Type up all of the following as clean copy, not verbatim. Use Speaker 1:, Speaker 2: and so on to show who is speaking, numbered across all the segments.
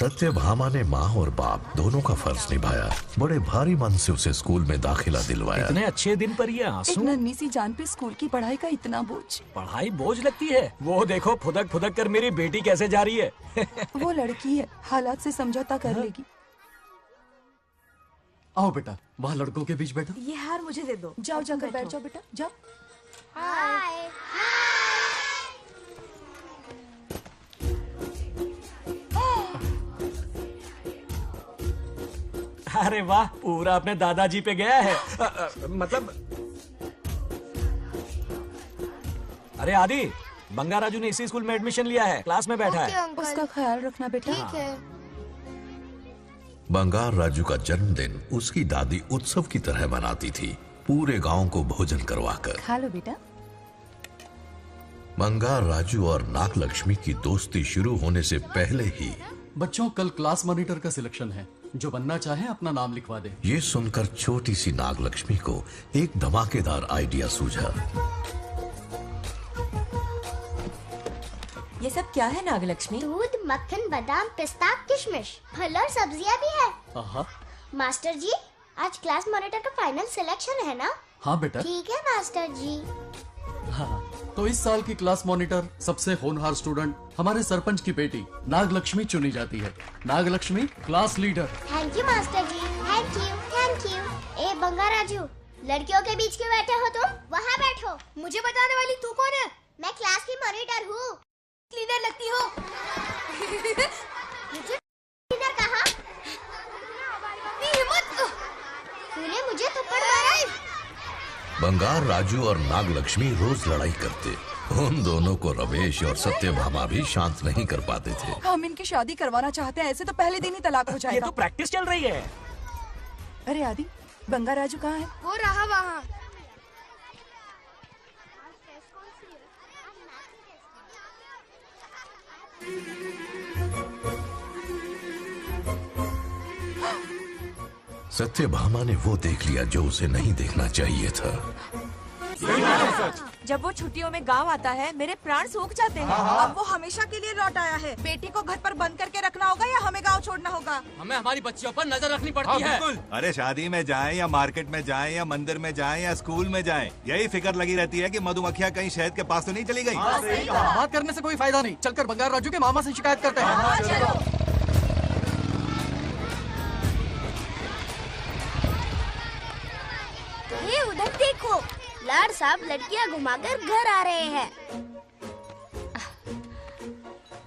Speaker 1: सत्यभामा ने माँ और बाप दोनों का फर्ज निभाया। बड़े भारी मन से उसे स्कूल में दाखिला दिलवाया।
Speaker 2: इतने अच्छे दिन पर ये आंसू।
Speaker 3: एक नन्ही सी जान पे स्कूल की पढ़ाई का इतना बोझ।
Speaker 2: पढ़ाई बोझ लगती है? वो देखो फुदक फुदक कर मेरी बेटी कैसे जा रही है।
Speaker 3: वो लड़की है, हालात से समझौता कर लेगी।
Speaker 4: आओ बेटा, वहाँ लड़कों के बीच बैठो।
Speaker 5: ये हार मुझे दे दो।
Speaker 3: जाओ जाकर बैठ जाओ बेटा, जाओ।
Speaker 5: हाय।
Speaker 2: अरे वाह, पूरा अपने दादाजी पे गया है। मतलब अरे आदि, बंगा राजू ने इसी स्कूल में एडमिशन लिया है, क्लास में बैठा है।
Speaker 3: उसका ख्याल रखना बेटा।
Speaker 5: ठीक है।
Speaker 1: बंगार राजू का जन्मदिन उसकी दादी उत्सव की तरह मनाती थी, पूरे गांव को भोजन करवाकर।
Speaker 3: खा लो बेटा।
Speaker 1: बंगार राजू और नागलक्ष्मी की दोस्ती शुरू होने से पहले ही
Speaker 4: बच्चों, कल क्लास मॉनिटर का सिलेक्शन है। जो बनना चाहे अपना नाम लिखवा दे।
Speaker 1: ये सुनकर छोटी सी नागलक्ष्मी को एक धमाकेदार आइडिया सूझा।
Speaker 6: ये सब क्या है नागलक्ष्मी?
Speaker 5: दूध, मक्खन, बादाम, पिस्ता, किशमिश, फल और सब्जियां भी है।
Speaker 4: आहा।
Speaker 5: मास्टर जी, आज क्लास मॉनिटर का फाइनल सिलेक्शन है ना?
Speaker 4: हाँ बेटा।
Speaker 5: ठीक है मास्टर जी।
Speaker 4: हाँ, तो इस साल की क्लास मॉनिटर सबसे होनहार स्टूडेंट हमारे सरपंच की बेटी नागलक्ष्मी चुनी जाती है। Nagalakshmi class leader.
Speaker 5: Thank you master ji, thank you, thank you. ए बंगा राजू, लड़कियों के बीच क्यों बैठे हो तुम? वहाँ बैठो। मुझे बताने वाली तू कौन है? मैं क्लास की मॉनिटर हूँ। लीडर लगती हो। मुझे लीडर कहा? तूने मुझे थप्पड़ मारा।
Speaker 1: बंगार राजू और नागलक्ष्मी रोज लड़ाई करते। उन दोनों को रमेश और सत्यभामा भी शांत नहीं कर पाते थे।
Speaker 3: हम इनकी शादी करवाना चाहते हैं, ऐसे तो पहले दिन ही तलाक हो
Speaker 2: ये
Speaker 3: जाएगा।
Speaker 2: तो प्रैक्टिस चल रही है।
Speaker 3: अरे आदि, बंगा राजू कहाँ है?
Speaker 5: वो रहा वहाँ।
Speaker 1: सत्यभामा ने वो देख लिया जो उसे नहीं देखना चाहिए था।
Speaker 6: जब वो छुट्टियों में गांव आता है मेरे प्राण सूख जाते हैं।
Speaker 7: अब वो हमेशा के लिए लौट आया है। बेटी को घर पर बंद करके रखना होगा या हमें गांव छोड़ना होगा?
Speaker 8: हमें हमारी बच्चियों पर नजर रखनी पड़ती है।
Speaker 9: अरे शादी में जाएं या मार्केट में जाएं या मंदिर में जाएं या स्कूल में जाएं, यही फिक्र लगी रहती है कि मधुमक्खियाँ कहीं शहद के पास तो नहीं चली गई।
Speaker 4: बात करने से कोई फायदा नहीं। चलकर बंगार राजू के मामा से शिकायत करते हैं।
Speaker 5: ये उधर देखो, लाड साहब लड़कियां घुमाकर घर आ रहे हैं।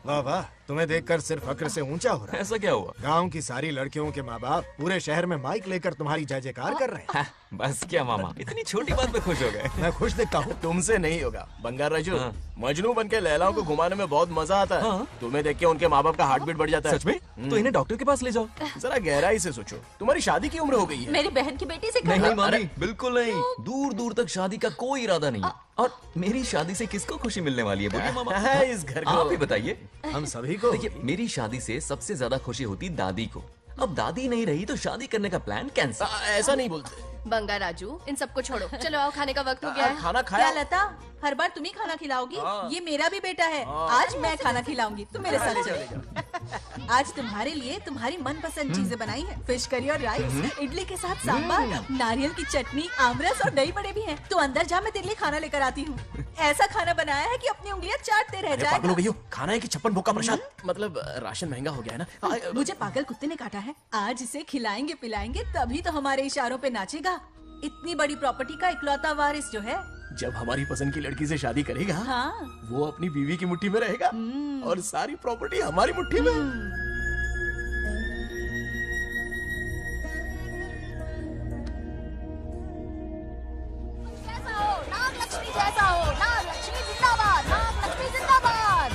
Speaker 10: वाह वाह, तुम्हें देखकर सिर्फ फक्र से ऊंचा हो रहा है।
Speaker 8: ऐसा क्या हुआ?
Speaker 10: गांव की सारी लड़कियों के माँ बाप पूरे शहर में माइक लेकर तुम्हारी जय जयकार कर रहे हैं।
Speaker 8: बस क्या मामा, इतनी छोटी बात पे खुश हो गए।
Speaker 10: मैं खुश दिखता हूँ।
Speaker 11: तुमसे नहीं होगा बंगार राजू।
Speaker 8: हाँ।
Speaker 11: मजनू बनके लैलाओं को घुमाने में बहुत मजा आता है।
Speaker 8: हाँ।
Speaker 11: तुम्हें देख के उनके माँ बाप का हार्ट बीट बढ़ जाता है।
Speaker 8: सच में? तो इन्हें डॉक्टर के पास ले जाओ।
Speaker 11: जरा गहराई से सोचो, तुम्हारी शादी की उम्र हो गई है।
Speaker 6: मेरी बहन की बेटी से
Speaker 8: नहीं मामी, बिल्कुल नहीं। दूर दूर तक शादी का कोई इरादा नहीं है। और मेरी शादी से किसको खुशी मिलने वाली है बोलिए मामा?
Speaker 11: है इस घर को।
Speaker 8: आप ही बताइए।
Speaker 10: हम सभी को।
Speaker 8: देखिए, मेरी शादी से सबसे ज्यादा खुशी होती दादी को। अब दादी नहीं रही तो शादी करने का प्लान कैंसिल।
Speaker 11: ऐसा नहीं बोलते।
Speaker 7: बंगा राजू, इन सबको छोड़ो। चलो आओ, खाने का वक्त हो गया है।
Speaker 11: खाना खाया?
Speaker 7: क्या लता, हर बार तुम ही खाना खिलाओगी? ये मेरा भी बेटा है। आज मैं खाना खिलाऊंगी, तुम मेरे साथ चलो। आज तुम्हारे लिए तुम्हारी मनपसंद चीजें बनाई है। फिश करी और राइस, इडली के साथ सांभर, नारियल की चटनी, आमरस और दही बड़े भी हैं। तो अंदर जा, मैं तेरे लिए खाना लेकर आती हूँ। ऐसा खाना बनाया है कि अपनी उंगलियां चाटते रह
Speaker 11: पागल हो
Speaker 7: जाए।
Speaker 11: गई हो, खाना है कि 56 भोग का प्रसाद? मतलब राशन महंगा हो गया है ना।
Speaker 7: मुझे पागल कुत्ते ने काटा है। आज इसे खिलाएंगे पिलाएंगे तभी तो हमारे इशारों पे नाचेगा। इतनी बड़ी प्रॉपर्टी का इकलौता वारिस जो है।
Speaker 11: जब हमारी पसंद की लड़की से शादी करेगा,
Speaker 7: हाँ।
Speaker 11: वो अपनी बीवी की मुट्ठी में रहेगा और सारी प्रॉपर्टी हमारी मुट्ठी में।
Speaker 5: नागलक्ष्मी जैसा हो, नागलक्ष्मी जिंदाबाद, नागलक्ष्मी जिंदाबाद।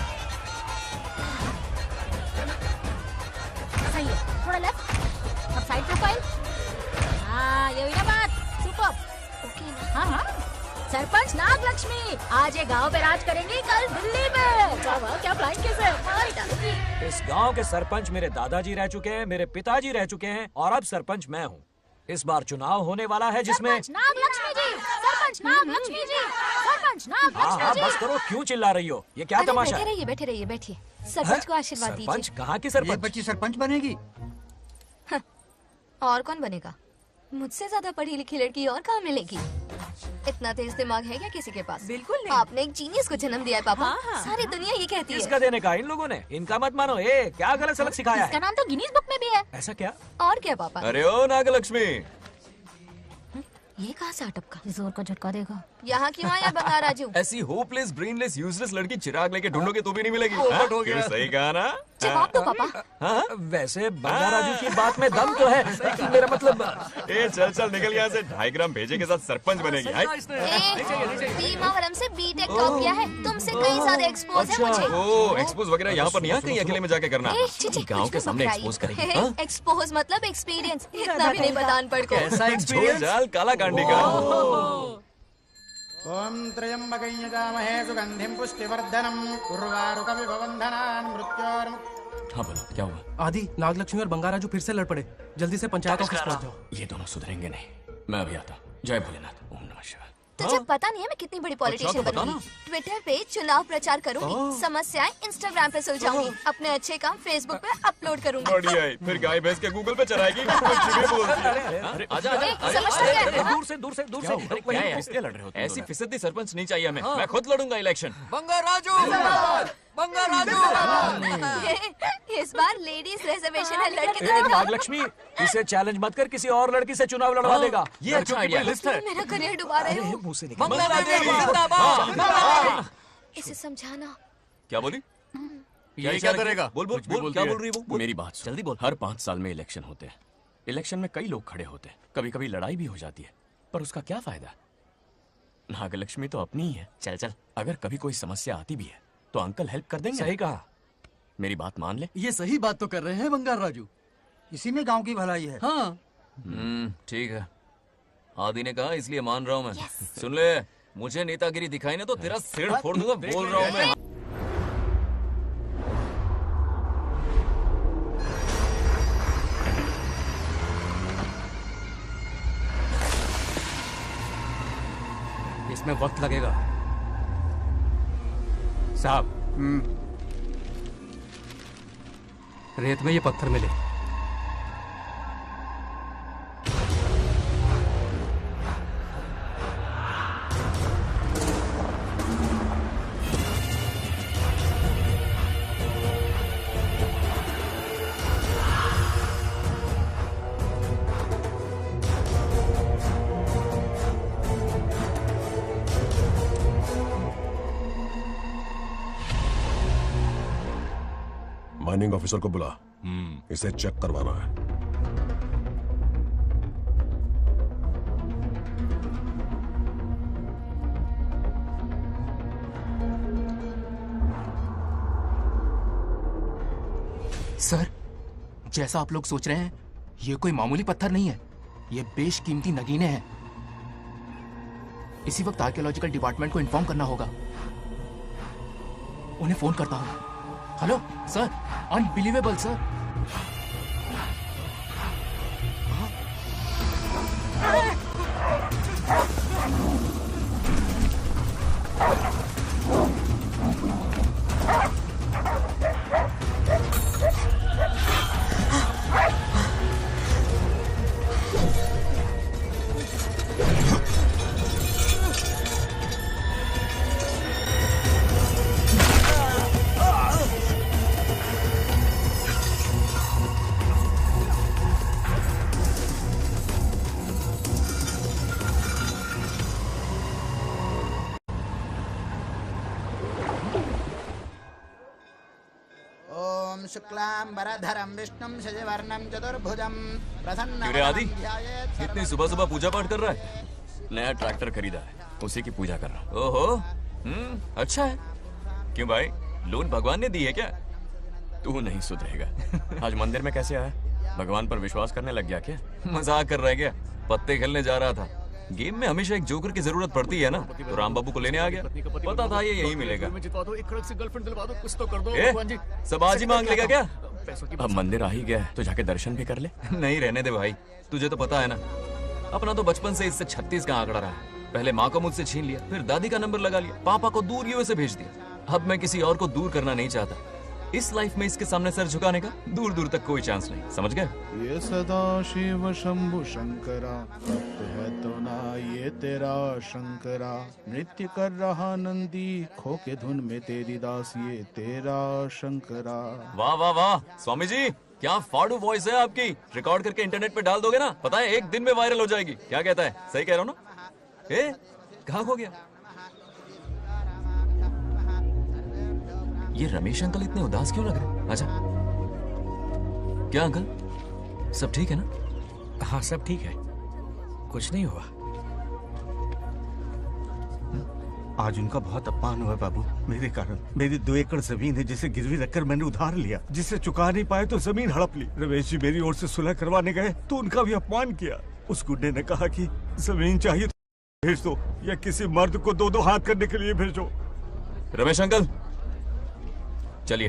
Speaker 5: सही है, थोड़ा लेफ्ट, अब साइड प्रोफाइल। हाँ, ये हुई ना बात। सुपर। हाँ हाँ, सरपंच नागलक्ष्मी आज ये गांव पे राज करेंगी, कल दिल्ली में। क्या फ्लाइंग किस है? मार डालूंगी।
Speaker 2: इस गांव के सरपंच मेरे दादाजी रह चुके हैं, मेरे पिताजी रह चुके हैं और अब सरपंच मैं हूँ। इस बार चुनाव होने वाला है जिसमें
Speaker 5: नागलक्ष्मी जी, सरपंच नागलक्ष्मी जी, सरपंच सरपंच
Speaker 2: हाँ
Speaker 5: नागलक्ष्मी जी।
Speaker 2: बस करो, क्यों चिल्ला रही हो? ये क्या
Speaker 5: अरे
Speaker 2: तमाशा
Speaker 5: बैठे
Speaker 2: है?
Speaker 5: रहिए, बैठे रहिए, बैठिए। सरपंच को आशीर्वाद
Speaker 2: सरपंच
Speaker 5: दीजिए।
Speaker 2: कहाँ की सरपंच?
Speaker 12: बच्ची सरपंच बनेगी।
Speaker 5: और कौन बनेगा? मुझसे ज्यादा पढ़ी लिखी लड़की और कहाँ मिलेगी? इतना तेज दिमाग है क्या किसी के पास?
Speaker 6: बिल्कुल नहीं।
Speaker 5: आपने एक जीनियस को जन्म दिया है पापा।
Speaker 6: हाँ, हाँ।
Speaker 5: सारी दुनिया ये कहती है।
Speaker 2: किसका देने का? इन लोगों ने। इनका मत मानो। क्या गलत सलत सिखाया
Speaker 5: इसका
Speaker 2: है?
Speaker 5: नाम तो गिनीज बुक में भी है।
Speaker 2: ऐसा क्या?
Speaker 5: और क्या पापा?
Speaker 8: अरे ओ नागलक्ष्मी,
Speaker 5: ये कहाँ से अटप का? जोर का झटका देगा। यहाँ क्यों आया बंगार राजू?
Speaker 8: ऐसी होपलेस ब्रेनलेस यूजलेस लड़की चिराग लेके ढूंढोगे तो भी नहीं मिलेगी।
Speaker 2: पोपट हो गया।
Speaker 8: सही कहा ना?
Speaker 5: जवाब दो पापा।
Speaker 8: हाँ?
Speaker 2: वैसे बंगार राजू की बात में दम तो है, लेकिन मेरा मतलब।
Speaker 8: ए चल चल निकल यहाँ से। 2.5 ग्राम भेजे के साथ सरपंच बनेगी।
Speaker 5: भीमावरम से बीटेक टॉप किया है। तुमसे कई ज्यादा एक्सपोज है मुझे।
Speaker 8: ओ एक्सपोज वगैरह यहाँ पर नहीं है, कहीं अकेले में जाके करना।
Speaker 5: ए, छी, छी,
Speaker 8: गाँव
Speaker 5: कुछ
Speaker 8: के
Speaker 5: भी
Speaker 8: सामने
Speaker 5: मत
Speaker 8: एक्सपोज
Speaker 5: कराइए।
Speaker 8: करेगी। हाँ?
Speaker 5: एक्सपोज मतलब एक्सपीरियंस। इतना भी नहीं पता अनपढ़ को।
Speaker 8: कैसा एक्सपीरियंस? जाल काला कांडी का।
Speaker 12: ओम त्र्यंबकं यजामहे सुगंधिं पुष्टिवर्धनम् उर्वारुकमिव बन्धनान् मृत्योर्मुक्तिः।
Speaker 8: हाँ बोलो, क्या हुआ?
Speaker 11: आदि, नागलक्ष्मी और बंगाराजू फिर से लड़ पड़े। जल्दी से पंचायत ऑफिस पहुंच जाओ।
Speaker 8: ये दोनों सुधरेंगे नहीं। मैं अभी आता हूँ। जय भोलेनाथ। ओम नमः शिवाय।
Speaker 5: तुझे पता नहीं है मैं कितनी बड़ी पॉलिटिशियन
Speaker 8: तो बता
Speaker 5: बनूंगी। ट्विटर पे चुनाव प्रचार करूंगी, समस्याएं इंस्टाग्राम पे सुलझाऊंगी, अपने अच्छे काम फेसबुक पे अपलोड करूंगी।
Speaker 8: बढ़िया है। फिर गाय भैंस के गूगल पे चराएगी। कुछ भी बोलती है। अरे आजा आजा।
Speaker 5: समझता क्या है?
Speaker 2: दूर से दूर से दूर से।
Speaker 8: क्या है? किसके लड़ रहे हो? ऐसी फिसदी सरपंच नहीं चाहिए हमें। मैं खुद लड़ूंगा इलेक्शन।
Speaker 5: इस बार लेडीज रिजर्वेशन है, लड़के
Speaker 2: ए, नागलक्ष्मी, इसे चैलेंज मत कर, किसी और लड़की से चुनाव लड़वा देगा।
Speaker 8: ये अच्छा आइडिया है।
Speaker 5: मेरा करियर डुबा रहे हो।
Speaker 2: मुंह से निकल।
Speaker 5: इसे समझाना।
Speaker 8: क्या बोली?
Speaker 11: ये क्या करेगा?
Speaker 8: बोल बोल बोल। क्या बोल रही है वो?
Speaker 11: मेरी बात सुन।
Speaker 8: जल्दी बोल।
Speaker 11: हर 5 साल में इलेक्शन होते हैं। इलेक्शन में कई लोग खड़े होते हैं, कभी कभी लड़ाई भी हो जाती है, पर उसका क्या फायदा? नागलक्ष्मी तो अपनी ही है। चल चल, अगर कभी कोई समस्या आती भी है तो अंकल हेल्प कर देंगे।
Speaker 2: सही कहा।
Speaker 11: मेरी बात मान ले।
Speaker 4: ये सही बात तो कर रहे हैं बंगार राजू।
Speaker 12: इसी में गांव की भलाई है।
Speaker 4: हाँ,
Speaker 8: ठीक है। आदि ने कहा इसलिए मान रहा हूँ मैं। सुन ले, मुझे नेतागिरी दिखाई ना तो तेरा सिर फोड़ दूंगा। बोल रहा हूँ मैं।
Speaker 11: इसमें वक्त लगेगा साहब। रेत में ये पत्थर मिले।
Speaker 13: माइनिंग ऑफिसर को बुला। इसे चेक करवाना है।
Speaker 11: सर, जैसा आप लोग सोच रहे हैं, ये कोई मामूली पत्थर नहीं है। ये बेशकीमती नगीने हैं। इसी वक्त आर्कियोलॉजिकल डिपार्टमेंट को इन्फॉर्म करना होगा। उन्हें फोन करता हूँ। Hello sir, unbelievable sir.
Speaker 12: ओम शुक्लांबरधरं विष्णुं शशिवर्णं चतुर्भुजं
Speaker 8: क्यों आदि?
Speaker 12: प्रसन्नं
Speaker 8: इतनी सुबह सुबह पूजा पाठ कर रहा है?
Speaker 11: नया ट्रैक्टर खरीदा है, उसी की पूजा कर रहा हूँ।
Speaker 8: ओहो, अच्छा है। क्यों भाई, लोन भगवान ने दी है क्या?
Speaker 11: तू नहीं सुधरेगा। आज मंदिर में कैसे आया? भगवान पर विश्वास करने लग गया क्या?
Speaker 8: मजाक कर रहा है क्या? पत्ते खेलने जा रहा था। गेम में हमेशा एक जोकर की जरूरत पड़ती है ना, तो राम बाबू को लेने आ गया। पता था ये यही मिलेगा। सब आज ही मांग लेगा क्या?
Speaker 11: अब मंदिर आ ही गया है तो जाके दर्शन भी कर ले।
Speaker 8: नहीं रहने दे भाई, तुझे तो पता है ना, अपना तो बचपन से इससे 36 का आंकड़ा रहा है। पहले माँ को मुझसे छीन लिया, फिर दादी का नंबर लगा लिया, पापा को दूर यूएसए भेज दिया। अब मैं किसी और को दूर करना नहीं चाहता। इस लाइफ में इसके सामने सर झुकाने का दूर दूर तक कोई चांस नहीं, समझ गए?
Speaker 14: ये सदा शिव शंभु शंकरा, तप है तो ना ये तेरा शंकरा। नृत्य कर रहा नंदी, खो के धुन में तेरी दास, ये तेरा शंकरा।
Speaker 8: वाह वाह वाह स्वामी जी, क्या फाड़ू वॉइस है आपकी। रिकॉर्ड करके इंटरनेट पे डाल दोगे ना, पता है 1 दिन में वायरल हो जाएगी। क्या कहता है, सही कह रहा हूँ ना? ए, कहाँ खो गया? ये रमेश अंकल इतने उदास क्यों लग रहे? अच्छा, क्या अंकल सब ठीक है ना?
Speaker 2: हाँ सब ठीक है, कुछ नहीं हुआ।
Speaker 15: आज उनका बहुत अपमान हुआ बाबू, मेरे कारण। मेरी 2 एकड़ जमीन है जिसे गिरवी रखकर मैंने उधार लिया, जिसे चुका नहीं पाए तो जमीन हड़प ली। रमेश जी मेरी ओर से सुलह करवाने गए तो उनका भी अपमान किया। उस गुड्डे ने कहा कि जमीन चाहिए तो भेज दो या किसी मर्द को 2-2 हाथ करने के लिए भेजो।
Speaker 8: रमेश अंकल चलिए।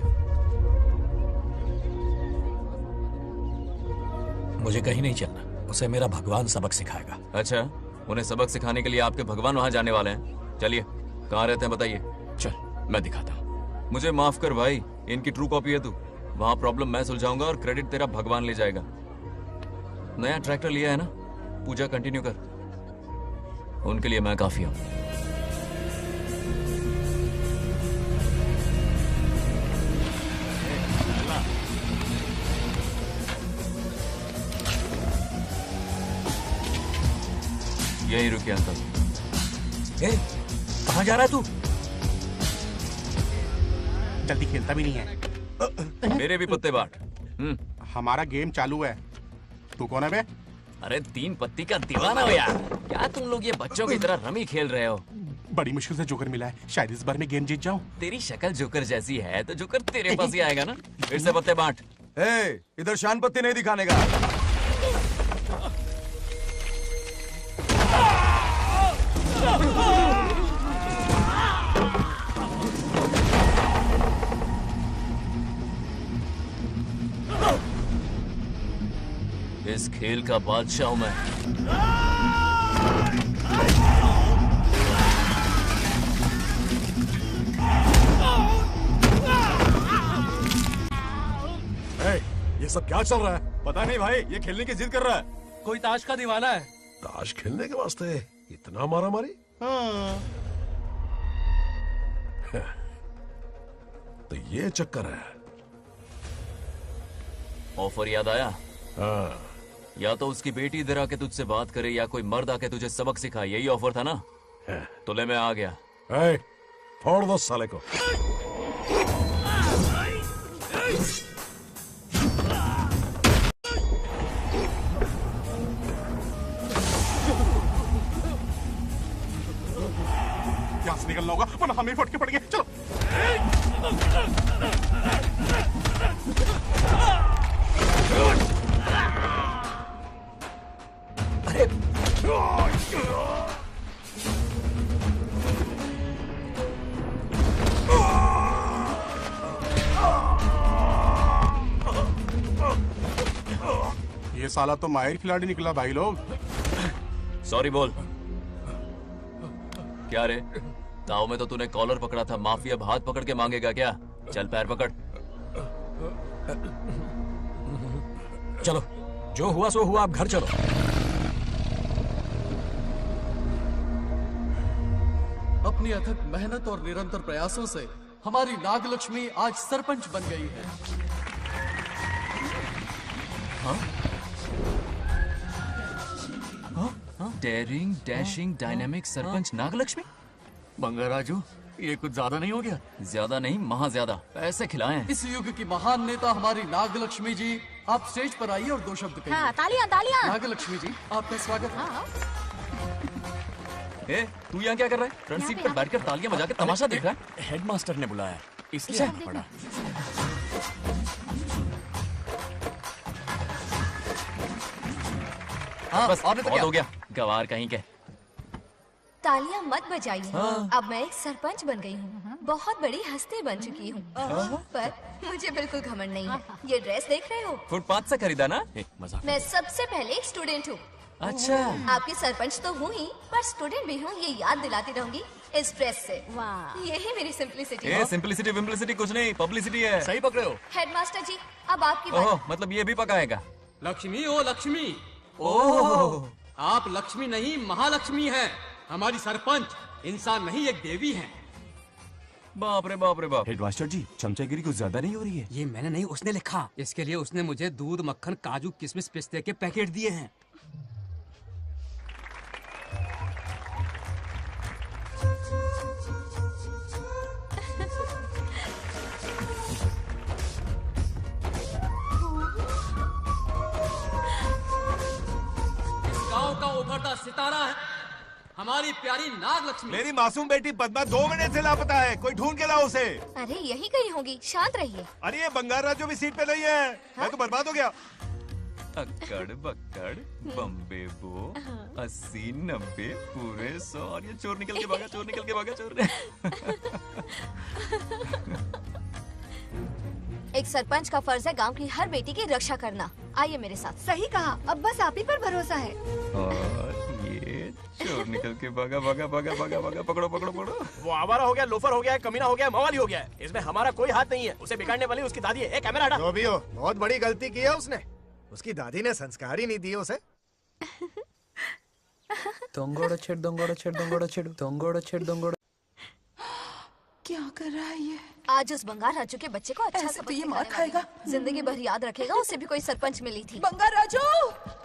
Speaker 2: मुझे कहीं नहीं चलना, उसे मेरा भगवान सबक सिखाएगा।
Speaker 8: अच्छा, उन्हें सबक सिखाने के लिए आपके भगवान वहां जाने वाले हैं। चलिए, कहाँ रहते हैं बताइए।
Speaker 2: चल मैं दिखाता हूँ।
Speaker 8: मुझे माफ कर भाई, इनकी ट्रू कॉपी है तू। वहां प्रॉब्लम मैं सुलझाऊंगा और क्रेडिट तेरा भगवान ले जाएगा। नया ट्रैक्टर लिया है ना, पूजा कंटिन्यू कर, उनके लिए मैं काफी हूँ। यही रुके अंकल।
Speaker 2: ए, कहाँ जा रहा है तू?
Speaker 16: जल्दी खेलता भी नहीं है।
Speaker 8: मेरे भी पत्ते बांट।
Speaker 16: हमारा गेम चालू है। तू कौन है बे?
Speaker 8: अरे 3 पत्ती का दीवाना हो यार। क्या तुम लोग ये बच्चों की तरह रमी खेल रहे हो?
Speaker 16: बड़ी मुश्किल से जोकर मिला है, शायद इस बार में गेम जीत जाऊं।
Speaker 8: तेरी शक्ल जोकर जैसी है तो जोकर तेरे पास ही आएगा ना। फिर से पत्ते बांट।
Speaker 9: इधर शान पत्ती नहीं दिखाने का।
Speaker 8: इस खेल का बादशाह हूं मैं।
Speaker 13: ये सब क्या चल रहा है?
Speaker 9: पता नहीं भाई, ये खेलने की जिद कर रहा है।
Speaker 2: कोई ताश का दीवाना है।
Speaker 13: ताश खेलने के वास्ते इतना मारा मारी? तो ये चक्कर है।
Speaker 8: ऑफर याद आया?
Speaker 13: हाँ।
Speaker 8: या तो उसकी बेटी इधर आके तुझसे बात करे या कोई मर्द आके तुझे सबक सिखाए, यही ऑफर था ना? तो ले मैं आ गया।
Speaker 13: फोड़ दो साले को।
Speaker 16: यहाँ से निकलना होगा वरना हमें फटके पड़ेंगे। चलो। ये साला तो माहिर खिलाड़ी निकला भाई लोग।
Speaker 8: सॉरी बोल। क्या रे, ताऊ में तो तूने कॉलर पकड़ा था, माफी अब हाथ पकड़ के मांगेगा क्या? चल पैर पकड़।
Speaker 2: चलो, जो हुआ सो हुआ, आप घर चलो।
Speaker 4: अपनी अथक मेहनत और निरंतर प्रयासों से हमारी नागलक्ष्मी आज सरपंच बन गई है।
Speaker 8: Daring dashing dynamic sarpanch Nagalakshmi.
Speaker 4: Bangarraju, ये कुछ ज्यादा नहीं हो गया?
Speaker 8: ज्यादा नहीं, महा ज्यादा। पैसे खिलाएं।
Speaker 4: इस युग की महान नेता हमारी नागलक्ष्मी जी, आप स्टेज पर आइए और 2 शब्द कहिए।
Speaker 5: हाँ, तालियां तालियां।
Speaker 4: नागलक्ष्मी जी, आपका स्वागत है।
Speaker 8: ए, तू यहाँ क्या कर रहा है? फ्रंट सीट पर बैठकर तालियां बजा के तमाशा देख रहा है?
Speaker 11: हेडमास्टर ने बुलाया, इसलिए आना पड़ा।
Speaker 8: बस बहुत हो गया, गवार कहीं के।
Speaker 6: तालियां मत बजाइए। अब मैं एक सरपंच बन गई हूँ, बहुत बड़ी हस्ती बन चुकी हूँ। पर मुझे बिल्कुल घमंड नहीं है। ये ड्रेस देख रहे हो?
Speaker 8: फुटपाथ से खरीदा ना?
Speaker 11: मजाक।
Speaker 6: मैं सबसे पहले एक स्टूडेंट हूँ।
Speaker 8: अच्छा।
Speaker 6: आपकी सरपंच तो हूँ ही, पर स्टूडेंट भी हूँ, ये याद दिलाती रहूंगी इस ड्रेस से।
Speaker 5: वाह,
Speaker 6: यही मेरी सिंपलिसिटी
Speaker 8: ए
Speaker 6: है।
Speaker 8: सिंपलिसिटी विम्पलिसिटी कुछ नहीं, पब्लिसिटी है।
Speaker 11: सही पकड़े हो।
Speaker 6: हेडमास्टर जी, अब आपकी बारी।
Speaker 8: ओह, मतलब ये भी पकाएगा।
Speaker 17: लक्ष्मी ओ लक्ष्मी,
Speaker 8: ओह,
Speaker 17: आप लक्ष्मी नहीं महालक्ष्मी हैं। हमारी सरपंच इंसान नहीं एक देवी हैं।
Speaker 8: बाप रे बाप रे बाप।
Speaker 11: हेडमास्टर जी, चमचागिरी कुछ ज्यादा नहीं हो रही है?
Speaker 17: ये मैंने नहीं, उसने लिखा। इसके लिए उसने मुझे दूध, मक्खन, काजू, किशमिश, पिस्ते के पैकेट दिए हैं। इस गांव का उभरता सितारा है हमारी प्यारी नाग लक्ष्मी।
Speaker 9: मेरी मासूम बेटी पद्मा 2 महीने से लापता है, कोई ढूंढ के लाओ उसे।
Speaker 6: अरे यही कहीं होगी, शांत रहिए।
Speaker 9: अरे ये बंगार राजू भी सीट पे नहीं है, मैं तो बर्बाद हो गया।
Speaker 8: अक्कड़ बक्कड़ बम्बे बो 80 90 पूरे 100 और ये चोर निकल के भागा, चोर निकल के भागा, चोर।
Speaker 6: एक सरपंच का फर्ज है गांव की हर बेटी की रक्षा करना। आइए मेरे साथ। सही कहा, अब बस आप ही पर भरोसा है।
Speaker 8: और ये चोर निकल के भागा भागा भागा भागा भागा, पकड़ो पकड़ो पकड़ो।
Speaker 11: वो आवारा हो गया, लोफर हो गया, कमीना हो गया, मवाली हो गया। इसमें हमारा कोई हाथ नहीं है। उसे बिगाड़ने वाली उसकी दादी है। कैमरा हटा।
Speaker 10: जो भी हो, बहुत बड़ी गलती की है उसने। उसकी दादी ने संस्कार ही नहीं दिए उसे।
Speaker 18: दंगोड़ा छेड़ दंगोड़ा छेड़ दंगोड़ा छेड़ दंगोड़ा छेड़ दंगोड़ा।
Speaker 3: क्या कर रहा है ये?
Speaker 6: आज उस बंगार राजू के बच्चे को अच्छा
Speaker 3: ऐसे तो ये मार खाएगा।
Speaker 6: जिंदगी भर याद रखेगा, उसे भी कोई सरपंच मिली थी।
Speaker 3: बंगार राजू,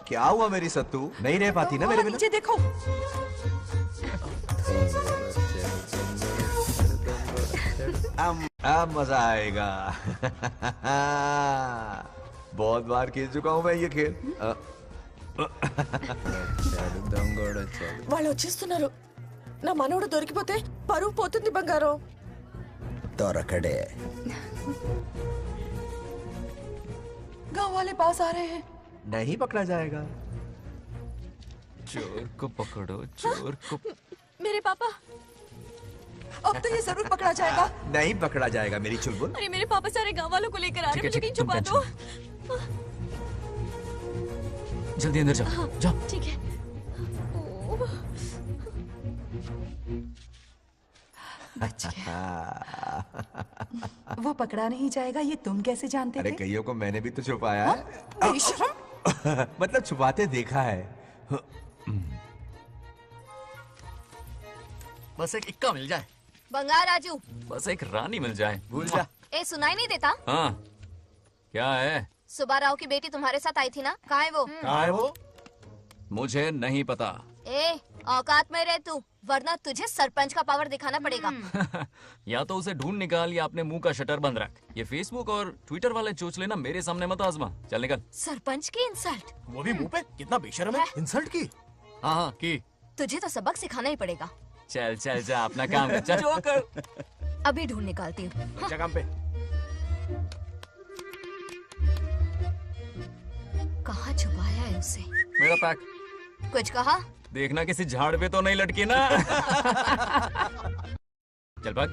Speaker 19: क्या हुआ मेरी सत्तू? नहीं रह पाती ना मेरे बिना?
Speaker 3: नीचे देखो।
Speaker 19: अब मजा आएगा। बहुत बार खेल चुका हूँ मैं ये खेल।
Speaker 20: వాళ్ళు వచ్చేస్తున్నారు. నా మనవడు దొరికిపోతే పరువు పోతుంది బంగారం.
Speaker 19: दौरकड़े
Speaker 3: गांव वाले पास आ रहे हैं।
Speaker 19: नहीं पकड़ा जाएगा।
Speaker 8: चोर को पकड़ो, चोर को।
Speaker 3: मेरे पापा, अब तो ये जरूर पकड़ा जाएगा।
Speaker 19: नहीं पकड़ा जाएगा मेरी चुलबुल।
Speaker 6: अरे मेरे पापा सारे गांव वालों को लेकर आ रहे हैं, मुझे कहीं छुपा दो।
Speaker 8: जल्दी अंदर जाओ, जाओ।
Speaker 6: ठीक है।
Speaker 3: वो पकड़ा नहीं जाएगा, ये तुम कैसे जानते
Speaker 19: अरे
Speaker 3: थे?
Speaker 19: कईयों को मैंने भी तो छुपाया है।
Speaker 3: बेशरम।
Speaker 19: मतलब छुपाते देखा है।
Speaker 4: बस एक इक्का मिल जाए।
Speaker 6: बंगार राजू,
Speaker 8: बस एक रानी मिल जाए।
Speaker 19: भूल जा।
Speaker 6: ए सुनाई नहीं देता?
Speaker 8: हाँ, क्या है?
Speaker 6: सुबह राव की बेटी तुम्हारे साथ आई थी ना, कहाँ है वो?
Speaker 19: कहाँ है वो?
Speaker 8: मुझे नहीं पता।
Speaker 6: ए औकात में रह तू, वरना तुझे सरपंच का पावर दिखाना पड़ेगा।
Speaker 8: या तो उसे ढूंढ निकाल या अपने मुंह का शटर बंद रख। ये फेसबुक और ट्विटर वाले चोच लेना मेरे सामने मत आजमा। चल निकल।
Speaker 6: सरपंच की इंसल्ट?
Speaker 11: वो भी मुंह पे? कितना बेशर्म है।
Speaker 10: इंसल्ट की?
Speaker 8: हाँ हाँ की।
Speaker 6: तुझे तो सबक सिखाना ही पड़ेगा।
Speaker 8: चल चल जा, अपना काम कर। चल जो कर।
Speaker 6: अभी ढूंढ निकालती हूँ।
Speaker 11: अच्छा काम पे।
Speaker 6: कहाँ छुपाया है उसे?
Speaker 8: मेरा पैक।
Speaker 6: कुछ कहा?
Speaker 8: देखना किसी झाड़ पे तो नहीं लटकी ना। चल भाग।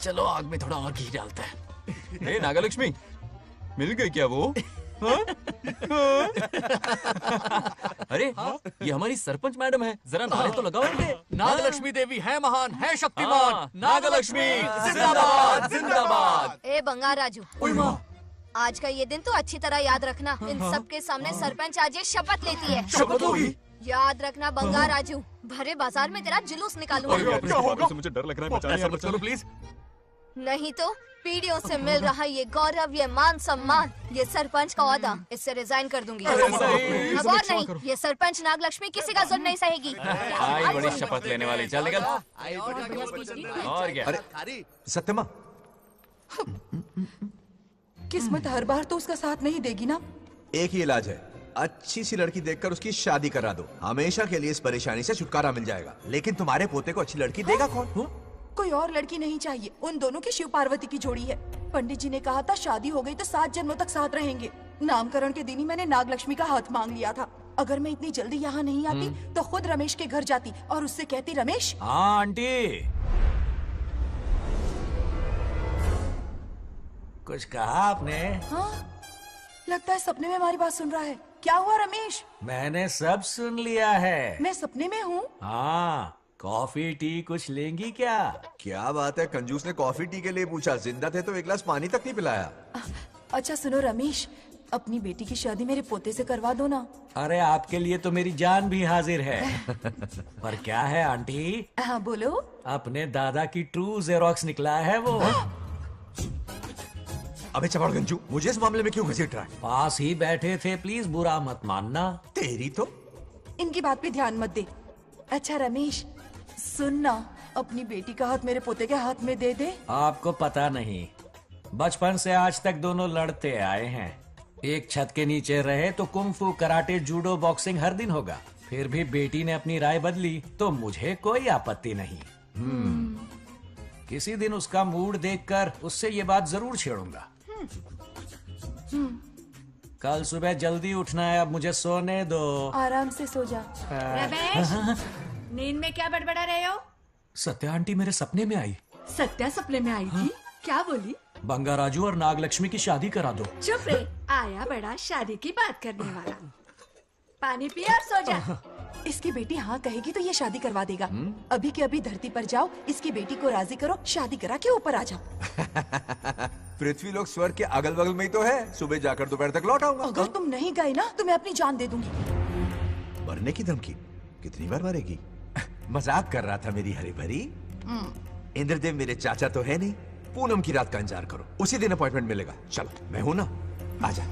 Speaker 8: चलो आग में थोड़ा और घी डालते हैं। हे नागलक्ष्मी, मिल गई क्या वो? हाँ? अरे ये हमारी सरपंच मैडम है, जरा नारे तो लगाओ इनके।
Speaker 4: नागलक्ष्मी देवी है महान, है शक्तिमान।
Speaker 8: नागलक्ष्मी जिंदाबाद जिंदाबाद।
Speaker 6: ए बंगार राजू, आज का ये दिन तो अच्छी तरह याद रखना। इन सब के सामने सरपंच आज ये शपथ लेती है।
Speaker 8: शपथ होगी?
Speaker 6: याद रखना बंगार राजू, भरे बाजार में तेरा जुलूस निकालूंगा।
Speaker 8: क्या होगा? मुझे डर लग रहा है, बचाने यार,
Speaker 4: चलो प्लीज।
Speaker 6: नहीं तो पीढ़ियों से मिल रहा ये गौरव, ये मान सम्मान, ये सरपंच का ओहदा, इससे रिजाइन कर दूंगी। अब और नहीं, ये सरपंच नागलक्ष्मी किसी का जुल्म नहीं सहेगी।
Speaker 8: आई बड़ी शपथ लेने वाली। चल निकल। और क्या?
Speaker 19: अरे सत्यमा,
Speaker 3: किस्मत हर बार तो उसका साथ नहीं देगी ना।
Speaker 19: एक ही इलाज है, अच्छी सी लड़की देखकर उसकी शादी करा दो। हमेशा के लिए इस परेशानी से छुटकारा मिल जाएगा। लेकिन तुम्हारे पोते को अच्छी लड़की देगा कौन?
Speaker 3: कोई और लड़की नहीं चाहिए, उन दोनों की शिव पार्वती की जोड़ी है। पंडित जी ने कहा था शादी हो गई तो 7 जन्मों तक साथ रहेंगे। नामकरण के दिन ही मैंने नागलक्ष्मी का हाथ मांग लिया था। अगर मैं इतनी जल्दी यहाँ नहीं आती तो खुद रमेश के घर जाती और उससे कहती, रमेश।
Speaker 2: हाँ आंटी, कुछ कहा आपने?
Speaker 3: हाँ? लगता है सपने में हमारी बात सुन रहा है। क्या हुआ रमेश?
Speaker 2: मैंने सब सुन लिया है।
Speaker 3: मैं सपने में हूँ?
Speaker 2: हाँ, कॉफी टी कुछ लेंगी क्या?
Speaker 19: क्या बात है, कंजूस ने कॉफी टी के लिए पूछा, जिंदा थे तो एक गिलास पानी तक नहीं पिलाया।
Speaker 3: अच्छा सुनो रमेश, अपनी बेटी की शादी मेरे पोते से करवा दो ना।
Speaker 2: अरे आपके लिए तो मेरी जान भी हाजिर है। पर क्या है आंटी?
Speaker 3: हाँ बोलो।
Speaker 2: अपने दादा की ट्रू जेरोक्स निकला है वो।
Speaker 19: अबे चपड़ गंजू, मुझे इस मामले में क्यों घसीट रहा है?
Speaker 2: पास ही बैठे थे, प्लीज बुरा मत मानना।
Speaker 19: तेरी तो
Speaker 3: इनकी बात पे ध्यान मत दे। अच्छा रमेश सुन ना, अपनी बेटी का हाथ मेरे पोते के हाथ में दे दे।
Speaker 2: आपको पता नहीं, बचपन से आज तक दोनों लड़ते आए हैं। एक छत के नीचे रहे तो कुंफू, कराटे, जूडो, बॉक्सिंग हर दिन होगा। फिर भी बेटी ने अपनी राय बदली तो मुझे कोई आपत्ति नहीं। किसी दिन उसका मूड देखकर उससे ये बात जरूर छेड़ूंगा। कल सुबह जल्दी उठना है, अब मुझे सोने दो।
Speaker 3: आराम से सो जा।
Speaker 5: रमेश, नींद में क्या बड़बड़ा रहे हो?
Speaker 2: सत्या आंटी मेरे सपने में आई।
Speaker 5: सत्या सपने में आई थी? क्या बोली?
Speaker 2: बंगा राजू और नागलक्ष्मी की शादी करा दो।
Speaker 5: चुप रे, आया बड़ा शादी की बात करने वाला। पानी पिया और सो जा।
Speaker 3: इसकी बेटी हाँ कहेगी तो ये शादी करवा देगा। अभी के अभी धरती पर जाओ, इसकी बेटी को राजी करो, शादी करा के ऊपर आ जाओ।
Speaker 19: पृथ्वी लोग स्वर्ग के अगल बगल में ही तो है, सुबह जाकर दोपहर तक लौट आऊंगा।
Speaker 3: अगर तुम नहीं गए ना तो मैं अपनी जान दे दूंगी।
Speaker 19: मरने की धमकी? कितनी बार मरेगी? मजाक कर रहा था मेरी हरी भरी। इंद्रदेव मेरे चाचा तो है नहीं। पूनम की रात का इंतजार करो, उसी दिन अपॉइंटमेंट मिलेगा। चलो मैं हूं ना, आजा।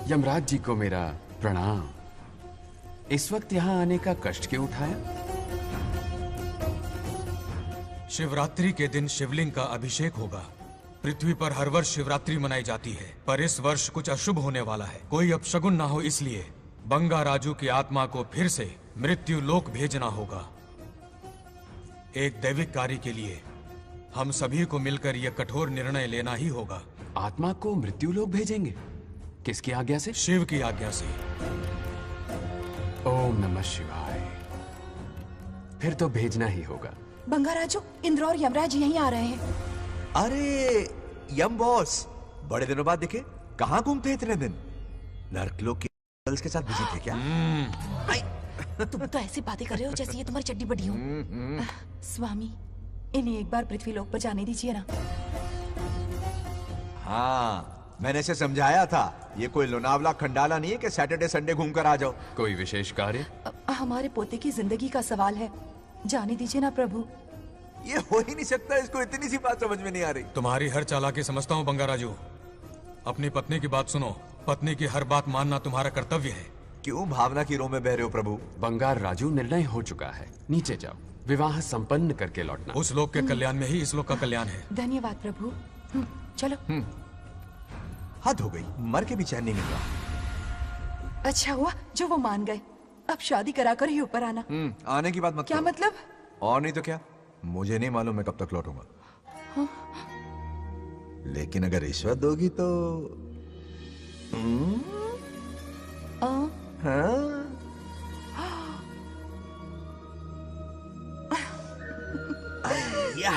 Speaker 21: यमराज जी को मेरा प्रणाम। इस वक्त यहाँ आने का कष्ट क्यों उठाया?
Speaker 22: शिवरात्रि के दिन शिवलिंग का अभिषेक होगा। पृथ्वी पर हर वर्ष शिवरात्रि मनाई जाती है, पर इस वर्ष कुछ अशुभ होने वाला है। कोई अपशगुन ना हो, इसलिए बंगा राजू की आत्मा को फिर से मृत्यु लोक भेजना होगा। एक दैविक कार्य के लिए हम सभी को मिलकर यह कठोर निर्णय लेना ही होगा।
Speaker 21: आत्मा को मृत्यु लोक भेजेंगे? किसकी आज्ञा से?
Speaker 22: शिव की आज्ञा से।
Speaker 21: ओम नमः शिवाय। फिर तो भेजना ही होगा।
Speaker 3: बंगा राजू, इंद्र और यमराज यहीं आ रहे हैं।
Speaker 19: अरे यम बॉस, बड़े दिनों बाद दिखे। कहाँ घूमते इतने दिन? नर्कलोक के गर्ल्स के साथ बिजी थे क्या?
Speaker 3: तुम तो ऐसी बातें कर रहे हो जैसे ये तुम्हारी चड्डी बड़ी हो। स्वामी, इन्हें एक बार पृथ्वी लोक पर जाने दीजिए ना।
Speaker 19: हाँ, मैंने इसे समझाया था, ये कोई लोनावला खंडाला नहीं है कि सैटरडे संडे घूम कर आ जाओ।
Speaker 21: कोई विशेष कार्य?
Speaker 3: हमारे पोते की जिंदगी का सवाल है, जाने दीजिए ना प्रभु।
Speaker 19: ये हो ही नहीं सकता, इसको इतनी सी बात समझ में नहीं आ रही।
Speaker 22: तुम्हारी हर चालाकी समझता हूँ बंगा राजू। अपनी पत्नी की बात सुनो, पत्नी की हर बात मानना तुम्हारा कर्तव्य है।
Speaker 19: क्यों भावना की रो में बह रहे हो प्रभु?
Speaker 21: बंगार राजू, निर्णय हो चुका है, नीचे जाओ, विवाह संपन्न करके लौटना।
Speaker 22: उस लोक के कल्याण में ही इस लोक का कल्याण है।
Speaker 3: धन्यवाद प्रभु। चलो।
Speaker 19: हद हो गई, मर के भी चैन नहीं मिल रहा।
Speaker 3: अच्छा हुआ जो वो मान गए, अब शादी कराकर ही ऊपर आना।
Speaker 19: आने की बात मत
Speaker 3: क्या
Speaker 19: करो।
Speaker 3: मतलब?
Speaker 19: और नहीं तो क्या, मुझे नहीं मालूम मैं कब तक लौटूंगा।
Speaker 3: हाँ?
Speaker 19: लेकिन अगर रिश्वत दोगी तो हाँ? या,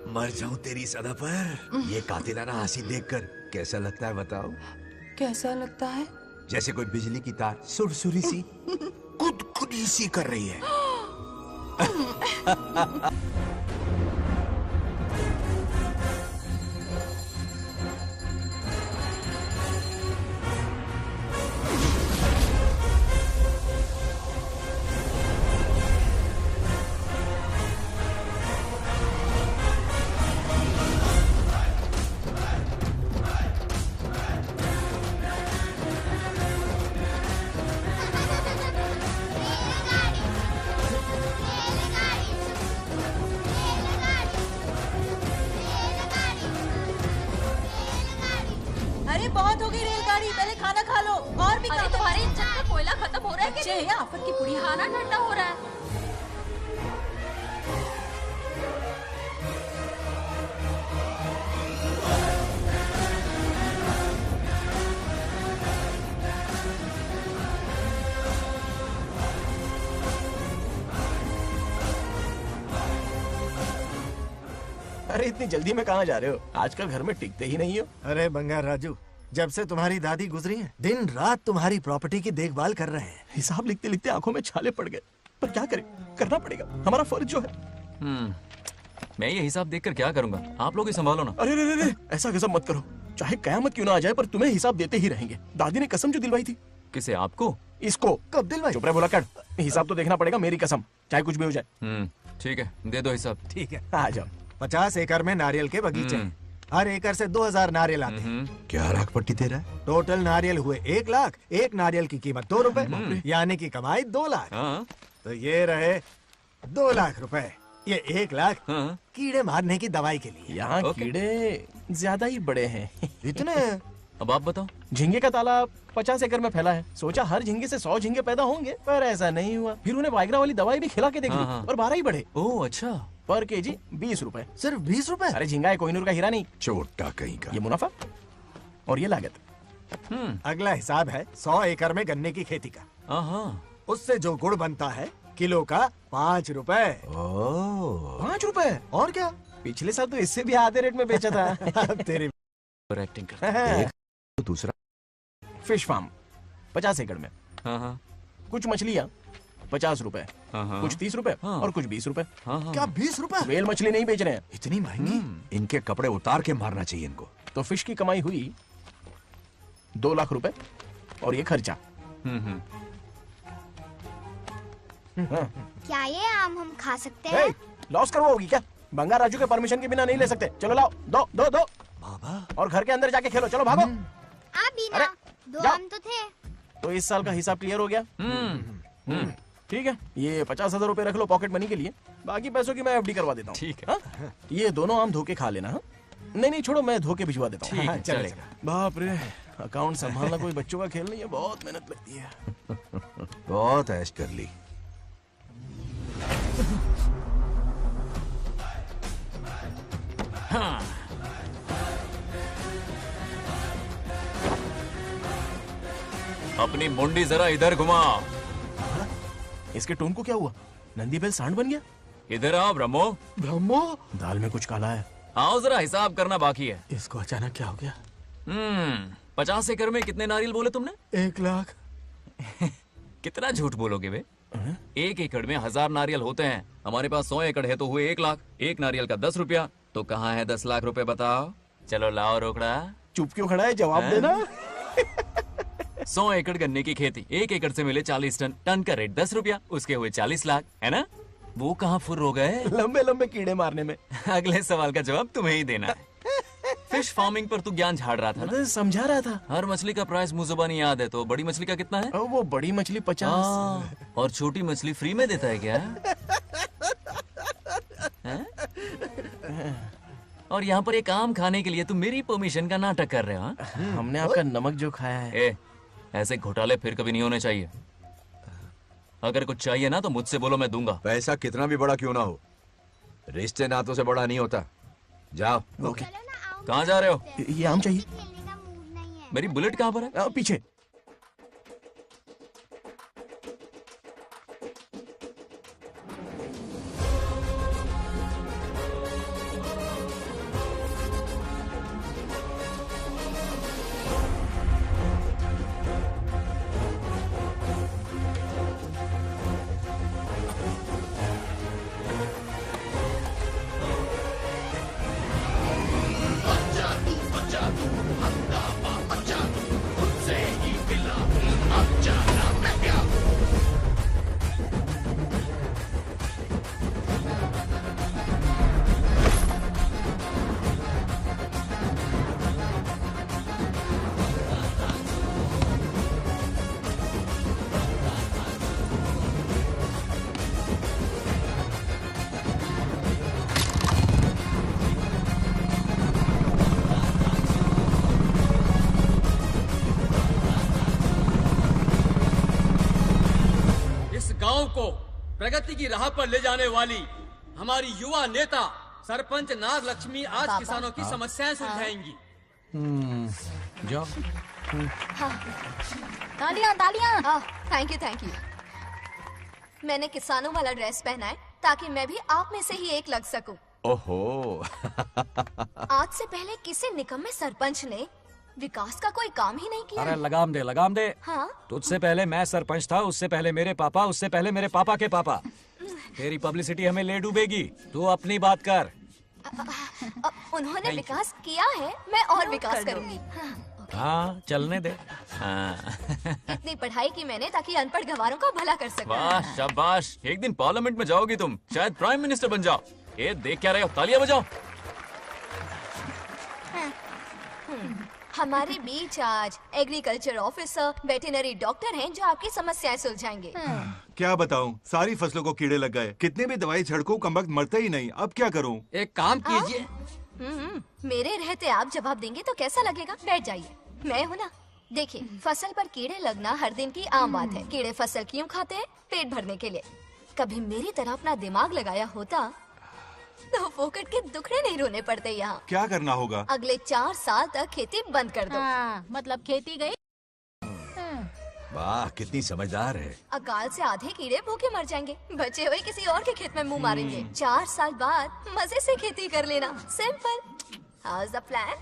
Speaker 19: मर जाऊं तेरी सदा पर। ये कातिलाना हंसी देखकर कैसा लगता है बताओ?
Speaker 3: कैसा लगता है?
Speaker 19: जैसे कोई बिजली की तार सुरसुरी सी खुद सी कर रही है।
Speaker 7: अरे बहुत हो गई रेलगाड़ी, पहले खाना खा लो। और भी
Speaker 5: अरे तुम्हारे इंजन में कोयला खत्म हो रहा है
Speaker 7: बच्चे हैं, आफत की पुड़ी।
Speaker 5: खाना ठंडा हो रहा है।
Speaker 10: अरे इतनी जल्दी में कहाँ जा रहे हो? आजकल घर में टिकते ही नहीं हो। अरे बंगार राजू, जब से तुम्हारी दादी गुजरी हैं, दिन रात तुम्हारी प्रॉपर्टी की देखभाल कर रहे हैं। हिसाब लिखते लिखते आंखों में छाले पड़ गए, पर क्या करें, करना पड़ेगा, हमारा फर्ज जो है।
Speaker 8: मैं ये हिसाब देखकर क्या करूंगा? आप लोग ही संभालो ना।
Speaker 10: अरे रे रे, ऐसा गजब मत करो, चाहे कयामत क्यों ना आ जाए पर तुम्हें हिसाब देते ही रहेंगे। दादी ने कसम जो दिलवाई थी।
Speaker 8: किसे? आपको?
Speaker 10: इसको। कब दिलवाई? चुप रहे बोला कर, हिसाब तो देखना पड़ेगा, मेरी कसम, चाहे कुछ भी हो जाए।
Speaker 8: ठीक है, दे दो हिसाब।
Speaker 10: ठीक है, आ जाओ। 50 एकड़ में नारियल के बगीचे, हर एकड़ से 2000 नारियल आते हैं।
Speaker 19: क्या राखपट्टी दे रहा है?
Speaker 10: टोटल नारियल हुए 1 लाख, एक नारियल की कीमत 2 रुपए, यानी कि कमाई 2 लाख। तो ये रहे 2 लाख रुपए, ये 1 लाख कीड़े मारने की दवाई के लिए। यहाँ कीड़े ज्यादा ही बड़े हैं। इतने?
Speaker 8: अब आप बताओ।
Speaker 10: झींगे का तालाब 50 एकड़ में फैला है, सोचा हर झींगे से 100 झींगे पैदा होंगे, पर ऐसा नहीं हुआ। फिर उन्हें वाइग्रा वाली दवाई भी खिला के देख ली और 12 ही बढ़े।
Speaker 8: ओह अच्छा।
Speaker 10: पर केजी 20 रुपए। सिर्फ 20 रुपए? अरे झींगा है, कोहिनूर का हीरा नहीं।
Speaker 19: छोटा कहीं का।
Speaker 10: ये मुनाफा और ये लागत। अगला हिसाब है 100 एकड़ में गन्ने की खेती का। उससे जो गुड़ बनता है किलो का 5 रुपए। 5 रुपए? और क्या, पिछले साल तो इससे भी आधे रेट में बेचा था। तेरी
Speaker 8: एक्टिंग करता है।
Speaker 19: दूसरा
Speaker 10: फिश फार्म 50 एकड़ में। कुछ मछलियाँ 50 रुपए, कुछ 30 रुपए और कुछ 20 रुपए। क्या 20 रुपए? वेल मछली नहीं बेच रहे हैं।
Speaker 19: इतनी महंगी? इनके कपड़े उतार के मारना चाहिए इनको।
Speaker 10: तो फिश की कमाई हुई 2 लाख रुपए और ये खर्चा।
Speaker 1: क्या ये आम हम खा सकते हैं?
Speaker 10: लॉस करवाओगी क्या? बंगार राजू के परमिशन के बिना नहीं ले सकते। चलो लाओ, दो दो दो बाबा, और घर के अंदर जाके खेलो। चलो भागो।
Speaker 1: बीना, 2 आम तो थे।
Speaker 10: तो इस साल का हिसाब क्लियर हो गया? ठीक है, ये 50,000 रुपए रख लो पॉकेट मनी के लिए, बाकी पैसों की मैं एफडी करवा देता हूँ।
Speaker 8: ठीक है।
Speaker 10: ये दोनों आम धोके खा लेना। नहीं छोड़ो, मैं धोके भिजवा देता हूँ।
Speaker 8: ठीक है,
Speaker 10: चलेगा। बाप रे, अकाउंट संभालना कोई बच्चों का खेल नहीं है, बहुत मेहनत लगती है।
Speaker 19: बहुत ऐश कर ली।
Speaker 8: अपनी मुंडी जरा इधर घुमा।
Speaker 10: इसके टोन को क्या हुआ? नंदी बैल सांड बन गया?
Speaker 8: इधर आओ ब्रह्मो।
Speaker 10: ब्रह्मो? दाल में कुछ काला है।
Speaker 8: आओ, जरा हिसाब करना बाकी है।
Speaker 10: इसको अचानक क्या हो गया?
Speaker 8: 50 एकड़ में कितने नारियल बोले तुमने?
Speaker 10: 1 लाख।
Speaker 8: कितना झूठ बोलोगे बे? 1 एकड़ में 1000 नारियल होते हैं। हमारे पास 100 एकड़ है तो हुए 1 लाख। एक नारियल का 10 रुपया, तो कहाँ है 10 लाख रुपए बताओ? चलो लाओ रोकड़ा।
Speaker 10: चुप क्यों खड़ा है, जवाब देना।
Speaker 8: 100 एकड़ गन्ने की खेती, 1 एकड़ से मिले 40 टन, टन का रेट 10 रुपया, उसके हुए 40 लाख, है ना? वो कहाँ फुर हो गए?
Speaker 10: लंबे लंबे कीड़े मारने में।
Speaker 8: अगले सवाल का जवाब तुम्हें ही देना है। फिश फार्मिंग पर तू ज्ञान झाड़ रहा था ना?
Speaker 10: समझा रहा था।
Speaker 8: हर मछली का प्राइस मुझे जुबानी याद है, तो बड़ी मछली का कितना है?
Speaker 10: वो बड़ी मछली 50।
Speaker 8: और छोटी मछली फ्री में देता है क्या? और यहाँ पर एक आम खाने के लिए तुम मेरी परमिशन का नाटक कर रहे हो?
Speaker 10: हमने आपका नमक जो खाया है।
Speaker 8: ऐसे घोटाले फिर कभी नहीं होने चाहिए। अगर कुछ चाहिए ना तो मुझसे बोलो, मैं दूंगा।
Speaker 19: पैसा कितना भी बड़ा क्यों ना हो, रिश्ते नातों से बड़ा नहीं होता। जाओ।
Speaker 10: ओके।
Speaker 8: कहाँ जा रहे हो?
Speaker 10: ये आम चाहिए।
Speaker 8: मेरी बुलेट कहाँ पर है?
Speaker 10: पीछे।
Speaker 17: गांव को प्रगति की राह पर ले जाने वाली हमारी युवा नेता सरपंच नागलक्ष्मी आज किसानों की समस्याएं सुलझाएंगी।
Speaker 2: जाओ।
Speaker 6: तालियां तालियां। Thank you. मैंने किसानों वाला ड्रेस पहना है ताकि मैं भी आप में से ही एक लग सकूं।
Speaker 19: ओहो।
Speaker 6: आज से पहले किसी निकम्मे सरपंच ने विकास का कोई काम ही नहीं किया।
Speaker 2: अरे लगाम दे, लगाम दे।
Speaker 6: हाँ?
Speaker 2: तुझसे पहले मैं सरपंच था, उससे पहले मेरे पापा, उससे पहले मेरे पापा के पापा। तेरी पब्लिसिटी हमें ले डूबेगी। तू अपनी बात कर।
Speaker 6: उन्होंने विकास किया है, मैं और विकास करूंगी।
Speaker 2: हाँ, चलने दे।
Speaker 6: इतनी पढ़ाई की मैंने ताकि अनपढ़ गवारों का भला कर सकूं।
Speaker 8: वाह शाबाश, एक दिन पार्लियामेंट में जाओगी तुम, शायद प्राइम मिनिस्टर बन जाओ। ये देख क्या रहे हो, तालियां बजाओ।
Speaker 6: हमारे बीच आज एग्रीकल्चर ऑफिसर, वेटरनरी डॉक्टर हैं जो आपकी समस्याएं सुलझाएंगे।
Speaker 9: क्या बताऊं, सारी फसलों को कीड़े लग गए। कितनी भी दवाई छिड़कूं, कमबख्त मरते ही नहीं। अब क्या करूं?
Speaker 17: एक काम कीजिए।
Speaker 6: मेरे रहते आप जवाब देंगे तो कैसा लगेगा? बैठ जाइए, मैं हूँ ना। देखिए, फसल पर कीड़े लगना हर दिन की आम बात है। कीड़े फसल क्यों खाते हैं? पेट भरने के लिए। कभी मेरी तरह अपना दिमाग लगाया होता तो फोकट के दुखड़े नहीं रोने पड़ते यहाँ।
Speaker 9: क्या करना होगा?
Speaker 6: अगले 4 साल तक खेती बंद कर दो।
Speaker 5: मतलब खेती गई।
Speaker 19: वाह, कितनी समझदार है।
Speaker 6: अकाल से आधे कीड़े भूखे मर जाएंगे, बचे हुए किसी और के खेत में मुंह मारेंगे। 4 साल बाद मजे से खेती कर लेना। Simple. How is the plan?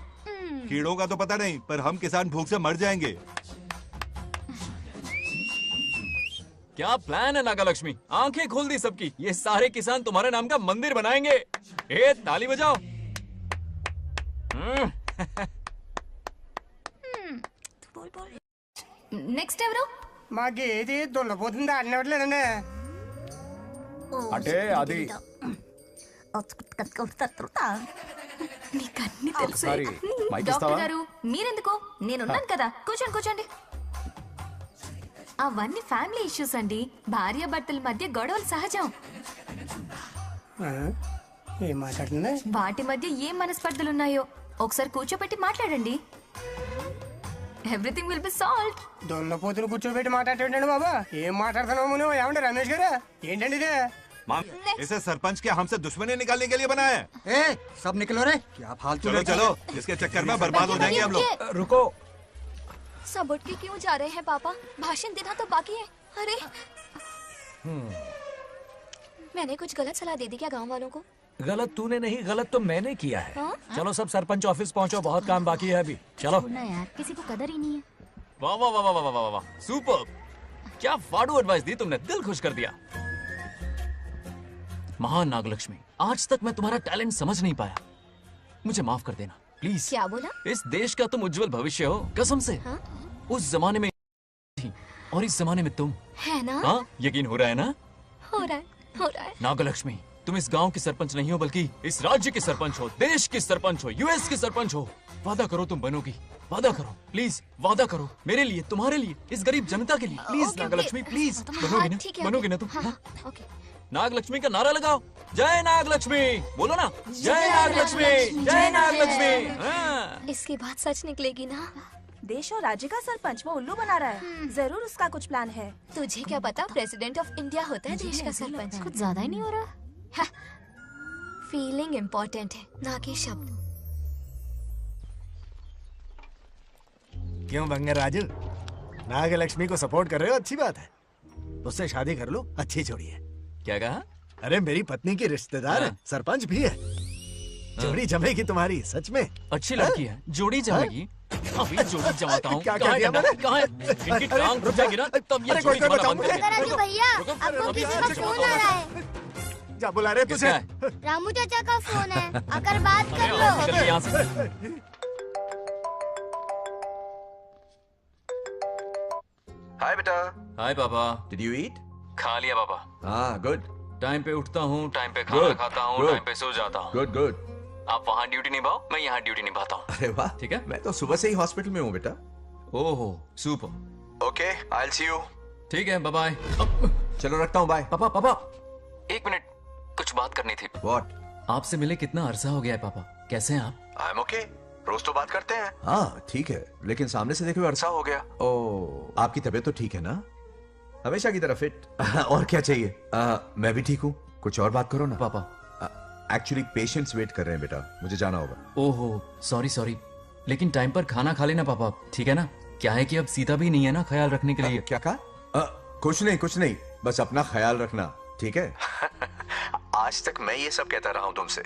Speaker 9: कीड़ों का तो पता नहीं, पर हम किसान भूख से मर जाएंगे।
Speaker 8: क्या प्लान है नागा लक्ष्मी? आंखें खोल दी सबकी। ये सारे किसान तुम्हारे नाम का मंदिर बनाएंगे। ए, ताली बजाओ।
Speaker 6: నెక్స్ట్ ఎవరు?
Speaker 12: మాకు ఏది దున్నపోతుంది ఆడినట్లేదండి.
Speaker 10: అంటే అది
Speaker 6: నీకన్నీ తెలుసు.
Speaker 10: సారీ, మైక్
Speaker 6: డాక్టర్
Speaker 10: ఇస్తావా?
Speaker 6: గారు మీరెందుకు? నేనున్నాను కదా, కూర్చోండి కూర్చోండి. అవన్నీ ఫ్యామిలీ ఇష్యూస్ అండి. భార్య భర్తల మధ్య గొడవలు సహజం.
Speaker 12: ఏం మాట్లాడుతుంది?
Speaker 6: వాటి మధ్య ఏం మనస్పర్ధలున్నాయో ఒకసారి కూర్చోబెట్టి మాట్లాడండి. Everything will be solved.
Speaker 12: దున్నపోతులు కూర్చోబెట్టి మాట్లాడేటండి బాబా. ఏం మాట్లాడుతున్నావు నువ్వు? ఏమండి రమేష్ గారు, ఏంటండి ఇది?
Speaker 9: इसे सरपंच के हमसे दुश्मनी निकालने के लिए बनाया है।
Speaker 12: सब निकलो रे, क्या फालतू।
Speaker 9: चलो चलो, इसके चक्कर में बर्बाद हो जाएंगे हम लोग।
Speaker 2: रुको,
Speaker 6: सब उठ के क्यों जा रहे हैं पापा? भाषण देना तो बाकी है। अरे मैंने कुछ गलत सलाह दे दी क्या गांव वालों को?
Speaker 2: गलत तूने नहीं, गलत तो मैंने किया है।
Speaker 6: हाँ?
Speaker 2: चलो सब सरपंच ऑफिस पहुंचो, बहुत काम बाकी है अभी। चलो
Speaker 5: ना यार, किसी को कदर ही नहीं है।
Speaker 8: वाह वाह वाह वाह वाह वाह वाह, सुपर। क्या फाड़ू एडवाइस दी तुमने, दिल खुश कर दिया। महान नागलक्ष्मी, आज तक मैं तुम्हारा टैलेंट समझ नहीं पाया। मुझे माफ कर देना प्लीज।
Speaker 6: क्या बोला?
Speaker 8: इस देश का तुम उज्जवल भविष्य हो, कसम से।
Speaker 6: हाँ?
Speaker 8: उस जमाने में थी और इस जमाने में तुम
Speaker 6: है ना?
Speaker 8: हाँ, यकीन हो रहा है ना?
Speaker 6: हो रहा है।
Speaker 8: नागलक्ष्मी, तुम इस गांव की सरपंच नहीं हो, बल्कि इस राज्य की सरपंच हो, देश की सरपंच हो, यूएस की सरपंच हो। वादा करो तुम बनोगी, वादा करो प्लीज, वादा करो मेरे लिए, तुम्हारे लिए, इस गरीब जनता के लिए। Please Nagalakshmi, please. बनोगी ना? बनोगी ना तुम? नागलक्ष्मी का नारा लगाओ। जय नागलक्ष्मी, बोलो ना। जय नागलक्ष्मी, जय नागलक्ष्मी।
Speaker 6: इसकी बात सच निकलेगी ना?
Speaker 20: देश और राज्य का सरपंच वो उल्लू बना रहा है। जरूर उसका कुछ प्लान है।
Speaker 6: तुझे क्या पता, प्रेसिडेंट ऑफ इंडिया होता है देश का सरपंच। कुछ ज्यादा ही नहीं हो रहा? फीलिंग इम्पोर्टेंट है, ना कि शब्द।
Speaker 10: क्यों बंगर राजू, नागलक्ष्मी को सपोर्ट कर रहे हो? अच्छी बात है, उससे शादी कर लो, अच्छी जोड़ी है।
Speaker 8: क्या कहा?
Speaker 10: अरे मेरी पत्नी की रिश्तेदार है, सरपंच भी है। जोड़ी जमेगी तुम्हारी, सच में।
Speaker 8: अच्छी लड़की है, जोड़ी जमेगी। अभी जोड़ी जमाता हूँ।
Speaker 10: क्या कह दिया मैंने?
Speaker 8: कहाँ है? इनकी टांग रुक जाएगी ना, तब ये जोड़ी तुम्हारा बंद करेगी।
Speaker 1: राजू भैया, आपको किसी का फोन आ रहा है।
Speaker 10: जा बुला रहे तुझे।
Speaker 1: रामू चाचा का फोन है, आकर बात कर लो।
Speaker 8: जल्दी यहाँ से।
Speaker 19: हाय बेटा।
Speaker 8: हाय पापा।
Speaker 19: Did you eat?
Speaker 8: खा लिया पापा।
Speaker 19: हाँ, गुड।
Speaker 8: टाइम पे उठता हूँ, टाइम पे खाना खाता हूँ, टाइम पे सो जाता हूँ।
Speaker 19: Good good.
Speaker 8: आप वहाँ ड्यूटी निभाओ, मैं यहाँ ड्यूटी निभाता हूँ।
Speaker 19: अरे वाह,
Speaker 8: ठीक है।
Speaker 19: मैं तो सुबह से ही हॉस्पिटल में हूँ बेटा।
Speaker 8: ओहो, super.
Speaker 19: Okay, I will see you.
Speaker 8: ठीक है, बाय बाय।
Speaker 19: चलो रखता हूँ, बाय।
Speaker 8: पापा पापा, एक मिनट, कुछ बात करनी थी।
Speaker 19: व्हाट?
Speaker 8: आपसे मिले कितना अरसा हो गया है पापा, कैसे हैं आप?
Speaker 19: आई एम ओके, रोज तो बात करते हैं। हाँ ठीक है, लेकिन सामने से देखे हुए अरसा हो गया। ओह, आपकी तबीयत तो ठीक है ना? हमेशा की तरह फिट। और क्या चाहिए? मैं भी ठीक हूँ। कुछ और बात करो ना
Speaker 8: पापा।
Speaker 19: एक्चुअली पेशेंट्स वेट कर रहे हैं बेटा, मुझे जाना होगा।
Speaker 8: ओहो, सॉरी सॉरी, लेकिन टाइम पर खाना खा लेना पापा, ठीक है ना? क्या है कि अब सीता भी नहीं है ना ख्याल रखने के लिए।
Speaker 19: क्या कहा? कुछ नहीं, बस अपना ख्याल रखना, ठीक है? आज तक मैं ये सब कहता रहा हूँ तुमसे,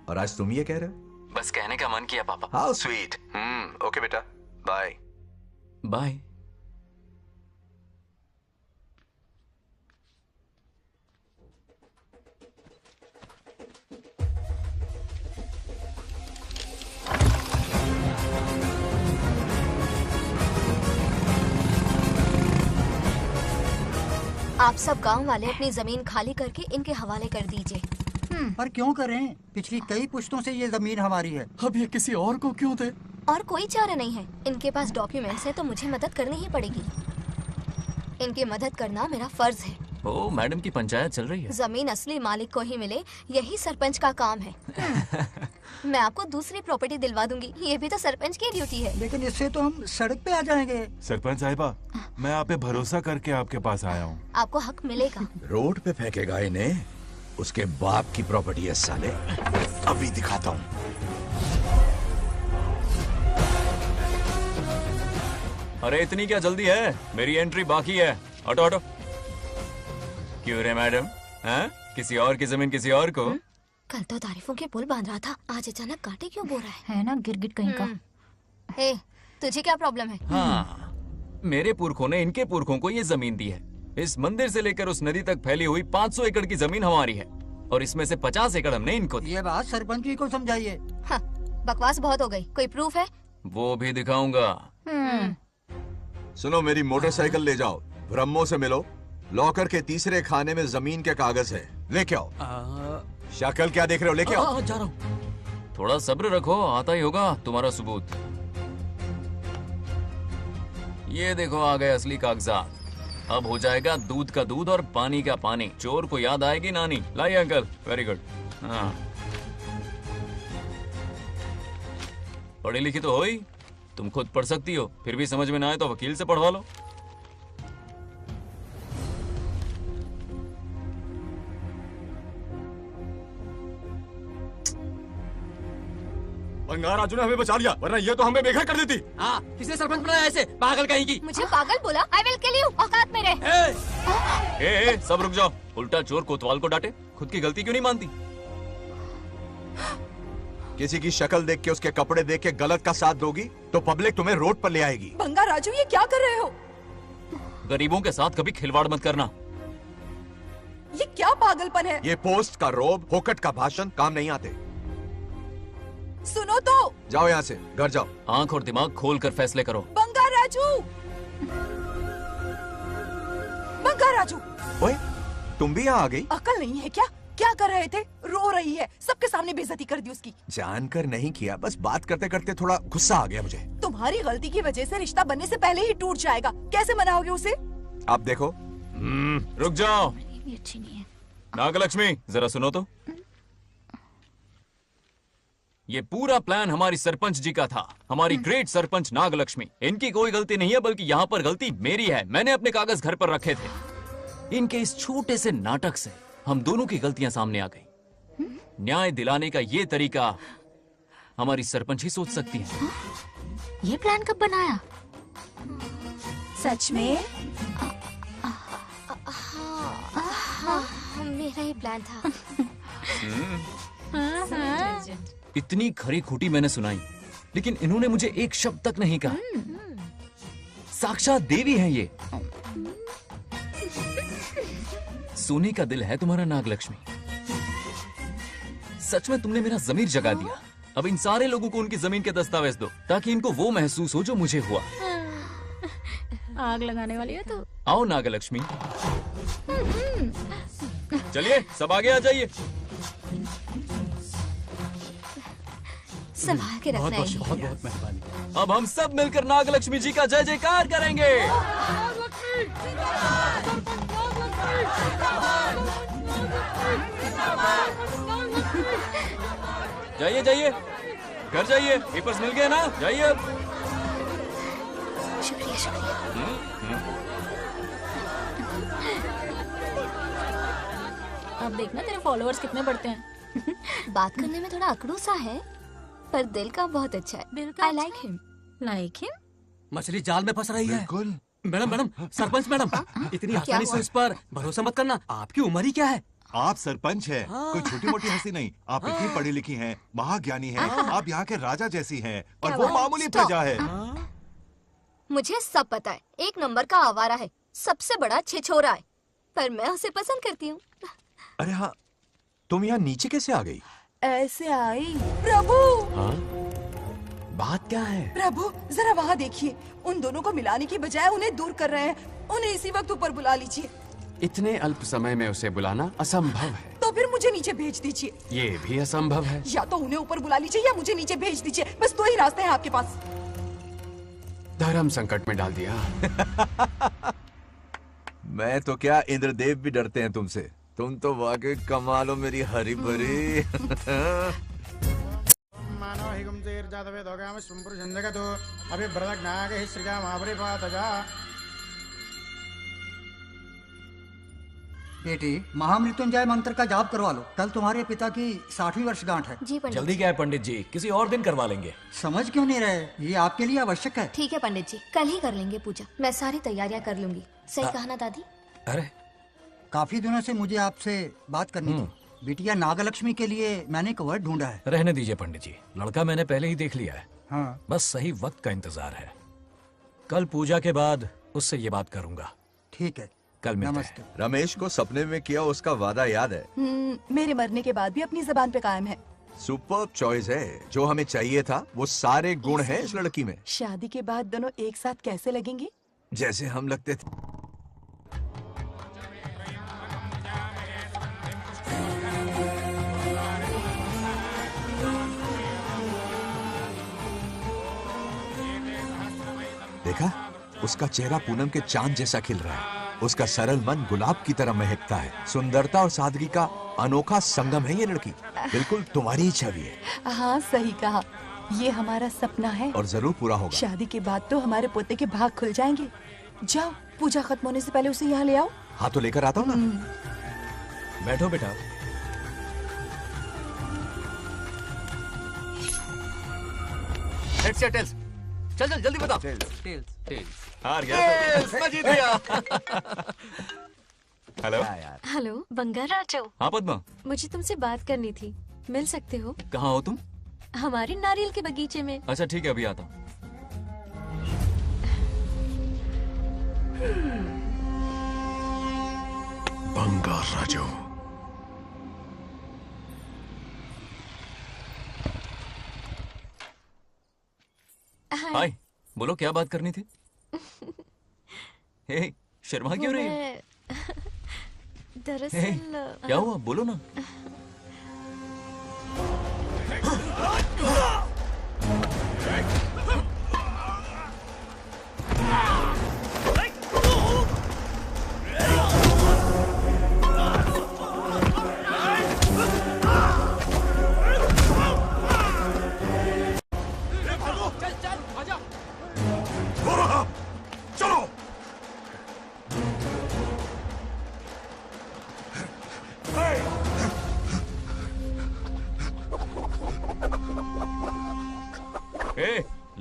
Speaker 19: और आज तुम ये कह रहे हो?
Speaker 8: बस कहने का मन किया पापा।
Speaker 19: How sweet. ओके बेटा, बाय
Speaker 8: बाय।
Speaker 6: आप सब गांव वाले अपनी जमीन खाली करके इनके हवाले कर दीजिए।
Speaker 14: पर क्यों करें? पिछली कई पुश्तों से ये जमीन हमारी है।
Speaker 4: अब ये किसी और को क्यों दे?
Speaker 6: और कोई चारा नहीं है। इनके पास डॉक्यूमेंट्स है तो मुझे मदद करनी ही पड़ेगी। इनकी मदद करना मेरा फर्ज है।
Speaker 8: ओ, मैडम की पंचायत चल रही है।
Speaker 6: जमीन असली मालिक को ही मिले, यही सरपंच का काम है। मैं आपको दूसरी प्रॉपर्टी दिलवा दूंगी, ये भी तो सरपंच की ड्यूटी है।
Speaker 14: लेकिन इससे तो हम सड़क पे आ जाएंगे।
Speaker 9: सरपंच साहिबा, मैं आप पे भरोसा करके आपके पास आया हूँ।
Speaker 6: आपको हक मिलेगा।
Speaker 19: रोड पे फेंकेगा इन्हें, उसके बाप की प्रॉपर्टी है साले। अभी दिखाता हूँ।
Speaker 8: अरे इतनी क्या जल्दी है? मेरी एंट्री बाकी है। हटो हटो। क्यों रे मैडम? हैं? किसी और की जमीन किसी और को?
Speaker 6: कल तो तारीफों के पुल बांध रहा था, आज अचानक कांटे क्यों बो रहा
Speaker 5: है ना गिरगिट कहीं का।
Speaker 6: ए, तुझे क्या प्रॉब्लम है?
Speaker 8: हाँ, मेरे पुरखों ने इनके पुरखों को ये जमीन दी है। इस मंदिर से लेकर उस नदी तक फैली हुई 500 एकड़ की जमीन हमारी है और इसमें से 50 एकड़ हमने इनको दी।
Speaker 14: ये बात सरपंच जी को समझाइए।
Speaker 6: हाँ, बकवास बहुत हो गई। कोई प्रूफ है?
Speaker 8: वो भी दिखाऊंगा।
Speaker 19: सुनो, मेरी मोटरसाइकिल ले जाओ, ब्रह्मो से मिलो, लॉकर के तीसरे खाने में जमीन के कागज है, लेके आओ। शक्ल क्या देख रहे हो? लेके आओ।
Speaker 4: जा रहा हूँ।
Speaker 8: थोड़ा सब्र रखो, आता ही होगा तुम्हारा सबूत। ये देखो आ गए असली कागजात। अब हो जाएगा दूध का दूध और पानी का पानी। चोर को याद आएगी नानी। लाइए अंकल, वेरी गुड। हाँ, पढ़ी लिखी तो हो ही, तुम खुद पढ़ सकती हो। फिर भी समझ में ना आए तो वकील से पढ़वा लो।
Speaker 11: बंगार राजू ने हमें बचा लिया, वरना ये तो हमें बेघर कर देती।
Speaker 17: हाँ, किसने सरपंच बनाया ऐसे? पागल कहीं की।
Speaker 6: मुझे पागल बोला? I will kill you. औकात में रह।
Speaker 8: ए, सब रुक जाओ। उल्टा चोर कोतवाल को डांटे, खुद की गलती क्यों नहीं मानती?
Speaker 19: किसी की शक्ल देख के, उसके कपड़े देख के गलत का साथ दोगी तो पब्लिक तुम्हें रोड पर ले आएगी।
Speaker 3: बंगा राजू, ये क्या कर रहे हो?
Speaker 8: गरीबों के साथ कभी खिलवाड़ मत करना।
Speaker 3: ये क्या पागलपन है?
Speaker 19: ये पोस्ट का रोब, फोकट का भाषण काम नहीं आते।
Speaker 3: सुनो तो।
Speaker 19: जाओ यहाँ से, घर जाओ।
Speaker 8: आंख और दिमाग खोल कर फैसले करो।
Speaker 3: बंगा राजू, बंगा राजू।
Speaker 19: ओए, तुम भी यहाँ आ गई?
Speaker 3: अकल नहीं है क्या? क्या कर रहे थे? रो रही है, सबके सामने बेइज्जती कर दी उसकी।
Speaker 19: जानकर नहीं किया, बस बात करते करते थोड़ा गुस्सा आ गया मुझे।
Speaker 3: तुम्हारी गलती की वजह से रिश्ता बनने से पहले ही टूट जाएगा। कैसे मनाओगे उसे?
Speaker 19: आप देखो।
Speaker 8: रुक जाओ। नागलक्ष्मी, जरा सुनो तो। ये पूरा प्लान हमारी सरपंच जी का था, हमारी ग्रेट सरपंच नागलक्ष्मी। इनकी कोई गलती नहीं है, बल्कि यहाँ पर गलती मेरी है। मैंने अपने कागज घर पर रखे थे। इनके इस छोटे से नाटक से हम दोनों की गलतियां सामने आ गई। न्याय दिलाने का ये तरीका हमारी सरपंच ही सोच सकती है।
Speaker 5: ये प्लान कब बनाया?
Speaker 20: सच में?
Speaker 6: हाँ, मेरा ही प्लान था।
Speaker 8: इतनी खरी खूटी मैंने सुनाई, लेकिन इन्होंने मुझे एक शब्द तक नहीं कहा। साक्षात देवी है ये। सोने का दिल है तुम्हारा नागलक्ष्मी। सच में तुमने मेरा जमीर जगा दिया। अब इन सारे लोगों को उनकी जमीन के दस्तावेज दो, ताकि इनको वो महसूस हो जो मुझे हुआ।
Speaker 5: आग लगाने वाली है तो।
Speaker 8: आओ नागलक्ष्मी, चलिए सब आगे आ जाइए।
Speaker 6: संभाल के रखना है।
Speaker 4: बहुत बहुत मेहरबानी।
Speaker 8: अब हम सब मिलकर नागलक्ष्मी जी का जय जयकार करेंगे। जाइए जाइए, घर जाइए। पेपर्स मिल गए ना? जाइए अब।
Speaker 6: शुक्रिया शुक्रिया।
Speaker 5: अब देखना तेरे फॉलोअर्स कितने बढ़ते हैं।
Speaker 6: बात करने में थोड़ा अकड़ू सा है, पर दिल का बहुत अच्छा है। I like him.
Speaker 5: Like him?
Speaker 17: मछली जाल में फंस रही है। मैडम मैडम, सरपंच मैडम, इतनी आसानी से उस पर भरोसा मत करना। आपकी उम्र ही क्या है?
Speaker 9: आप सरपंच हैं, कोई छोटी मोटी हंसी नहीं। आप इतनी पढ़ी लिखी हैं, महाज्ञानी हैं, आप यहाँ के राजा जैसी हैं और वो मामूली प्रजा है।
Speaker 6: मुझे सब पता है, एक नंबर का आवारा है, सबसे बड़ा छिछोरा है, पर मैं उसे पसंद करती हूँ।
Speaker 19: अरे हाँ, तुम यहाँ नीचे कैसे आ गई?
Speaker 3: ऐसे आई। प्रभु
Speaker 19: हाँ? बात क्या है?
Speaker 3: प्रभु जरा वहाँ देखिए, उन दोनों को मिलाने की बजाय उन्हें दूर कर रहे हैं। उन्हें इसी वक्त ऊपर बुला लीजिए।
Speaker 21: इतने अल्प समय में उसे बुलाना असंभव है।
Speaker 3: तो फिर मुझे नीचे भेज दीजिए।
Speaker 21: ये भी असंभव है।
Speaker 3: या तो उन्हें ऊपर बुला लीजिए या मुझे नीचे भेज दीजिए, बस दो ही रास्ते हैं आपके पास।
Speaker 21: धर्म संकट में डाल दिया।
Speaker 19: मैं तो क्या, इंद्रदेव भी डरते हैं तुमसे। तुम तो वाकई कमाल हो मेरी हरी भरी।
Speaker 12: मानव हिगम तेर जातवे दोगाम सुंपुर जंजगतो अभी ब्रदक नागे श्रीगा मावरे पातजा।
Speaker 14: बेटी, महामृत्युंजय मंत्र का जाप करवा लो। कल तुम्हारे पिता की 60वीं वर्षगांठ है।
Speaker 6: जी पंडित।
Speaker 2: जल्दी क्या है पंडित जी, किसी और दिन करवा लेंगे।
Speaker 14: समझ क्यों नहीं रहे? ये आपके लिए आवश्यक है।
Speaker 6: ठीक है पंडित जी, कल ही कर लेंगे पूजा। मैं सारी तैयारियां कर लूंगी। सही कहा ना दादी?
Speaker 2: अरे
Speaker 14: काफी दिनों से मुझे आपसे बात करनी थी। बिटिया नागलक्ष्मी के लिए मैंने एक वर्ड ढूंढा है।
Speaker 2: रहने दीजिए पंडित जी, लड़का मैंने पहले ही देख लिया है।
Speaker 14: हाँ।
Speaker 2: बस सही वक्त का इंतजार है। कल पूजा के बाद उससे ये बात करूंगा।
Speaker 14: ठीक है,
Speaker 2: कल मिलते हैं।
Speaker 19: रमेश को सपने में किया उसका वादा याद है?
Speaker 3: मेरे मरने के बाद भी अपनी जबान पे कायम है।
Speaker 19: सुपर्ब चॉइस है। जो हमें चाहिए था वो सारे गुण हैं इस लड़की में।
Speaker 3: शादी के बाद दोनों एक साथ कैसे लगेंगे?
Speaker 19: जैसे हम लगते थे। देखा, उसका चेहरा पूनम के चांद जैसा खिल रहा है। उसका सरल मन गुलाब की तरह महकता है। सुंदरता और सादगी का अनोखा संगम है ये लड़की। बिल्कुल तुम्हारी ही छवि है।
Speaker 3: हाँ सही कहा, ये हमारा सपना है
Speaker 19: और जरूर पूरा होगा।
Speaker 3: शादी के बाद तो हमारे पोते के भाग खुल जाएंगे। जाओ, पूजा खत्म होने से पहले उसे यहाँ ले आओ।
Speaker 19: हाँ तो लेकर आता हूँ ना।
Speaker 2: बैठो बेटा।
Speaker 8: हेड्स या टेल्स? चल चल जल्दी बताओ। टेल्स। हार गया। मैं जीत गया। हेलो।
Speaker 13: हेलो बंगाराजो।
Speaker 8: हाँ पद्मा।
Speaker 13: मुझे तुमसे बात करनी थी, मिल सकते हो?
Speaker 8: कहाँ हो तुम?
Speaker 13: हमारे नारियल के बगीचे में।
Speaker 8: अच्छा ठीक है, अभी आता हूँ।
Speaker 21: बंगाराजो।
Speaker 8: हाय, बोलो क्या बात करनी थी? हे, शर्मा क्यों रही है?
Speaker 13: दरअसल
Speaker 8: क्या हुआ, बोलो ना।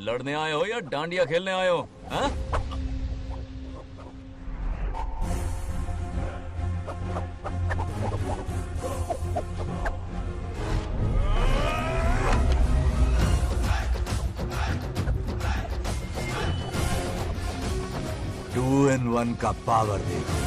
Speaker 8: लड़ने आए हो या डांडिया खेलने आए हो? हाँ?
Speaker 19: टू इन वन का पावर देखो।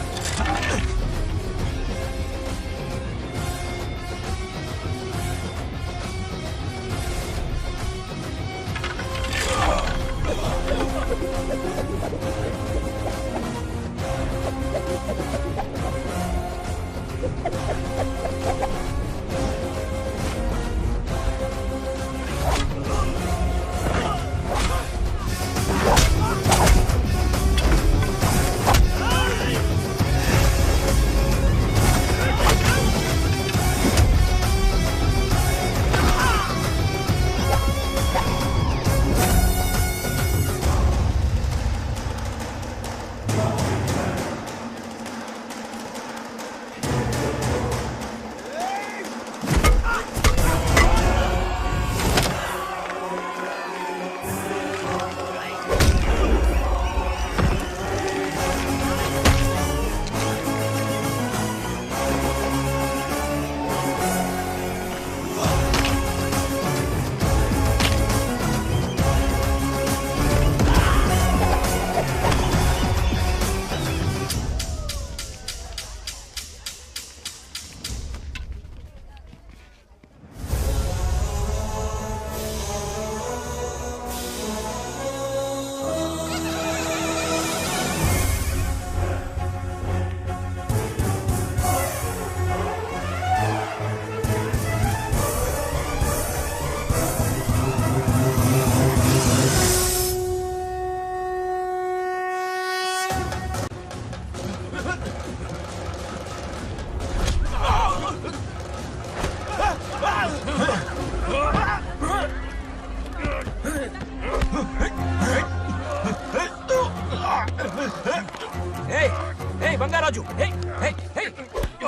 Speaker 2: हे बंगा राजू, हे,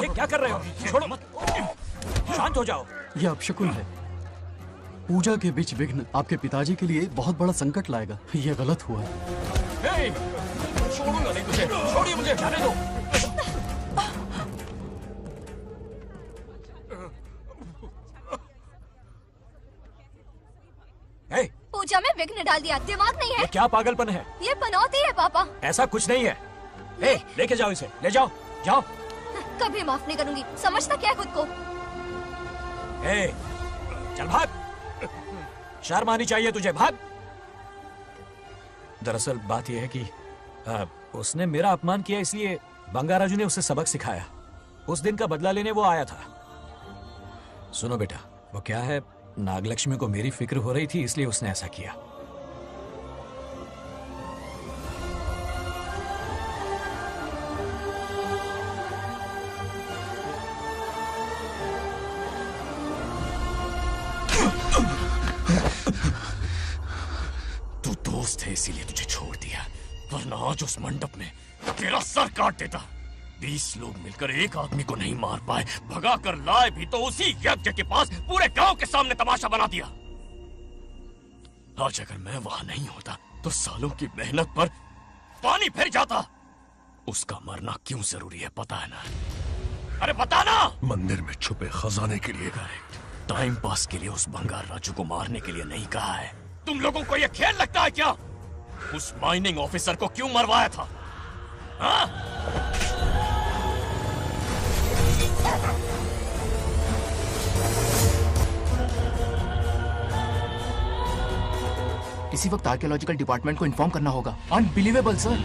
Speaker 2: क्या कर रहे हो? छोड़ो मत, शांत हो जाओ।
Speaker 4: यह अपशकुन है। पूजा के बीच विघ्न आपके पिताजी के लिए बहुत बड़ा संकट लाएगा। यह गलत हुआ है।
Speaker 11: छोड़ूंगा नहीं तुझे, छोड़िए मुझे, जाने दो।
Speaker 6: पूजा में विघ्न डाल दिया, दिमाग नहीं है?
Speaker 2: ये क्या पागलपन है?
Speaker 6: ये पनौती है पापा।
Speaker 2: ऐसा कुछ नहीं है। लेके जाओ इसे, ले जाओ, जाओ।
Speaker 6: कभी माफ नहीं करूंगी, समझता क्या है खुद को?
Speaker 2: चल भाग, शर्म आनी चाहिए तुझे, भाग। दरअसल बात यह है कि उसने मेरा अपमान किया, इसलिए बंगा राजू ने उसे सबक सिखाया। उस दिन का बदला लेने वो आया था। सुनो बेटा, वो क्या है, नागलक्ष्मी को मेरी फिक्र हो रही थी, इसलिए उसने ऐसा किया।
Speaker 11: तू दोस्त है इसीलिए तुझे छोड़ दिया, वरना आज उस मंडप में तेरा सर काट देता। 20 लोग मिलकर एक आदमी को नहीं मार पाए, भगा कर लाए भी तो उसी यज्ञ के पास पूरे गांव के सामने तमाशा बना दिया। आज अगर मैं वहां नहीं होता तो सालों की मेहनत पर पानी फिर जाता। उसका मरना क्यों जरूरी है पता है ना? अरे बता ना।
Speaker 15: मंदिर में छुपे खजाने के लिए।
Speaker 11: टाइम पास के लिए उस बंगार राजू को मारने के लिए नहीं कहा है। तुम लोगों को यह खेल लगता है क्या? उस माइनिंग ऑफिसर को क्यों मरवाया था? हाँ?
Speaker 16: इसी वक्त आर्कियोलॉजिकल डिपार्टमेंट को इन्फॉर्म करना होगा। Unbelievable sir.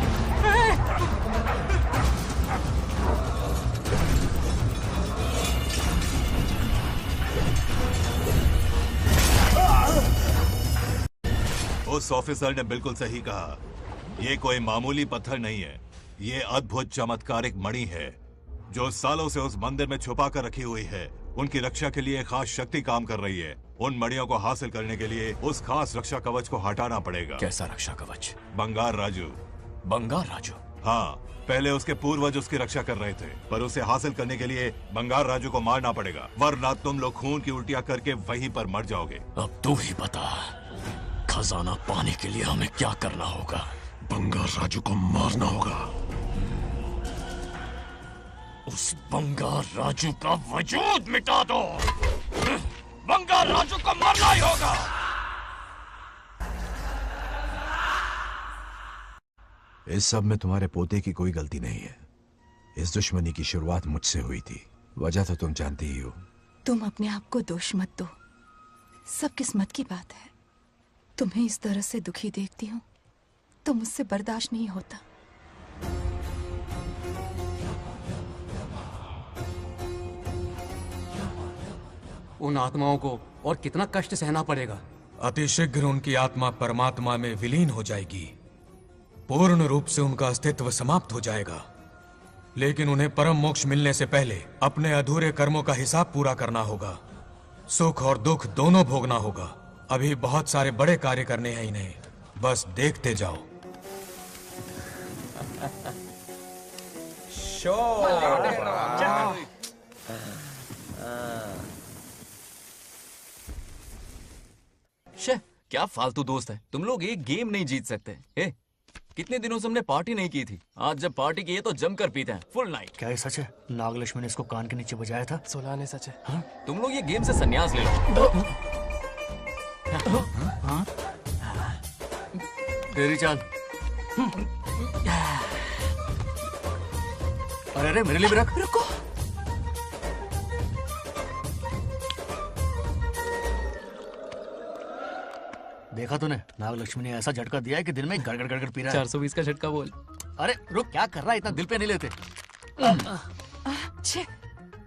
Speaker 9: उस ऑफिसर ने बिल्कुल सही कहा। ये कोई मामूली पत्थर नहीं है, ये अद्भुत चमत्कारिक मणि है जो सालों से उस मंदिर में छुपा कर रखी हुई है। उनकी रक्षा के लिए खास शक्ति काम कर रही है। उन मणियों को हासिल करने के लिए उस खास रक्षा कवच को हटाना पड़ेगा।
Speaker 11: कैसा रक्षा कवच?
Speaker 9: बंगार राजू।
Speaker 11: बंगार राजू?
Speaker 9: हाँ, पहले उसके पूर्वज उसकी रक्षा कर रहे थे, पर उसे हासिल करने के लिए बंगार राजू को मारना पड़ेगा, वरना तुम लोग खून की उल्टियां करके वहीं पर मर जाओगे।
Speaker 11: अब तू ही बता, खजाना पाने के लिए हमें क्या करना होगा?
Speaker 15: बंगार राजू को मारना होगा।
Speaker 11: उस बंगार राजू का वजूद मिटा दो। बंगार राजू को मारना ही होगा।
Speaker 19: इस सब में तुम्हारे पोते की कोई गलती नहीं है। इस दुश्मनी की शुरुआत मुझसे हुई थी, वजह तो तुम जानती ही हो।
Speaker 3: तुम अपने आप को दोष मत दो, सब किस्मत की बात है। तुम्हें इस तरह से दुखी देखती हूँ तो मुझसे बर्दाश्त नहीं होता।
Speaker 17: उन आत्माओं को और कितना कष्ट सहना पड़ेगा।
Speaker 22: अतिशीघ्र उनकी आत्मा परमात्मा में विलीन हो जाएगी, पूर्ण रूप से उनका अस्तित्व समाप्त हो जाएगा। लेकिन उन्हें परम मोक्ष मिलने से पहले अपने अधूरे कर्मों का हिसाब पूरा करना होगा। सुख और दुख दोनों भोगना होगा। अभी बहुत सारे बड़े कार्य करने हैं इन्हें, बस देखते जाओ।
Speaker 8: क्या फालतू दोस्त है तुम लोग, एक गेम नहीं जीत सकते। कितने दिनों से हमने पार्टी नहीं की थी, आज जब पार्टी की है तो जमकर पीते हैं, फुल नाइट।
Speaker 10: क्या ये सच है? नागलक्ष्मी ने इसको कान के नीचे बजाया था।
Speaker 16: सोलह ने सच है।
Speaker 10: हाँ?
Speaker 8: तुम लोग ये गेम से संन्यास ले लो।
Speaker 10: हाँ?
Speaker 8: तेरी चाल।
Speaker 10: अरे अरे मेरे लिए भी रख।
Speaker 3: रुको,
Speaker 10: देखा तूने? नागलक्ष्मी ने ऐसा झटका दिया है कि दिन में गड़गड़ गड़गड़ पी रहा है।
Speaker 16: 420 का झटका बोल।
Speaker 10: अरे रुक, क्या कर रहा है? इतना दिल पे नहीं लेते।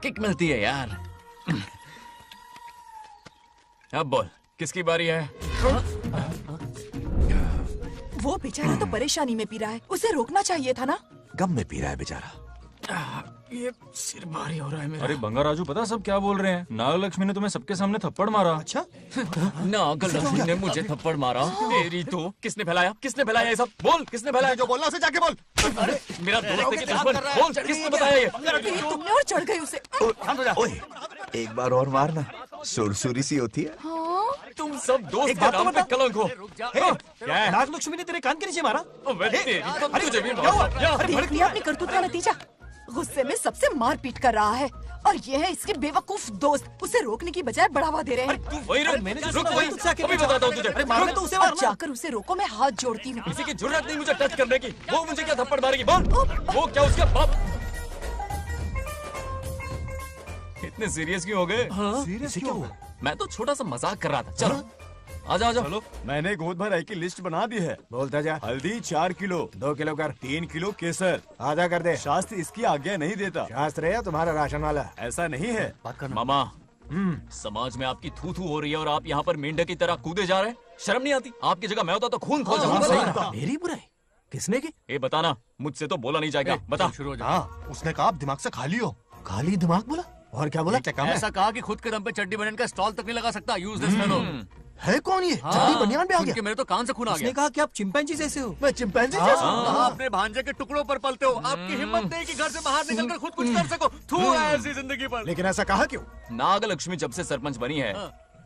Speaker 8: किक मिलती है यार। अब बोल, किसकी बारी है?
Speaker 3: वो बेचारा तो परेशानी में पी रहा है, उसे रोकना चाहिए था ना।
Speaker 19: गम में पी रहा है बेचारा।
Speaker 16: ये सिर भारी हो रहा है मेरा।
Speaker 23: अरे बंगा राजू, पता सब क्या बोल रहे हैं? नागलक्ष्मी ने तुम्हें सबके सामने थप्पड़ मारा।
Speaker 3: अच्छा?
Speaker 8: नागलक्ष्मी ने मुझे थप्पड़ मारा। तेरी तो किसने फैलाया ये सब? बोल किसने फैलाया? जो बोलना उसे जाके बोल। अरे मेरा दोस्त है कि दुश्मन? बोल किसने बताया ये?
Speaker 3: तुमने और चढ़ गई उसे।
Speaker 19: ओए, एक बार और मारना, सुरसुरी सी होती है।
Speaker 8: तुम सब दोस्त के नाम पे कलंक हो।
Speaker 10: क्या है? नागलक्ष्मी ने तेरे कान के नीचे मारा?
Speaker 8: तुझे भी
Speaker 3: देख लिया अपनी करतूत का नतीजा। गुस्से में सबसे मार पीट कर रहा है और ये है इसके बेवकूफ दोस्त, उसे रोकने की बजाय बढ़ावा दे रहे हैं।
Speaker 8: वही रुक वही अभी बताता हूँ तुझे।
Speaker 3: तो उसे जाकर उसे रोको, मैं हाथ जोड़ती हूँ।
Speaker 8: किसी की जुर्रत नहीं मुझे टच करने की। वो मुझे क्या थप्पड़ मारेगी? बोल वो क्या उसका बाप? इतने सीरियस क्यों हो गए?
Speaker 10: सीरियस क्यों हुआ?
Speaker 8: मैं तो छोटा सा मजाक कर रहा था। चलो आजा आजा।
Speaker 10: चलो मैंने गोद भराई की लिस्ट बना दी है। बोलता जा। हल्दी 4 किलो, 2 किलो कर, 3 किलो केसर, आधा कर दे। शास्त्र इसकी आज्ञा नहीं देता। शास्त्र है तुम्हारा राशन वाला, ऐसा नहीं है।
Speaker 8: मामा समाज में आपकी थू थू हो रही है और आप यहाँ पर मेंढक की तरह कूदे जा रहे हैं। शर्म नहीं आती? आपकी जगह मैं होता तो खून खौल जाता।
Speaker 10: मेरी बुराई किसने की?
Speaker 8: ये बताना, मुझसे तो बोला नहीं जाएगा। बता।
Speaker 10: उसने कहा आप दिमाग से खाली हो। खाली दिमाग बोला? और क्या बोला?
Speaker 11: ऐसा कहा कि खुद के दम पे चड्डी बनियान का स्टॉल तक नहीं लगा सकता। Useless fellow.
Speaker 10: है कौन ये? चड्डी बनियान में आ गया?
Speaker 11: मेरे तो कान से खून आ गया।
Speaker 10: उसने कहा कि आप चिंपैंजी जैसे हो। मैं चिंपैंजी जैसा हूँ?
Speaker 11: आप अपने भांजे के टुकड़ों पर पलते हो। आपकी हिम्मत नहीं कि घर से बाहर निकलकर खुद कुछ कर सको। थू है ऐसी जिंदगी पर।
Speaker 10: लेकिन ऐसा कहा क्यों?
Speaker 8: नागलक्ष्मी जब से सरपंच बनी है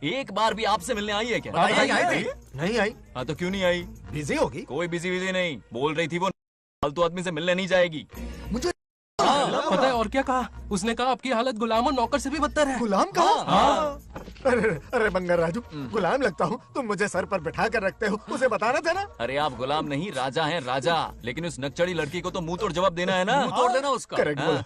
Speaker 8: एक बार भी आपसे मिलने आई है क्या?
Speaker 10: नहीं आई।
Speaker 8: हाँ तो क्यों नहीं आई?
Speaker 10: बिजी होगी।
Speaker 8: कोई बिजी नहीं, बोल रही थी वो फालतू आदमी से मिलने नहीं जाएगी।
Speaker 10: मुझे
Speaker 11: पता है और क्या कहा? उसने कहा आपकी हालत गुलाम और नौकर से भी बदतर है।
Speaker 10: गुलाम कहा? अरे बंगर राजू, गुलाम लगता हूँ? तुम मुझे सर पर बिठा कर रखते हो, उसे बताना था ना।
Speaker 8: अरे आप गुलाम नहीं राजा हैं, राजा। लेकिन उस नकचड़ी लड़की को तो मुंह तोड़ जवाब देना है ना।
Speaker 11: मुंह तोड़ देना उसका।
Speaker 10: करेक्ट बोला।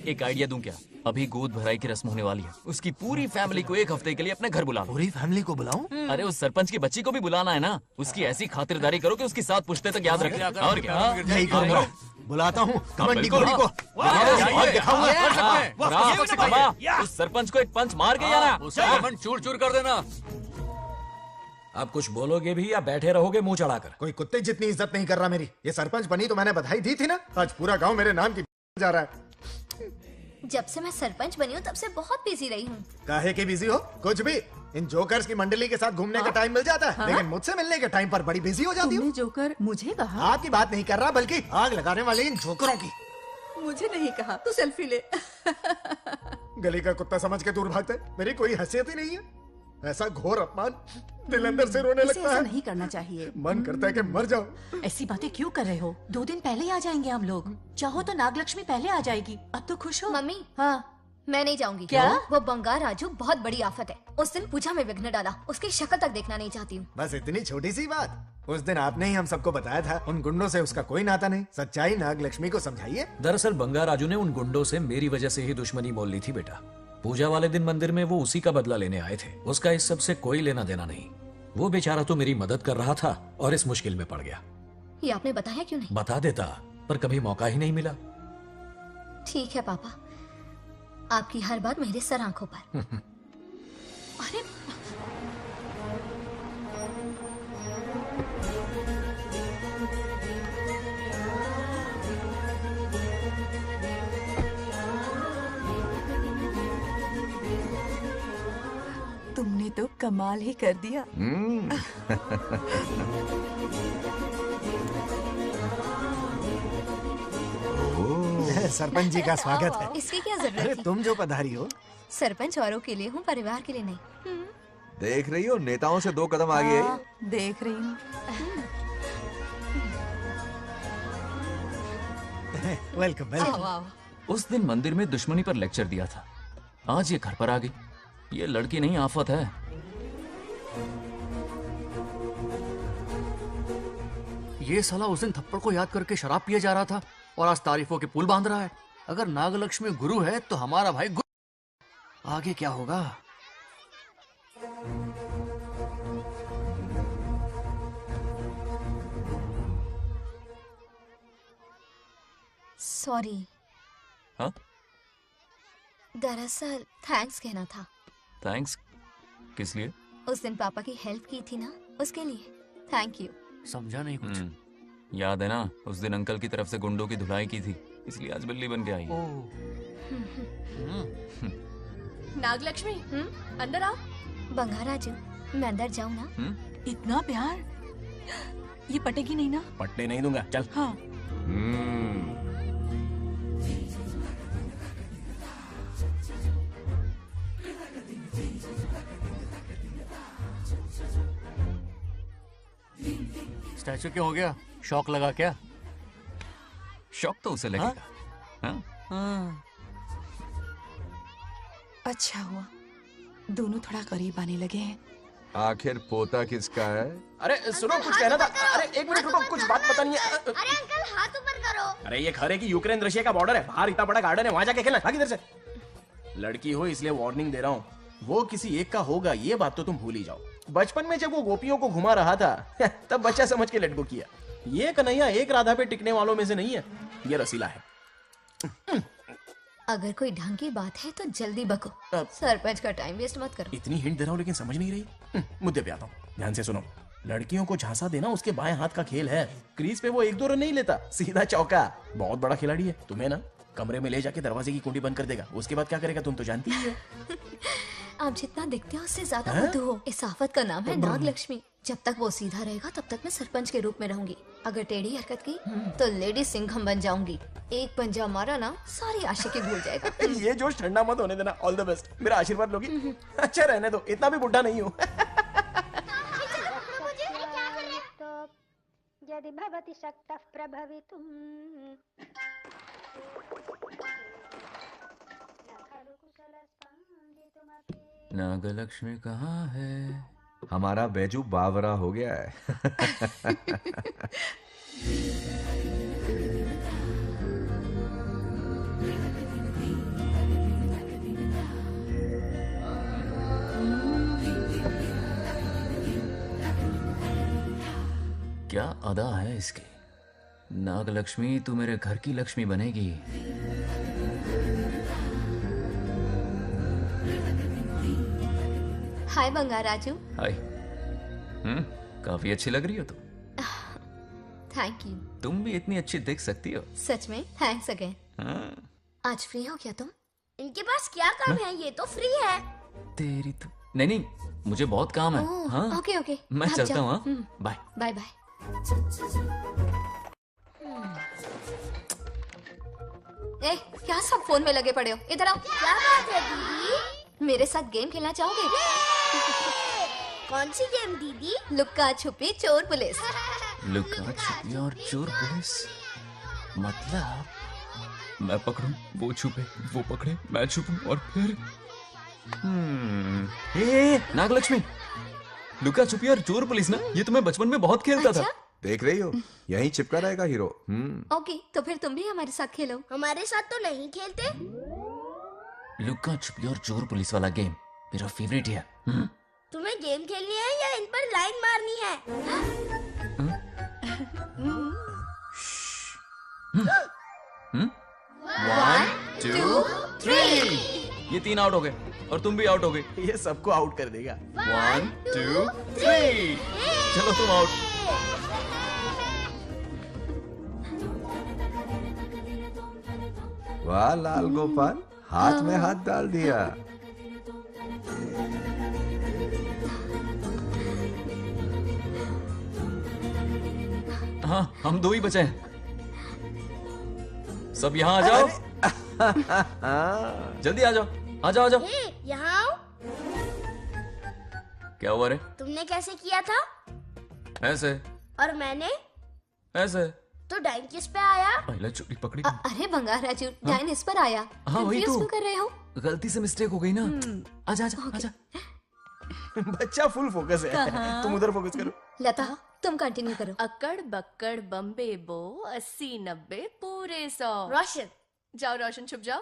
Speaker 8: एक आइडिया दूं क्या? अभी गोद भराई की रस्म होने वाली है, उसकी पूरी फैमिली को 1 हफ्ते के लिए अपने घर बुला।
Speaker 10: पूरी फैमिली को बुलाऊं?
Speaker 8: अरे उस सरपंच की बच्ची को भी बुलाना है ना। उसकी ऐसी खातिरदारी करो कि उसकी 7 पुश्ते तक याद रखे। और क्या?
Speaker 10: यही करूंगा। बुलाता हूँ कमंडी घोड़ी को।
Speaker 8: उस सरपंच को एक पंच मार के जाना।
Speaker 11: उसका कमंड चूर चूर कर देना।
Speaker 2: आप कुछ बोलोगे भी या बैठे रहोगे मुंह चढ़ाकर?
Speaker 10: कोई कुत्ते जितनी इज्जत नहीं कर रहा मेरी। ये सरपंच बनी तो मैंने बधाई दी थी ना। आज पूरा गांव मेरे नाम की जा रहा है।
Speaker 6: जब से मैं सरपंच बनी हूँ तब से बहुत बिजी रही हूँ।
Speaker 10: काहे के बिजी हो? कुछ भी। इन जोकर्स की मंडली के साथ घूमने का टाइम मिल जाता है, लेकिन मुझसे मिलने के टाइम पर बड़ी बिजी हो जाती हूँ।
Speaker 3: जोकर मुझे कहा?
Speaker 10: आपकी बात नहीं कर रहा, बल्कि आग लगाने वाले इन जोकरों की।
Speaker 3: मुझे नहीं कहा। तू सेल्फी ले।
Speaker 10: गली का कुत्ता समझ के दूर भागता है। मेरी कोई हैसियत ही नहीं है। ऐसा घोर अपमान, दिल अंदर से रोने लगता है।
Speaker 3: ऐसा नहीं करना चाहिए।
Speaker 10: मन करता है कि मर जाओ।
Speaker 3: ऐसी बातें क्यों कर रहे हो? 2 दिन पहले ही आ जाएंगे हम लोग। चाहो तो नागलक्ष्मी पहले आ जाएगी। अब तो खुश हो?
Speaker 6: मम्मी
Speaker 3: हाँ
Speaker 6: मैं नहीं जाऊंगी।
Speaker 3: क्या?
Speaker 6: वो बंगार राजू बहुत बड़ी आफत है। उस दिन पूजा में विघ्न डाला, उसकी शक्ल तक देखना नहीं चाहती हूँ।
Speaker 10: बस इतनी छोटी सी बात। उस दिन आपने ही हम सबको बताया था उन गुंडों से उसका कोई नाता नहीं। सच्चाई नागलक्ष्मी को समझाइए।
Speaker 2: दरअसल बंगार राजू ने उन गुंडों से मेरी वजह से ही दुश्मनी मोल ली थी बेटा। पूजा वाले दिन मंदिर में वो उसी का बदला लेने आए थे। उसका इस सब से कोई लेना देना नहीं। वो बेचारा तो मेरी मदद कर रहा था और इस मुश्किल में पड़ गया।
Speaker 6: ये आपने बताया क्यों नहीं?
Speaker 2: बता देता, पर कभी मौका ही नहीं मिला।
Speaker 6: ठीक है पापा, आपकी हर बात मेरे सर आंखों पर। अरे
Speaker 3: तुमने तो कमाल ही कर दिया।
Speaker 10: सरपंच जी का स्वागत है।
Speaker 6: इसकी क्या जरूरत है?
Speaker 10: तुम जो पधारी हो।
Speaker 6: सरपंच औरों के लिए हूँ, परिवार के लिए नहीं।
Speaker 19: देख रही हो, नेताओं से 2 कदम आगे है।
Speaker 3: देख रही हूँ।
Speaker 10: Welcome welcome.
Speaker 8: उस दिन मंदिर में दुश्मनी पर लेक्चर दिया था, आज ये घर पर आ गई। ये लड़की नहीं आफत है।
Speaker 11: ये साला उस दिन थप्पड़ को याद करके शराब पिए जा रहा था और आज तारीफों के पुल बांध रहा है। अगर नागलक्ष्मी गुरु है तो हमारा भाई गुरु। आगे क्या होगा?
Speaker 6: सॉरी।
Speaker 8: हाँ?
Speaker 6: दरअसल थैंक्स कहना था।
Speaker 8: थैंक्स किस लिए?
Speaker 6: उस दिन पापा की हेल्प की थी ना, उसके लिए थैंक यू।
Speaker 11: समझा नहीं कुछ।
Speaker 8: याद है ना, उस दिन अंकल की तरफ से गुंडों की धुलाई की थी, इसलिए आज बिल्ली बन के आई है।
Speaker 13: नागलक्ष्मी अंदर आओ।
Speaker 6: बंगाराजू, मैं अंदर जाऊँ ना?
Speaker 3: इतना प्यार, ये पटेगी नहीं ना?
Speaker 11: पटने नहीं दूंगा, चल।
Speaker 3: हाँ।
Speaker 16: स्टैचू क्यों हो गया? शौक लगा क्या?
Speaker 8: शौक तो उसे लगेगा। हाँ?
Speaker 3: अच्छा हुआ, दोनों थोड़ा करीब आने लगे हैं।
Speaker 19: आखिर पोता किसका है?
Speaker 11: अरे सुनो, कुछ कहना था। अरे एक मिनट रुको, कुछ बात पता नहीं है।
Speaker 1: अरे अंकल हाथ ऊपर करो।
Speaker 11: अरे ये घर है कि यूक्रेन रशिया का बॉर्डर है? बाहर इतना बड़ा गार्डन है, वहां जाके खेलना। भाग इधर से। लड़की हो इसलिए वार्निंग दे रहा हूँ, वो किसी एक का होगा ये बात तो तुम भूल ही जाओ। बचपन में जब वो गोपियों को घुमा रहा था तब बच्चा समझ के लेट गो किया। ये कन्हैया एक राधा पे टिकने वालों में से नहीं है, ये रसीला है।
Speaker 6: अगर कोई ढंग की बात है तो जल्दी बको, सरपंच का टाइम वेस्ट मत करो।
Speaker 11: इतनी हिंट दे रहा हूँ लेकिन समझ नहीं रही। मुद्दे पे आता हूँ, ध्यान से सुनो। लड़कियों को झांसा देना उसके बाएं हाथ का खेल है। क्रीज पे वो 1-2 रन नहीं लेता, सीधा चौका। बहुत बड़ा खिलाड़ी है। तुम्हें ना कमरे में ले जाके दरवाजे की कुंडी बंद कर देगा, उसके बाद क्या करेगा तुम तो जानती ही हो।
Speaker 6: आप जितना दिखते हो उससे ज्यादा बुद्धू हो। इस आफत का नाम है नागलक्ष्मी। जब तक वो सीधा रहेगा तब तक मैं सरपंच के रूप में रहूंगी। अगर टेढ़ी हरकत की तो लेडी सिंघम बन जाऊंगी। एक पंजा मारा ना, सारी आशिकी भूल जाएगा।
Speaker 11: ये जोश ठंडा मत होने देना। ऑल द बेस्ट, मेरा आशीर्वाद लोगी? अच्छा रहने दो, इतना भी बुढ़ा नहीं हूँ।
Speaker 7: यदि भवति शक्तः प्रभवितुम्।
Speaker 8: नागलक्ष्मी कहाँ है?
Speaker 19: हमारा बैजू बावरा हो गया है।
Speaker 8: क्या अदा है इसकी। नागलक्ष्मी तू मेरे घर की लक्ष्मी बनेगी।
Speaker 6: हाय बंगाराजू।
Speaker 8: हाय। काफी अच्छी लग रही हो तुम।
Speaker 6: Thank you.
Speaker 8: तुम भी इतनी अच्छी दिख सकती हो।
Speaker 6: सच में थैंक्स अगेन। आज फ्री हो क्या तुम?
Speaker 1: इनके पास क्या काम है, ये तो फ्री है।
Speaker 8: तेरी तो नहीं, मुझे बहुत काम है। हाँ?
Speaker 6: ओके ओके,
Speaker 8: मैं चलता हूँ। Bye
Speaker 6: bye bye. ए, क्या सब फोन में लगे पड़े हो? इधर आओ।
Speaker 1: क्या बात है दीदी?
Speaker 6: मेरे साथ गेम खेलना चाहोगे?
Speaker 1: कौन सी गेम दीदी?
Speaker 6: लुक्का छुपी चोर पुलिस।
Speaker 8: लुक्का छुपी और चोर पुलिस मतलब मैं पकड़ूं, वो छुपे, वो पकड़े, मैं छुपूं और फिर नागलक्ष्मी, लुक्का छुपी और चोर पुलिस ना, ये तो मैं बचपन में बहुत खेलता था।
Speaker 19: देख रही हो, यहीं चिपका रहेगा हीरो।
Speaker 6: ओके, तो फिर तुम भी हमारे साथ खेलो।
Speaker 1: हमारे साथ तो नहीं खेलते।
Speaker 8: लुक्का छुपी और चोर पुलिस वाला गेम मेरा फेवरेट है।
Speaker 1: तुम्हें गेम खेलनी है या इन पर लाइन मारनी है?
Speaker 8: 1 2 3 ये 3 आउट हो गए और तुम भी आउट हो गए।
Speaker 11: ये सबको आउट कर देगा।
Speaker 8: 1 2 3 चलो तुम आउट।
Speaker 19: वाह लाल गोपाल, हाथ में हाथ डाल दिया।
Speaker 8: हाँ, हम 2 ही बचे हैं। सब यहाँ आ जाओ। जल्दी आ जाओ, आ जाओ, आ जाओ।
Speaker 1: यहाँ आओ।
Speaker 8: क्या हुआ रे?
Speaker 1: तुमने कैसे किया था?
Speaker 8: ऐसे।
Speaker 1: और मैंने?
Speaker 8: ऐसे।
Speaker 1: तो डाइन किस पे आया?
Speaker 8: पहले चोरी पकड़ी।
Speaker 6: अरे बंगाराजू, डाइन इस पर आया।
Speaker 8: हाँ वही तो।
Speaker 6: क्यों कर रहे हो?
Speaker 8: गलती से मिस्टेक हो गई ना। आजा आजा आजा।
Speaker 11: बच्चा फुल फोकस है। तुम उधर फोकस करो।
Speaker 6: लता, तुम कंटिन्यू करो।
Speaker 13: अक्कड़ बक्कड़ बम्बे बो 80 90 पूरे 100।
Speaker 1: रोशन,
Speaker 13: जाओ रोशन, छुप जाओ।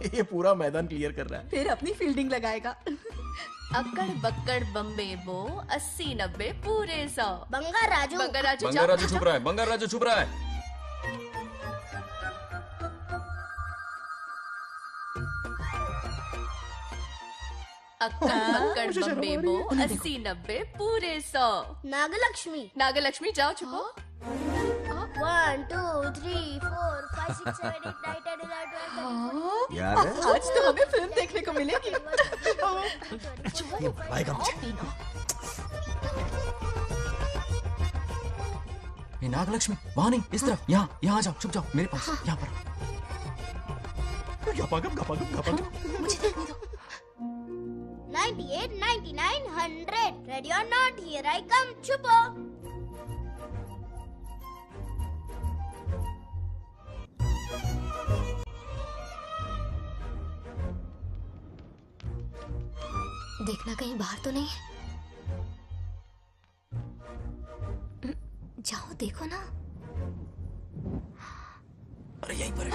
Speaker 11: ये पूरा मैदान क्लियर कर रहा है।
Speaker 3: फिर अपनी फील्डिंग लगाएगा।
Speaker 13: अक्कड़ बक्कड़ बम्बे बो 80 90 पूरे 100।
Speaker 1: बंगाराजू,
Speaker 13: बंगाराजू
Speaker 8: बंगाराजू छुप रहा है, बंगाराजू छुप रहा है।
Speaker 13: अक्कड़ बक्कड़ बम्बे बो 80 90 पूरे 100।
Speaker 1: नागलक्ष्मी,
Speaker 13: नागलक्ष्मी जाओ छुपो।
Speaker 1: 1 2 3 4 5 6 7 8 9 10 11 12
Speaker 19: याद है?
Speaker 3: आज तो हमें फिल्म देखने को मिलेगी।
Speaker 10: आएगा मुझे।
Speaker 16: ये नागलक्ष्मी वहाँ नहीं, इस तरफ, यहाँ यहाँ आ जाओ, छुप जाओ मेरे पास, यहाँ पर।
Speaker 3: मुझे देखने दो।
Speaker 1: 98 99 100 ready or not here I come छुपो।
Speaker 6: देखना कहीं बाहर तो नहीं है। जाओ देखो ना।
Speaker 16: अरे यहीं पर
Speaker 6: आ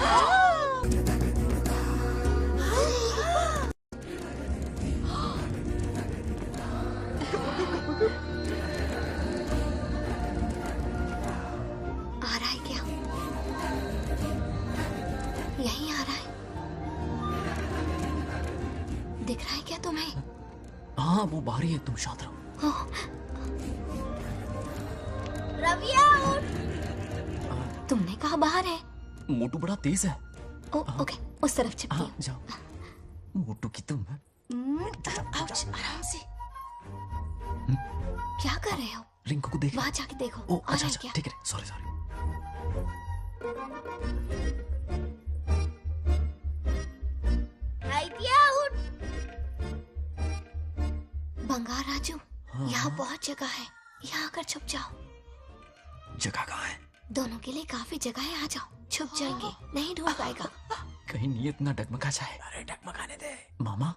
Speaker 6: रहा है क्या? यहीं आ रहा है। दिख रहा है क्या तुम्हें?
Speaker 16: हाँ वो बाहर ही है, तुम शांत रहो।
Speaker 1: रवि आउट।
Speaker 6: तुमने कहा बाहर है?
Speaker 16: मोटू बड़ा तेज है।
Speaker 6: ओके उस तरफ चिपकी हूँ।
Speaker 16: जाओ। मोटू की तुम है।
Speaker 6: आउच, आराम से। क्या कर रहे हो?
Speaker 16: रिंकू को देख।
Speaker 6: वहाँ जाके देखो।
Speaker 16: ओ अच्छा अच्छा ठीक है, सॉरी सॉरी।
Speaker 1: आउट।
Speaker 6: बंगार राजू, यहाँ बहुत जगह है, यहाँ आकर छुप जाओ।
Speaker 16: जगह कहाँ है?
Speaker 6: दोनों के लिए काफी जगह है, आ जाओ। छुप जाएंगे, नहीं ढूंढ पाएगा।
Speaker 16: कहीं नीयत ना डगमगा जाए। अरे डगमगाने दे मामा।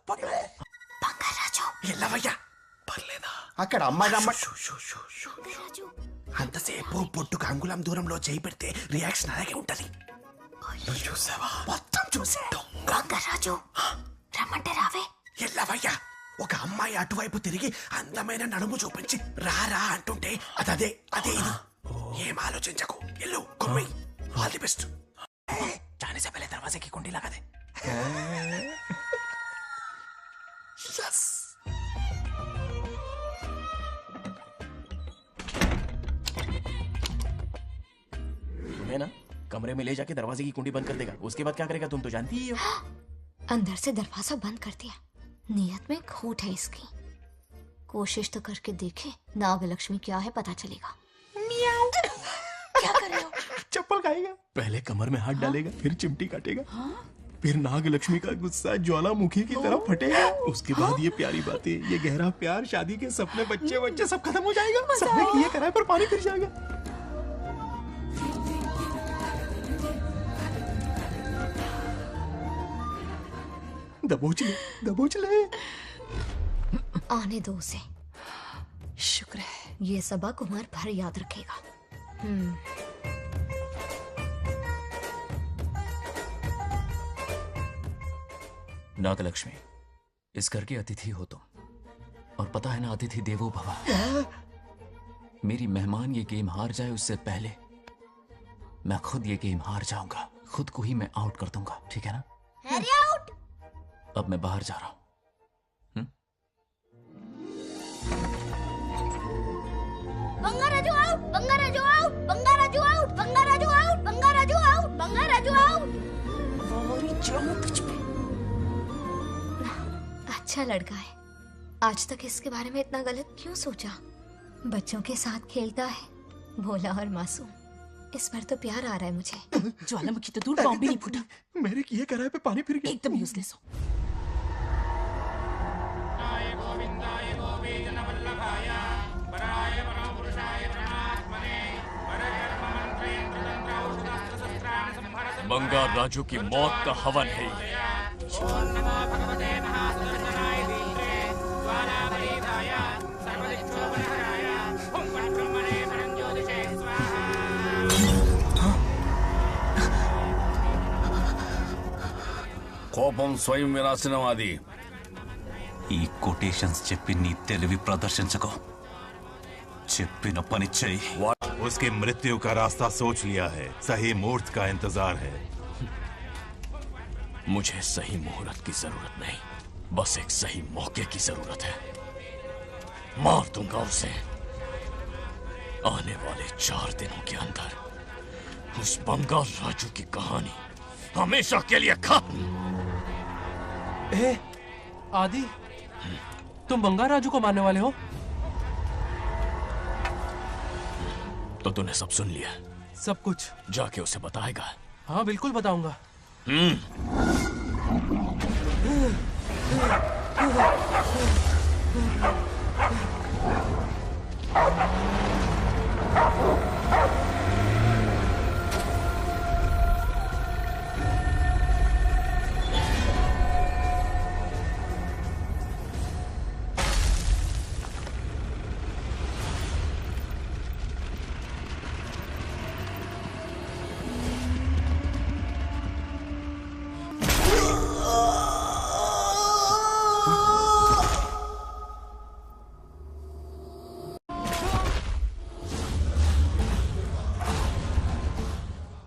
Speaker 6: बंगार राजू,
Speaker 10: ये लवయ్య
Speaker 16: పర్లేదా?
Speaker 10: అక్కడ అమ్మాయి అంతసేపు పొట్టుకు అంగుళం దూరంలో చేయి పెడితే రియాక్షన్ అలాగే ఉంటది.
Speaker 16: నువ్వు చూసావా?
Speaker 10: మొత్తం చూసే.
Speaker 6: బొంగర్ రాజు రమ్మంటే రావే.
Speaker 10: ఎల్లవయ్య ఒక అమ్మాయి అటువైపు తిరిగి అందమైన నడుము చూపించి రారా అంటుంటే అదే అదే ఇది. ఏం ఆలోచించకు, ఎల్లు కుమ్మి. All the best.
Speaker 16: जाने से पहले दरवाजे की कुंडी लगा दे।
Speaker 10: यस।
Speaker 11: तुम्हें ना कमरे में ले जाके दरवाजे की कुंडी बंद कर देगा, उसके बाद क्या करेगा तुम तो जानती ही हो।
Speaker 6: अंदर से दरवाजा बंद कर दिया। नियत में खोट है इसकी। कोशिश तो करके देखे, नागलक्ष्मी क्या है पता चलेगा। क्या कर रहे हो?
Speaker 11: चप्पल खाएगा। पहले कमर में हाथ डालेगा, फिर चिमटी काटेगा, फिर नागलक्ष्मी का गुस्सा ज्वालामुखी की तरह फटेगा। उसके बाद ये प्यारी बातें, ये गहरा प्यार, शादी के सपने, बच्चे बच्चे सब खत्म हो जाएगा। सबने किए कराए पर पानी फिर जाएगा। दबोच ले, दबोच ले।
Speaker 6: आने दो उसे। शुक्र है, ये सबक उम्र भर याद रखेगा।
Speaker 11: नागलक्ष्मी, इस घर की अतिथि हो तुम, और पता है ना अतिथि देवो भव। मेरी मेहमान ये गेम हार जाए उससे पहले मैं खुद ये गेम हार जाऊंगा। खुद को ही मैं आउट कर दूंगा, ठीक है ना?
Speaker 1: Harry out.
Speaker 11: अब मैं बाहर जा रहा हूं।
Speaker 1: Bangarraju out, Bangarraju out, Bangarraju out, Bangarraju out, Bangarraju out, Bangarraju out.
Speaker 6: अच्छा लड़का है। आज तक इसके बारे में इतना गलत क्यों सोचा? बच्चों के साथ खेलता है, भोला और मासूम। इस पर तो प्यार आ रहा है मुझे।
Speaker 3: ज्वालामुखी तो दूर, बॉम्ब भी नहीं फूटा।
Speaker 11: मेरे किए कराए पे पानी फिर गया।
Speaker 3: एकदम यूजलेस हो।
Speaker 11: बंगार राजू की मौत का हवन है ये।
Speaker 18: కోపం స్వయం వినాశనవాది.
Speaker 20: ఈ కొటేషన్స్ చెప్పి నీ తెలివి ప్రదర్శించకో. చెప్పిన పని చెయ్యి.
Speaker 9: उसकी मृत्यु का रास्ता सोच लिया है, सही मुहूर्त का इंतजार है।
Speaker 11: मुझे सही मुहूर्त की जरूरत नहीं, बस एक सही मौके की जरूरत है। मार दूंगा उसे आने वाले 4 दिनों के अंदर। उस बंगाल राजू की कहानी हमेशा के लिए खत्म।
Speaker 5: ए, आदि, तुम बंगाल राजू को मारने वाले हो?
Speaker 11: तो तूने सब सुन लिया?
Speaker 5: सब कुछ।
Speaker 11: जाके उसे बताएगा?
Speaker 5: हाँ बिल्कुल बताऊंगा।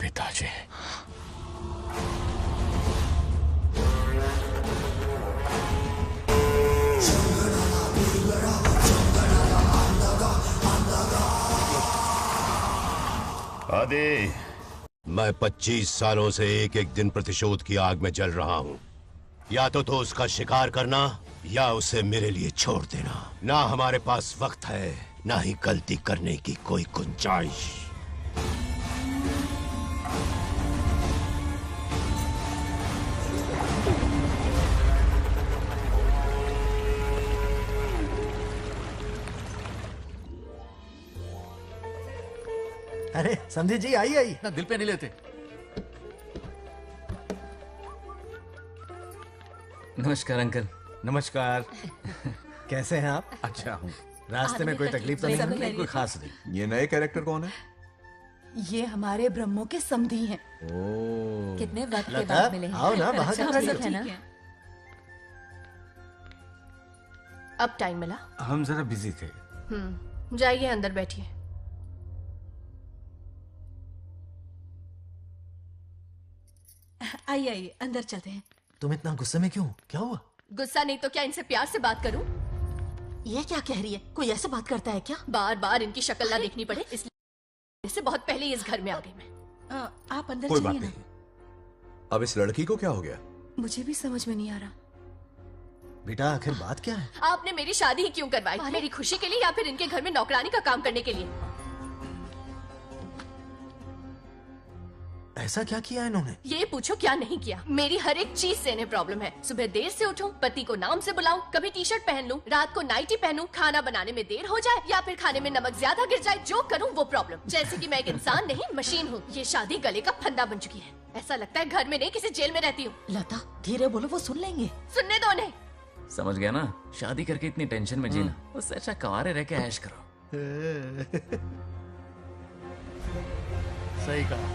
Speaker 11: पिताजी,
Speaker 12: आदि, मैं 25 सालों से एक एक दिन प्रतिशोध की आग में जल रहा हूँ। या तो उसका शिकार करना या उसे मेरे लिए छोड़ देना। ना हमारे पास वक्त है, ना ही गलती करने की कोई गुंजाइश।
Speaker 10: अरे समझी जी, आई आई।
Speaker 4: ना दिल पे नहीं लेते।
Speaker 8: नमस्कार अंकल।
Speaker 10: नमस्कार। कैसे हैं आप?
Speaker 19: अच्छा हूँ।
Speaker 10: रास्ते में कोई तकलीफ तो नहीं है?
Speaker 19: कोई खास नहीं। ये नए कैरेक्टर कौन है?
Speaker 3: ये हमारे ब्रह्मों के समधी हैं।
Speaker 19: ओ,
Speaker 13: कितने वक्त के
Speaker 10: लता,
Speaker 13: बाद मिले हैं।
Speaker 10: आओ ना, बाहर
Speaker 13: अच्छा,
Speaker 10: खड़ी
Speaker 13: ठीक
Speaker 10: हो।
Speaker 13: है ना? अब टाइम मिला?
Speaker 23: हम जरा बिजी थे।
Speaker 13: जाइए अंदर बैठिए।
Speaker 3: आइए आइए, अंदर चलते हैं।
Speaker 10: तुम इतना गुस्से में क्यों? क्या हुआ?
Speaker 13: गुस्सा नहीं तो क्या, इनसे प्यार से बात करूं?
Speaker 3: ये क्या कह रही है? कोई ऐसे बात करता है क्या?
Speaker 13: बार बार इनकी शक्ल ना देखनी पड़े इसलिए से बहुत पहले इस घर में आ गई मैं।
Speaker 3: आप अंदर
Speaker 19: कोई
Speaker 3: चलिए
Speaker 19: बात
Speaker 3: ना।
Speaker 19: नहीं। अब इस लड़की को क्या हो गया?
Speaker 3: मुझे भी समझ में नहीं आ रहा।
Speaker 10: बेटा आखिर बात क्या है?
Speaker 13: आपने मेरी शादी ही क्यों करवाई? मेरी खुशी के लिए या फिर इनके घर में नौकरानी का काम करने के लिए?
Speaker 10: ऐसा क्या किया इन्होंने?
Speaker 13: ये पूछो क्या नहीं किया। मेरी हर एक चीज से इन्हें प्रॉब्लम है। सुबह देर से उठूं, पति को नाम से बुलाऊं, कभी टी शर्ट पहन लूं, रात को नाइटी पहनूं, खाना बनाने में देर हो जाए या फिर खाने में नमक ज्यादा गिर जाए, जो करूं वो प्रॉब्लम। जैसे कि मैं एक इंसान नहीं मशीन हूँ। ये शादी गले का फंदा बन चुकी है। ऐसा लगता है घर में नहीं किसी जेल में रहती हूँ।
Speaker 3: लता धीरे बोलो, वो सुन लेंगे।
Speaker 13: सुनने दो उन्हें।
Speaker 8: समझ गया ना? शादी करके इतनी टेंशन में जीना, उससे अच्छा कुंवारे रह के ऐश करो।
Speaker 4: सही कहा।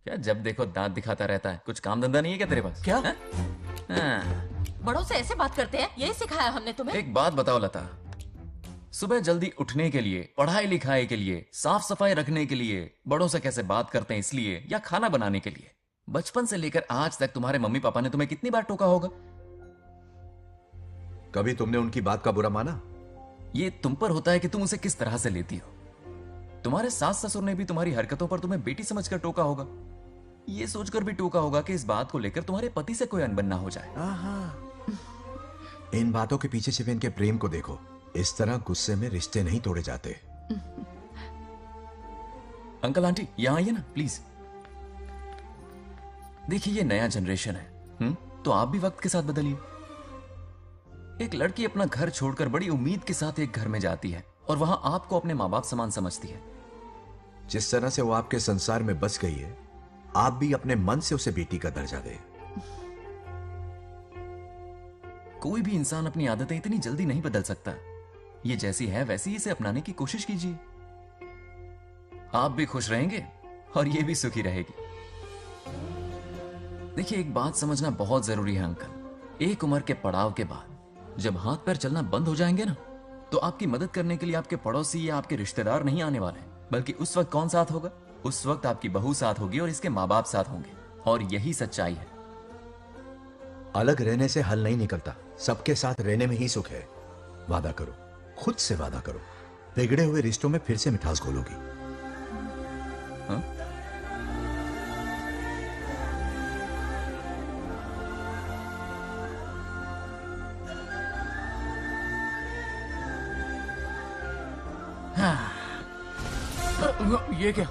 Speaker 8: क्या जब देखो दांत दिखाता रहता है? कुछ काम धंधा नहीं है क्या तेरे पास?
Speaker 3: क्या?
Speaker 8: हाँ।
Speaker 3: बड़ों से ऐसे बात करते हैं? यही सिखाया हमने तुम्हें?
Speaker 8: एक बात बताओ लता, सुबह जल्दी उठने के लिए, पढ़ाई लिखाई के लिए, साफ सफाई रखने के लिए बड़ों से कैसे बात करते हैं इसलिए, या खाना बनाने के लिए? बचपन से लेकर आज तक तुम्हारे मम्मी पापा ने तुम्हें कितनी बार टोका होगा?
Speaker 19: कभी तुमने उनकी बात का बुरा माना?
Speaker 8: ये तुम पर होता है कि तुम उसे किस तरह से लेती हो। तुम्हारे सास ससुर ने भी तुम्हारी हरकतों पर तुम्हें बेटी समझकर टोका होगा। ये सोचकर भी टोका होगा कि इस बात को लेकर तुम्हारे पति से कोई अनबन ना हो जाए।
Speaker 19: इन बातों के पीछे सिर्फ इनके प्रेम को देखो। इस तरह गुस्से में रिश्ते नहीं तोड़े जाते।
Speaker 8: अंकल आंटी यहां आइए ना प्लीज। देखिए ये नया जनरेशन है, तो आप भी वक्त के साथ बदलिए। एक लड़की अपना घर छोड़कर बड़ी उम्मीद के साथ एक घर में जाती है और वहां आपको अपने माँ बाप समान समझती है।
Speaker 19: जिस तरह से वो आपके संसार में बस गई है, आप भी अपने मन से उसे बेटी का दर्जा दें।
Speaker 8: कोई भी इंसान अपनी आदतें इतनी जल्दी नहीं बदल सकता। ये जैसी है वैसी ही इसे अपनाने की कोशिश कीजिए। आप भी खुश रहेंगे और ये भी सुखी रहेगी। देखिए एक बात समझना बहुत जरूरी है अंकल। एक उम्र के पड़ाव के बाद जब हाथ पैर चलना बंद हो जाएंगे ना, तो आपकी मदद करने के लिए आपके पड़ोसी या आपके रिश्तेदार नहीं आने वाले, बल्कि उस वक्त कौन साथ होगा? उस वक्त आपकी बहू साथ होगी और इसके माँ बाप साथ होंगे। और यही सच्चाई है।
Speaker 19: अलग रहने से हल नहीं निकलता, सबके साथ रहने में ही सुख है। वादा करो, खुद से वादा करो। बिगड़े हुए रिश्तों में फिर से मिठास घोलोगी।
Speaker 11: हाँ? ये क्या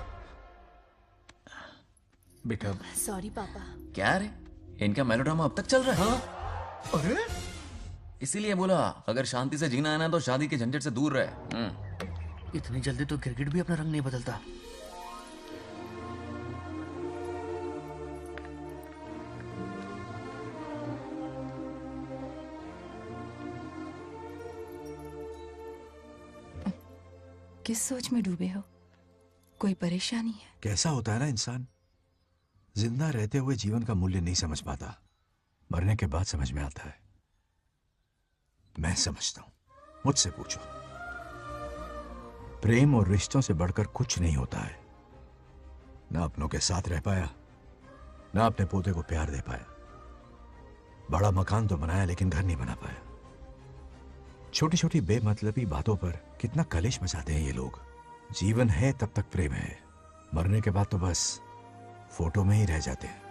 Speaker 11: बेटा?
Speaker 13: सॉरी पापा।
Speaker 11: क्या रे, इनका मेलोड्रामा अब तक चल रहा है? अरे इसीलिए बोला अगर शांति से जीना है ना तो शादी के झंझट से दूर रहे।
Speaker 14: इतनी जल्दी तो क्रिकेट भी अपना रंग नहीं बदलता।
Speaker 3: किस सोच में डूबे हो? कोई परेशानी है?
Speaker 19: कैसा होता है ना इंसान, जिंदा रहते हुए जीवन का मूल्य नहीं समझ पाता, मरने के बाद समझ में आता है। मैं समझता हूं, मुझसे पूछो। प्रेम और रिश्तों से बढ़कर कुछ नहीं होता है। ना अपनों के साथ रह पाया, ना अपने पोते को प्यार दे पाया। बड़ा मकान तो बनाया लेकिन घर नहीं बना पाया। छोटी छोटी बेमतलबी बातों पर कितना कलेश मचाते हैं ये लोग। जीवन है तब तक प्रेम है, मरने के बाद तो बस फोटो में ही रह जाते हैं।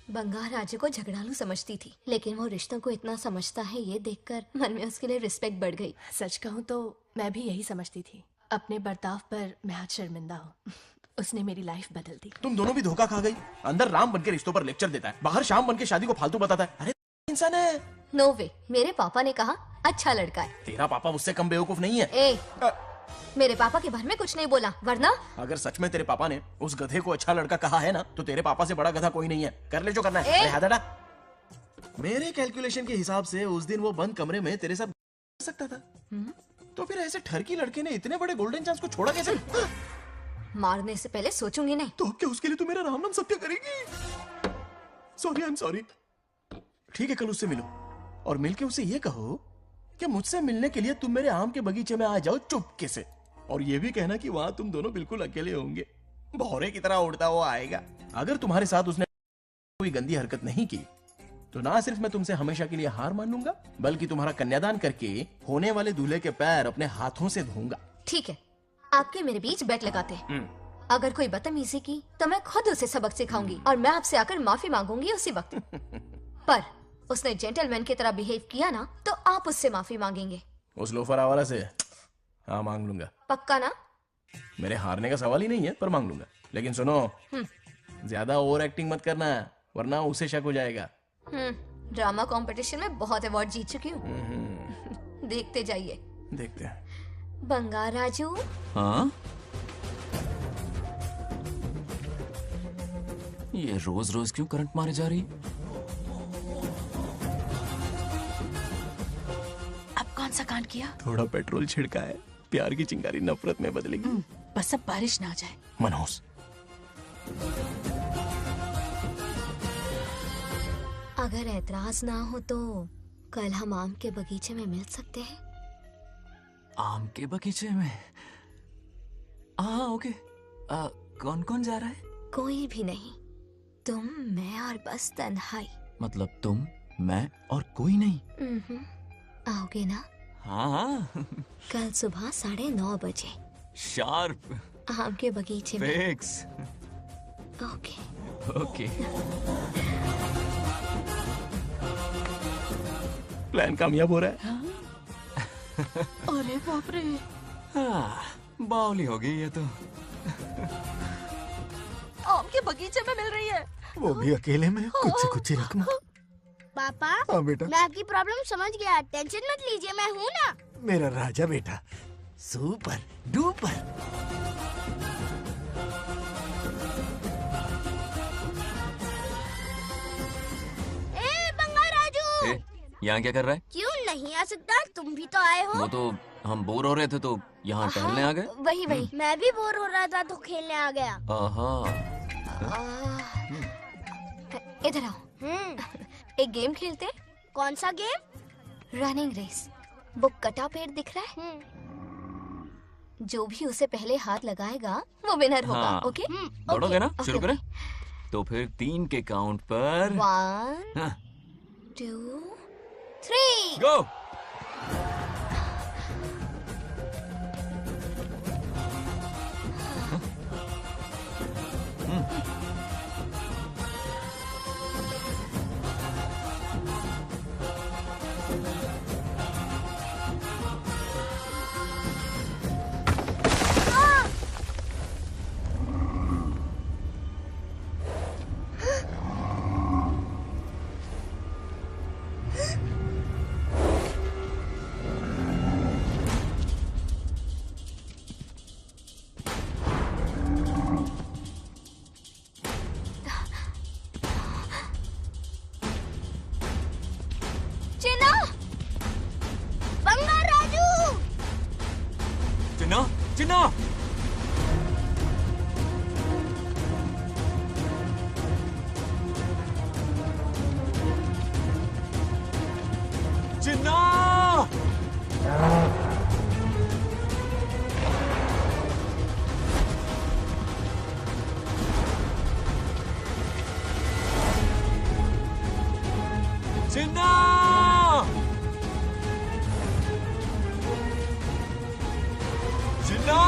Speaker 6: बंगार राजू को झगड़ालू समझती थी, लेकिन वो रिश्तों को इतना समझता है ये देखकर मन में उसके लिए रिस्पेक्ट बढ़ गई।
Speaker 13: सच कहूँ तो मैं भी यही समझती थी। अपने बर्ताव पर मैं आज शर्मिंदा हूँ। उसने मेरी लाइफ बदल दी।
Speaker 14: तुम दोनों भी धोखा खा गई। अंदर राम बनके रिश्तों पर लेक्चर देता है, बाहर शाम बनके शादी को फालतू बताता है। अरे इंसान है।
Speaker 6: नो वे, मेरे पापा ने कहा अच्छा लड़का है।
Speaker 14: तेरा पापा मुझसे कम बेवकूफ नहीं है।
Speaker 6: ए, मेरे पापा के बारे में कुछ नहीं बोला, वरना
Speaker 14: अगर सच में तेरे पापा ने उस गधे को अच्छा लड़का कहा है ना, तो तेरे पापा से बड़ा गधा कोई नहीं है। कर ले जो करना है। अरे हाथ हटा। मेरे कैलकुलेशन के हिसाब से उस दिन वो बंद कमरे में तेरे साथ कर सकता था। तो फिर ऐसे ठरकी लड़के ने इतने बड़े गोल्डन चांस को छोड़ा कैसे?
Speaker 6: मारने से पहले सोचूंगी नहीं।
Speaker 14: तो क्या उसके लिए तू मेरा राम नाम सत्य करेगी? Sorry, I am sorry. ठीक है, कल उससे मिलो और मिलके उसे ये कहो कि मुझसे मिलने के लिए तुम मेरे आम के बगीचे में आ जाओ चुपके से। और ये भी कहना कि वहां तुम दोनों बिल्कुल अकेले होंगे। भौरे की तरह उड़ता हुआ आएगा। अगर तुम्हारे साथ उसने कोई गंदी हरकत नहीं की तो ना सिर्फ मैं तुमसे हमेशा के लिए हार मान लूंगा, बल्कि तुम्हारा कन्यादान करके होने वाले दूल्हे के पैर अपने हाथों से धोऊंगा।
Speaker 6: ठीक है, आपके मेरे बीच बैट लगाते हैं। अगर कोई बदतमीजी की तो मैं खुद उसे सबक सिखाऊंगी और मैं आपसे आकर माफी मांगूंगी उसी वक्त। पर उसने जेंटलमैन की तरह बिहेव किया ना, तो आप उससे माफी मांगेंगे।
Speaker 14: उस लोफर आवारा से? हाँ, मांग लूंगा।
Speaker 6: पक्का ना?
Speaker 14: मेरे हारने का सवाल ही नहीं है, पर मांग लूंगा। लेकिन सुनो, ज्यादा ओवर एक्टिंग मत करना, वरना उसे शक हो जाएगा।
Speaker 6: ड्रामा कंपटीशन में बहुत अवार्ड जीत चुकी हूँ। देखते जाइए।
Speaker 14: देखते हैं।
Speaker 6: बंगार राजू।
Speaker 11: हाँ? ये रोज रोज क्यों करंट मारे जा रही?
Speaker 3: अब कौन सा कांड किया?
Speaker 14: थोड़ा पेट्रोल छिड़का है। प्यार की चिंगारी नफरत में बदलेगी।
Speaker 3: बस अब बारिश ना आ जाए।
Speaker 14: मनोज,
Speaker 6: अगर ऐतराज ना हो तो कल हम आम के बगीचे में मिल सकते हैं।
Speaker 11: आम के बगीचे में? हाँ, ओके। कौन कौन जा रहा है?
Speaker 6: कोई भी नहीं, तुम, मैं और बस तन्हाई।
Speaker 11: मतलब तुम, मैं और कोई नहीं?
Speaker 6: आओगे ना?
Speaker 11: हाँ हाँ।
Speaker 6: कल सुबह 9:30 बजे
Speaker 11: शार्प।
Speaker 6: आम के बगीचे में।
Speaker 11: फिक्स।
Speaker 6: Okay
Speaker 11: okay.
Speaker 14: प्लान कामयाब हो रहा है।
Speaker 3: अरे बाप रे।
Speaker 11: बावली हो गई ये तो।
Speaker 3: आम के बगीचे में मिल रही है,
Speaker 10: वो भी अकेले में। कुछ से कुछ रखना।
Speaker 1: पापा,
Speaker 10: हाँ बेटा।
Speaker 1: मैं आपकी प्रॉब्लम समझ गया, टेंशन मत लीजिए, मैं हूँ ना।
Speaker 10: मेरा राजा बेटा, सुपर डुपर।
Speaker 1: ए बंगार राजू,
Speaker 11: यहाँ क्या कर रहा है?
Speaker 1: क्यों नहीं आ सकता? तुम भी तो आए हो।
Speaker 11: वो तो हम बोर हो रहे थे तो यहाँ टहलने आ गए।
Speaker 6: वही वही।
Speaker 1: मैं भी बोर हो रहा था तो खेलने आ गया।
Speaker 6: इधर आओ। एक गेम खेलते हैं।
Speaker 1: कौन सा गेम?
Speaker 6: Running race. वो कटा पेड़ दिख रहा है? जो भी उसे पहले हाथ लगाएगा वो विनर होगा।
Speaker 11: हाँ।
Speaker 6: ओके?
Speaker 11: दौड़ोगे ना? शुरू करें? तो फिर 3 के काउंट पर
Speaker 6: 1
Speaker 1: 2, 3.
Speaker 8: गो।
Speaker 1: चिन्ना, बंगाराजू,
Speaker 8: चिन्ना, चिन्ना। चिन्ना। चिन्ना। चिन्ना।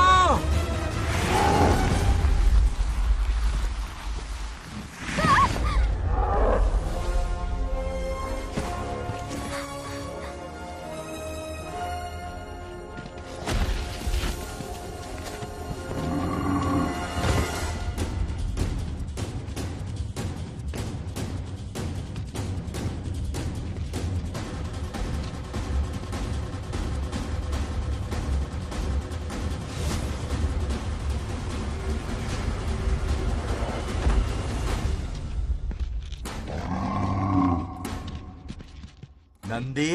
Speaker 19: नंदी,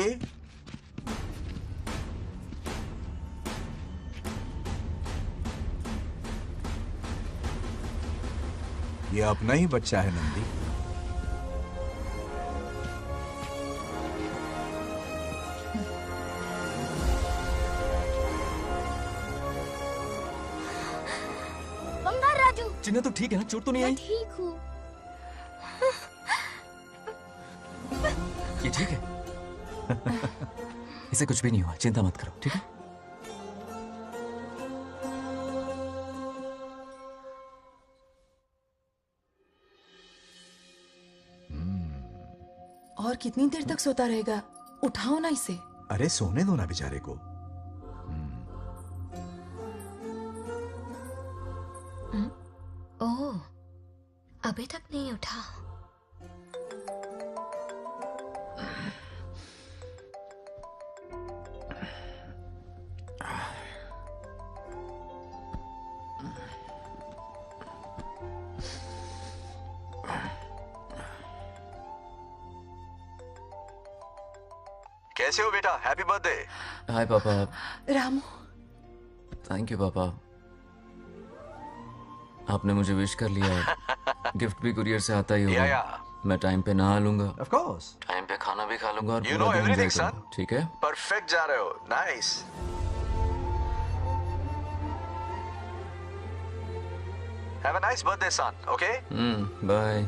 Speaker 19: ये अपना ही बच्चा है नंदी।
Speaker 1: बंगाराजू।
Speaker 11: चिन्ना तो ठीक है ना? चोट तो नहीं आई?
Speaker 1: ठीक हूँ।
Speaker 11: ये ठीक है। इसे कुछ भी नहीं हुआ, चिंता मत करो, ठीक है?
Speaker 3: और कितनी देर तक सोता रहेगा? उठाओ ना इसे।
Speaker 19: अरे सोने दो ना बेचारे को।
Speaker 6: ओह, अभी तक नहीं उठा।
Speaker 19: कैसे हो बेटा? Happy birthday.
Speaker 11: हाय पापा।
Speaker 3: रामू,
Speaker 11: थैंक यू पापा, आपने मुझे विश कर लिया। गिफ्ट भी कुरियर से आता ही होगा। मैं टाइम पे नहा लूंगा,
Speaker 19: ऑफ कोर्स,
Speaker 11: टाइम पे खाना भी खा लूंगा और
Speaker 19: You
Speaker 11: पूरा
Speaker 19: know
Speaker 11: दिन
Speaker 19: everything,
Speaker 11: enjoy करूंगा, ठीक है?
Speaker 19: परफेक्ट जा रहे हो। Nice. Have a nice birthday son, okay?
Speaker 11: Bye.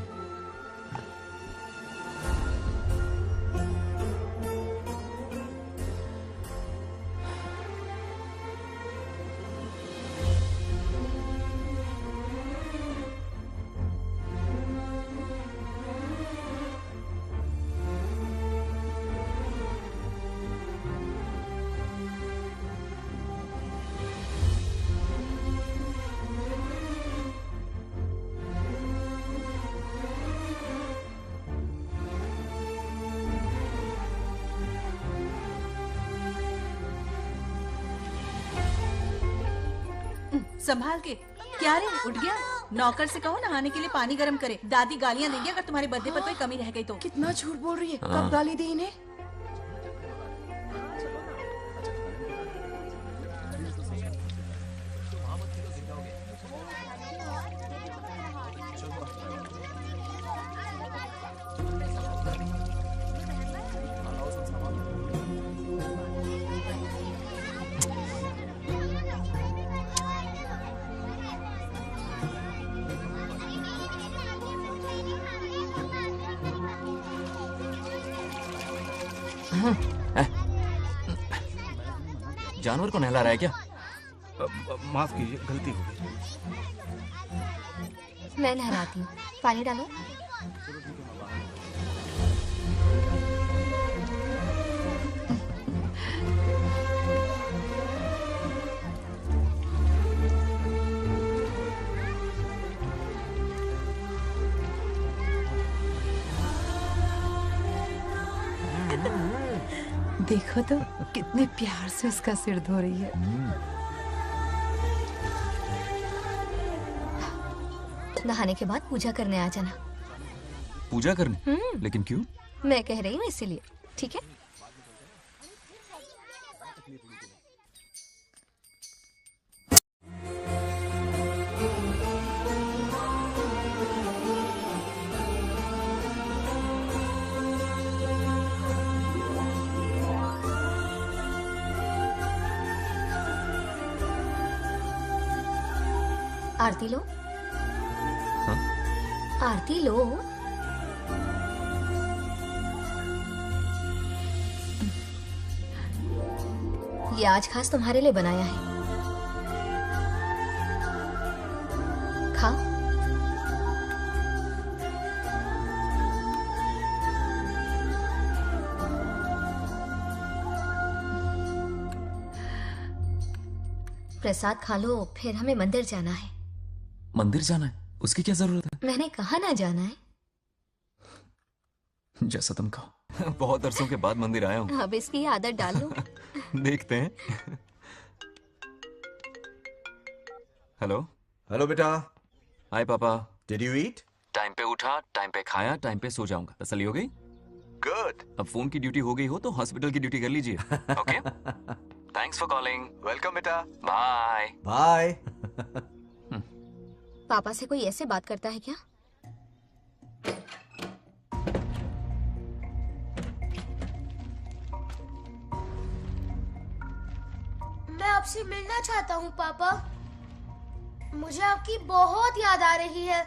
Speaker 15: संभाल के। क्या रे, उठ गया? नौकर से कहो नहाने के लिए पानी गर्म करे। दादी गालियां देंगे अगर तुम्हारे बर्थडे पर कोई कमी रह गई तो।
Speaker 3: कितना झूठ बोल रही है। कब गाली दी इन्हें?
Speaker 8: जानवर को नहला रहा है क्या?
Speaker 18: माफ कीजिए, गलती हो गई।
Speaker 6: मैं नहलाती हूँ, पानी डालो।
Speaker 17: देखो तो कितने प्यार से उसका सिर धो रही है।
Speaker 6: नहाने के बाद पूजा करने आ जाना।
Speaker 8: पूजा करने? लेकिन क्यों?
Speaker 6: मैं कह रही हूँ इसीलिए, ठीक है? आरती लो।
Speaker 8: हाँ?
Speaker 6: आरती लो। ये आज खास तुम्हारे लिए बनाया है, खाओ। प्रसाद खा लो, फिर हमें मंदिर जाना है।
Speaker 11: मंदिर जाना है? उसकी क्या जरूरत है?
Speaker 6: मैंने कहा ना जाना है।
Speaker 11: जैसा तुम कहो। बहुत अरसों के बाद मंदिर आया हूँ।
Speaker 6: अब इसकी आदत डाल लो।
Speaker 11: देखते हैं।
Speaker 19: हेलो हेलो बेटा।
Speaker 11: हाय पापा।
Speaker 19: Did you eat?
Speaker 11: टाइम पे उठा, टाइम पे खाया, टाइम पे सो जाऊंगा। तसल्ली हो गई?
Speaker 19: गुड।
Speaker 11: अब फोन की ड्यूटी हो गई हो तो हॉस्पिटल की ड्यूटी कर लीजिए। Okay? Thanks for calling.
Speaker 19: Welcome बेटा।
Speaker 11: Bye
Speaker 19: bye.
Speaker 6: पापा से कोई ऐसे बात करता है क्या?
Speaker 1: मैं आपसे मिलना चाहता हूँ पापा। मुझे आपकी बहुत याद आ रही है।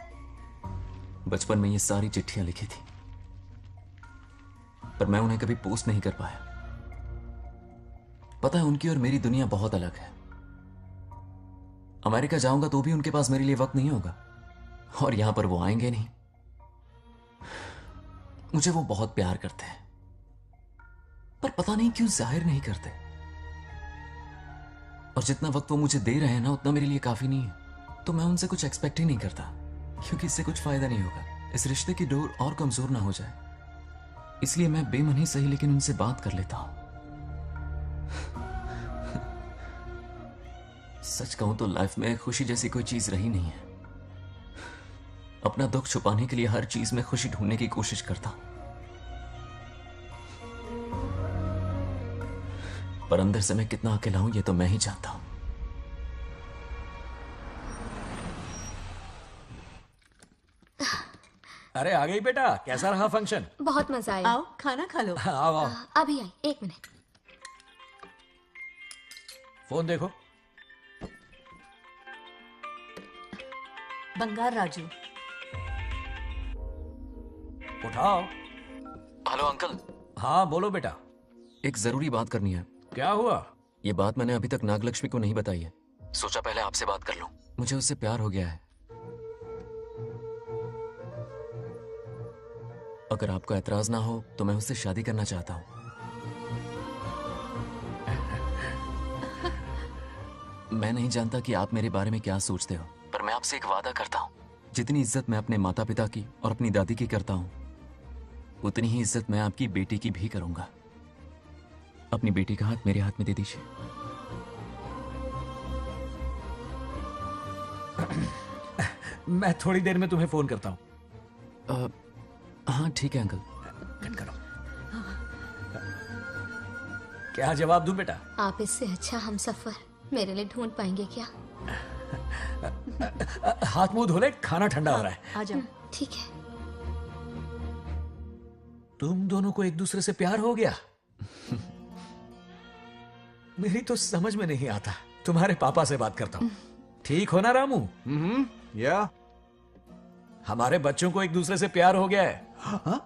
Speaker 11: बचपन में ये सारी चिट्ठियां लिखी थी, पर मैं उन्हें कभी पोस्ट नहीं कर पाया। पता है, उनकी और मेरी दुनिया बहुत अलग है। अमेरिका जाऊंगा तो भी उनके पास मेरे लिए वक्त नहीं होगा, और यहां पर वो आएंगे नहीं। मुझे वो बहुत प्यार करते हैं, पर पता नहीं क्यों जाहिर नहीं करते। और जितना वक्त वो मुझे दे रहे हैं ना, उतना मेरे लिए काफी नहीं है। तो मैं उनसे कुछ एक्सपेक्ट ही नहीं करता, क्योंकि इससे कुछ फायदा नहीं होगा। इस रिश्ते की डोर और कमजोर ना हो जाए, इसलिए मैं बेमन ही सही लेकिन उनसे बात कर लेता हूं। सच कहूं तो लाइफ में खुशी जैसी कोई चीज रही नहीं है। अपना दुख छुपाने के लिए हर चीज में खुशी ढूंढने की कोशिश करता हूं, पर अंदर से मैं कितना अकेला हूं ये तो मैं ही जानता हूं।
Speaker 2: अरे आ गई बेटा, कैसा रहा फंक्शन?
Speaker 6: बहुत मजा आया।
Speaker 15: आओ खाना खा लो।
Speaker 2: आओ आओ।
Speaker 6: अभी आई, 1 मिनट।
Speaker 2: फोन देखो।
Speaker 15: बंगार राजू।
Speaker 2: उठाओ।
Speaker 11: Hello uncle.
Speaker 2: हाँ बोलो बेटा।
Speaker 11: एक जरूरी बात करनी है।
Speaker 2: क्या हुआ?
Speaker 11: ये बात मैंने अभी तक नागलक्ष्मी को नहीं बताई है। सोचा पहले आपसे बात कर लूं। मुझे उससे प्यार हो गया है। अगर आपको ऐतराज ना हो तो मैं उससे शादी करना चाहता हूं। मैं नहीं जानता कि आप मेरे बारे में क्या सोचते हो, पर मैं आपसे एक वादा करता हूं। जितनी इज्जत मैं अपने माता पिता की और अपनी दादी की करता हूं, उतनी ही इज्जत मैं आपकी बेटी की भी करूंगा। अपनी बेटी का हाथ मेरे हाथ में दे दीजिए।
Speaker 2: मैं थोड़ी देर में तुम्हें फोन करता हूं।
Speaker 11: हाँ ठीक है अंकल।
Speaker 2: कट करो। क्या जवाब दूं बेटा?
Speaker 6: आप इससे अच्छा हम सफर मेरे लिए ढूंढ पाएंगे क्या?
Speaker 2: हाथ मुंह धो ले, खाना ठंडा हो रहा है।
Speaker 15: आ जाओ।
Speaker 6: ठीक है।
Speaker 2: तुम दोनों को एक दूसरे से प्यार हो गया? मेरी तो समझ में नहीं आता। तुम्हारे पापा से बात करता हूं। ठीक हो ना रामू?
Speaker 19: या
Speaker 2: हमारे बच्चों को एक दूसरे से प्यार हो गया है।
Speaker 19: हाँ?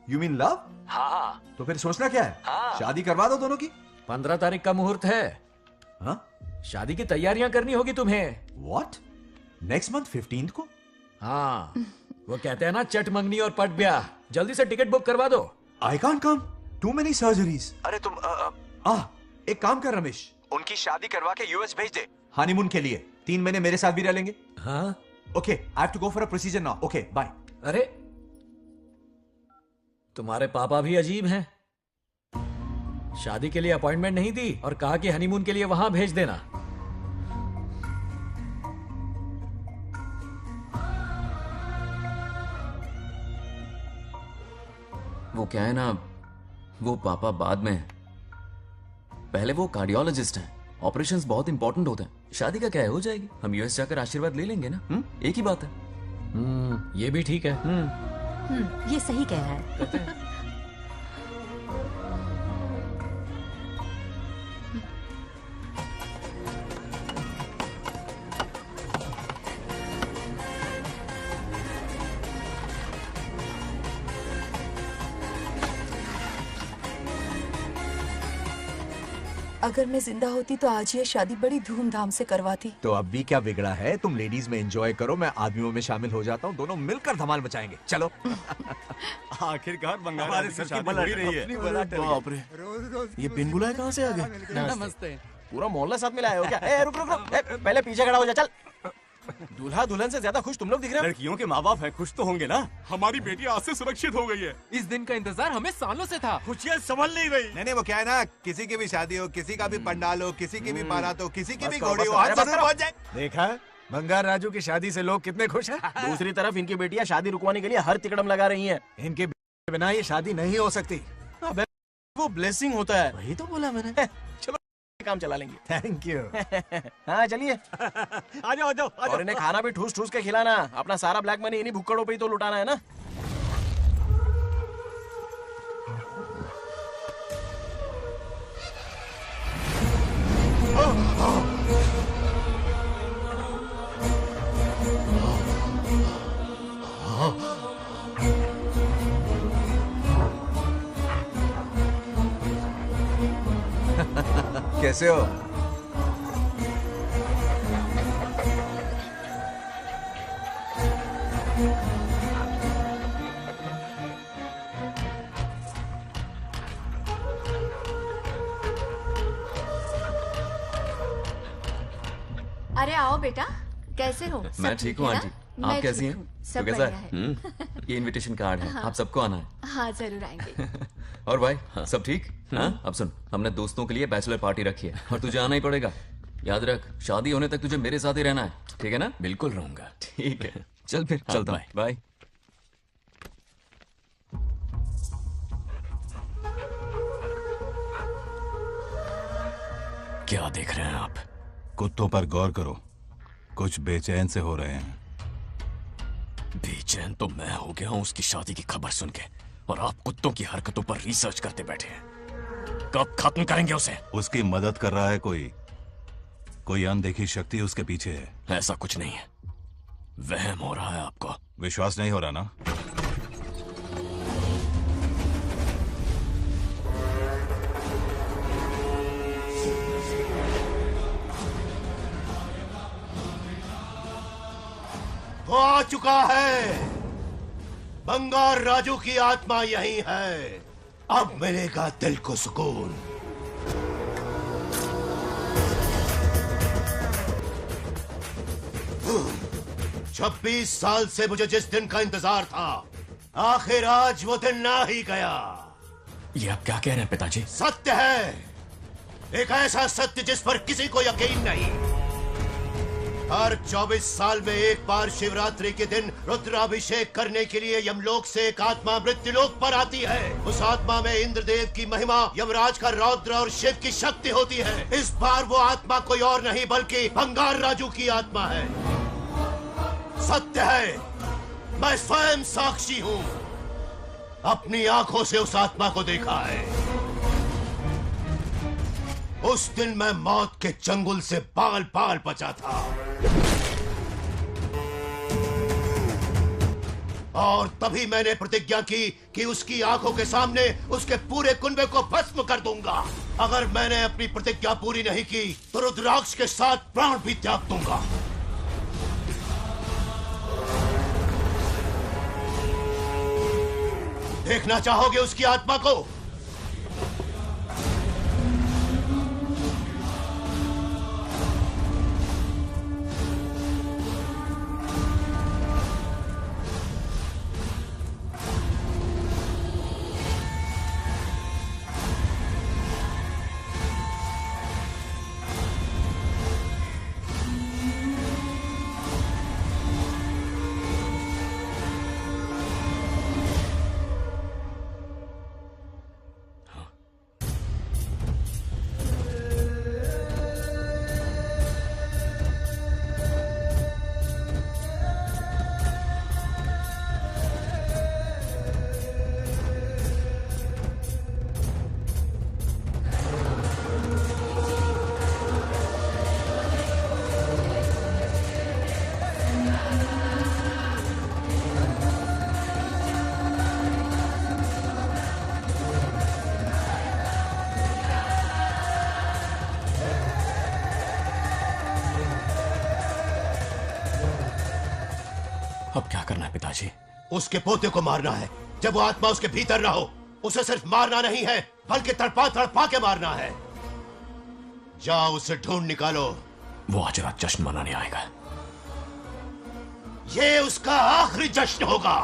Speaker 19: You mean love?
Speaker 2: हाँ।
Speaker 19: तो फिर सोचना क्या है? शादी करवा दो दोनों की।
Speaker 2: 15 तारीख का मुहूर्त है।
Speaker 19: हाँ?
Speaker 2: शादी की तैयारियां करनी होगी तुम्हें।
Speaker 19: What? नेक्स्ट मंथ 15th को?
Speaker 2: हाँ, वो कहते हैं ना चट मंगनी और पट ब्याह। जल्दी से टिकट बुक करवा दो।
Speaker 19: I can't come. Too many surgeries. अरे तुम एक काम कर रमेश, उनकी शादी करवा के यूएस भेज दे हनीमून के लिए। 3 महीने मेरे साथ भी रह लेंगे।
Speaker 2: हाँ?
Speaker 19: Okay, I have to go for a procedure now. Okay, bye.
Speaker 2: अरे तुम्हारे पापा भी अजीब हैं। शादी के लिए अपॉइंटमेंट नहीं दी और कहा कि हनीमून के लिए वहां भेज देना।
Speaker 8: वो क्या है ना, वो पापा बाद में, पहले वो कार्डियोलॉजिस्ट हैं। ऑपरेशंस बहुत इंपॉर्टेंट होते हैं। शादी का क्या है, हो जाएगी। हम यूएस जाकर आशीर्वाद ले लेंगे ना। एक ही बात है।
Speaker 2: ये भी ठीक है।
Speaker 21: ये सही कह रहा है।
Speaker 3: अगर मैं जिंदा होती तो आज ये शादी बड़ी धूमधाम से करवाती।
Speaker 19: तो अब भी क्या बिगड़ा है? तुम लेडीज में एंजॉय करो, मैं आदमियों में शामिल हो जाता हूँ। दोनों मिलकर धमाल मचाएंगे। चलो।
Speaker 10: आखिरकार बंगाल
Speaker 14: हमारे सर की बलट रही है। बाप रे, ये बिन बुलाए कहाँ से आ गए?
Speaker 10: नमस्ते। पूरा मोहल्ला साथ में लाए हो क्या? ए, रुक रुक रुक। ए, पहले पीछे खड़ा हो जा। चल। दूल्हा दुल्हन से ज्यादा खुश तुम लोग दिख रहे हो।
Speaker 14: लड़कियों के माँ बाप है, खुश तो होंगे ना।
Speaker 18: हमारी बेटी आज से सुरक्षित हो गई है।
Speaker 5: इस दिन का इंतजार हमें सालों से था।
Speaker 14: खुशियाँ संभल नहीं रही।
Speaker 9: नहीं वो क्या है ना, किसी की भी शादी हो, किसी का भी पंडाल हो, किसी की भी बारात हो, किसी की भी
Speaker 10: बस करो,
Speaker 9: घोड़ी हो,
Speaker 10: बस
Speaker 9: आज
Speaker 10: करो,
Speaker 9: जरूर
Speaker 10: बस
Speaker 9: पहुंच जाए।
Speaker 10: देखा, बंगार राजू की शादी से लोग कितने खुश हैं। दूसरी तरफ इनकी बेटियां शादी रुकवाने के लिए हर तिकड़म लगा रही हैं। इनके बिना ये शादी नहीं हो सकती।
Speaker 14: अबे वो ब्लेसिंग होता है।
Speaker 10: वही तो बोला मैंने। चलो काम चला लेंगे। Thank you. हाँ चलिए।
Speaker 14: आ जाओ, आ जाओ।
Speaker 10: और इन्हें खाना भी ठूस ठूस के खिलाना। अपना सारा ब्लैक मनी इन्हीं भुक्कड़ों पे ही तो लुटाना है ना।
Speaker 19: कैसे हो?
Speaker 6: अरे आओ बेटा, कैसे हो?
Speaker 8: मैं ठीक हूँ आंटी, आप कैसी हैं?
Speaker 6: सब
Speaker 8: तो कैसा
Speaker 6: बढ़िया
Speaker 8: है? ये इनविटेशन कार्ड है,
Speaker 6: हाँ।
Speaker 8: आप सबको आना है।
Speaker 6: हाँ जरूर आएंगे।
Speaker 8: और भाई सब ठीक? हाँ? अब सुन, हमने दोस्तों के लिए बैचलर पार्टी रखी है और तुझे आना ही पड़ेगा। याद रख, शादी होने तक तुझे मेरे साथ ही रहना है, ठीक है ना?
Speaker 11: बिल्कुल रहूंगा।
Speaker 8: ठीक है, चल फिर चलता हूँ। बाय।
Speaker 11: क्या देख रहे हैं आप?
Speaker 9: कुत्तों पर गौर करो, कुछ बेचैन से हो रहे हैं।
Speaker 11: बेचैन तो मैं हो गया हूं उसकी शादी की खबर सुन के, और आप कुत्तों की हरकतों पर रिसर्च करते बैठे हैं। कब खत्म करेंगे उसे?
Speaker 9: उसकी मदद कर रहा है कोई अनदेखी शक्ति उसके पीछे है।
Speaker 11: ऐसा कुछ नहीं है, वहम हो रहा है आपको।
Speaker 9: विश्वास नहीं हो रहा ना?
Speaker 12: वो आ चुका है। बंगार राजू की आत्मा यही है। अब मिलेगा दिल को सुकून। छब्बीस साल से मुझे जिस दिन का इंतजार था, आखिर आज वो दिन ना ही गया।
Speaker 11: ये आप क्या कह रहे हैं पिताजी?
Speaker 12: सत्य है, एक ऐसा सत्य जिस पर किसी को यकीन नहीं। हर 24 साल में एक बार शिवरात्रि के दिन रुद्राभिषेक करने के लिए यमलोक से एक आत्मा मृत्युलोक पर आती है। उस आत्मा में इंद्रदेव की महिमा, यमराज का रौद्र और शिव की शक्ति होती है। इस बार वो आत्मा कोई और नहीं बल्कि बंगार राजू की आत्मा है। सत्य है, मैं स्वयं साक्षी हूँ, अपनी आंखों से उस आत्मा को देखा है। उस दिन मैं मौत के चंगुल से बाल बाल बचा था, और तभी मैंने प्रतिज्ञा की कि उसकी आंखों के सामने उसके पूरे कुनबे को भस्म कर दूंगा। अगर मैंने अपनी प्रतिज्ञा पूरी नहीं की तो रुद्राक्ष के साथ प्राण भी त्याग दूंगा। देखना चाहोगे उसकी आत्मा को?
Speaker 11: अब क्या करना है पिताजी?
Speaker 12: उसके पोते को मारना है। जब वो आत्मा उसके भीतर ना हो, उसे सिर्फ मारना नहीं है बल्कि तड़पा तड़पा के मारना है। जाओ उसे ढूंढ निकालो।
Speaker 11: वो आज रात जश्न मनाने आएगा।
Speaker 12: ये उसका आखिरी जश्न होगा।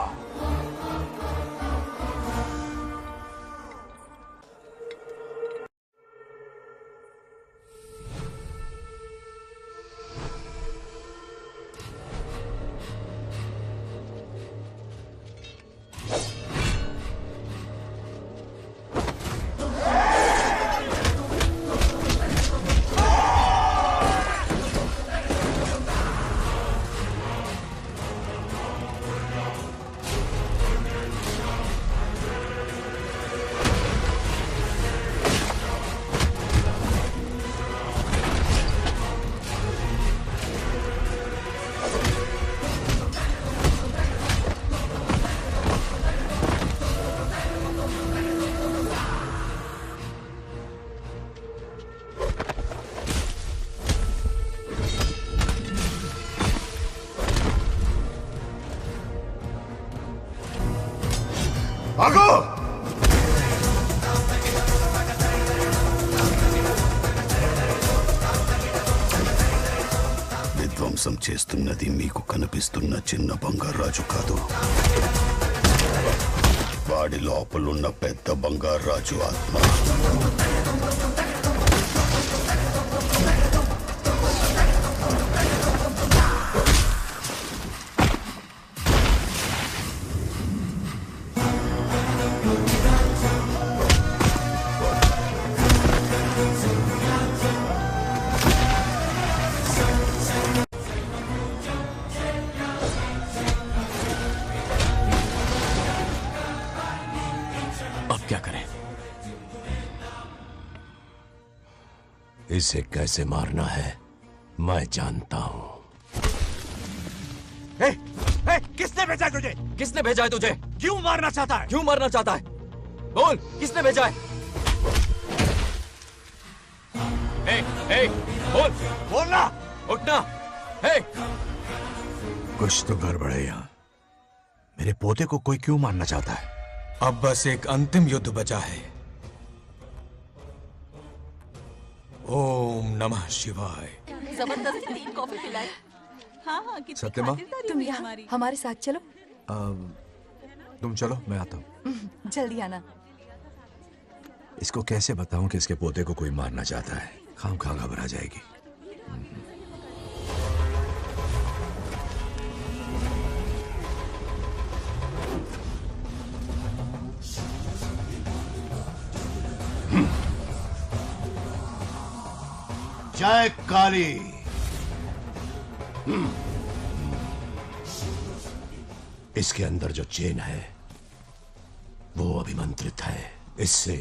Speaker 9: भागो!
Speaker 7: విధ్వంసం చేస్తున్నది మీకు కనిపిస్తున్న చిన్న బంగారాజు కాదు, వాడి లోపలున్న పెద్ద బంగారాజు ఆత్మ.
Speaker 11: क्या करें?
Speaker 12: इसे कैसे मारना है मैं जानता हूं।
Speaker 11: किसने भेजा है तुझे? किसने भेजा है तुझे? क्यों मारना चाहता है? क्यों मारना चाहता है? बोल, किसने भेजा है? बोल, बोलना, उठना।
Speaker 22: कुछ तो गड़बड़ है यहाँ। मेरे पोते को कोई क्यों मारना चाहता है? अब बस एक अंतिम युद्ध बचा है। ओम नमः शिवाय।
Speaker 15: जबरदस्ती 3 कॉफी पिलाई। हाँ हाँ कितनी
Speaker 22: सत्यमा?
Speaker 15: खातिरदारी
Speaker 3: तुम
Speaker 15: हुई
Speaker 3: यहाँ
Speaker 15: हमारी।
Speaker 3: हमारे साथ चलो।
Speaker 22: तुम चलो, मैं आता हूँ।
Speaker 3: जल्दी आना।
Speaker 22: इसको कैसे बताऊं कि इसके पोते को कोई मारना चाहता है? खामखा घबरा जाएगी।
Speaker 12: जय काली। इसके अंदर जो चेन है वो अभिमंत्रित है। इससे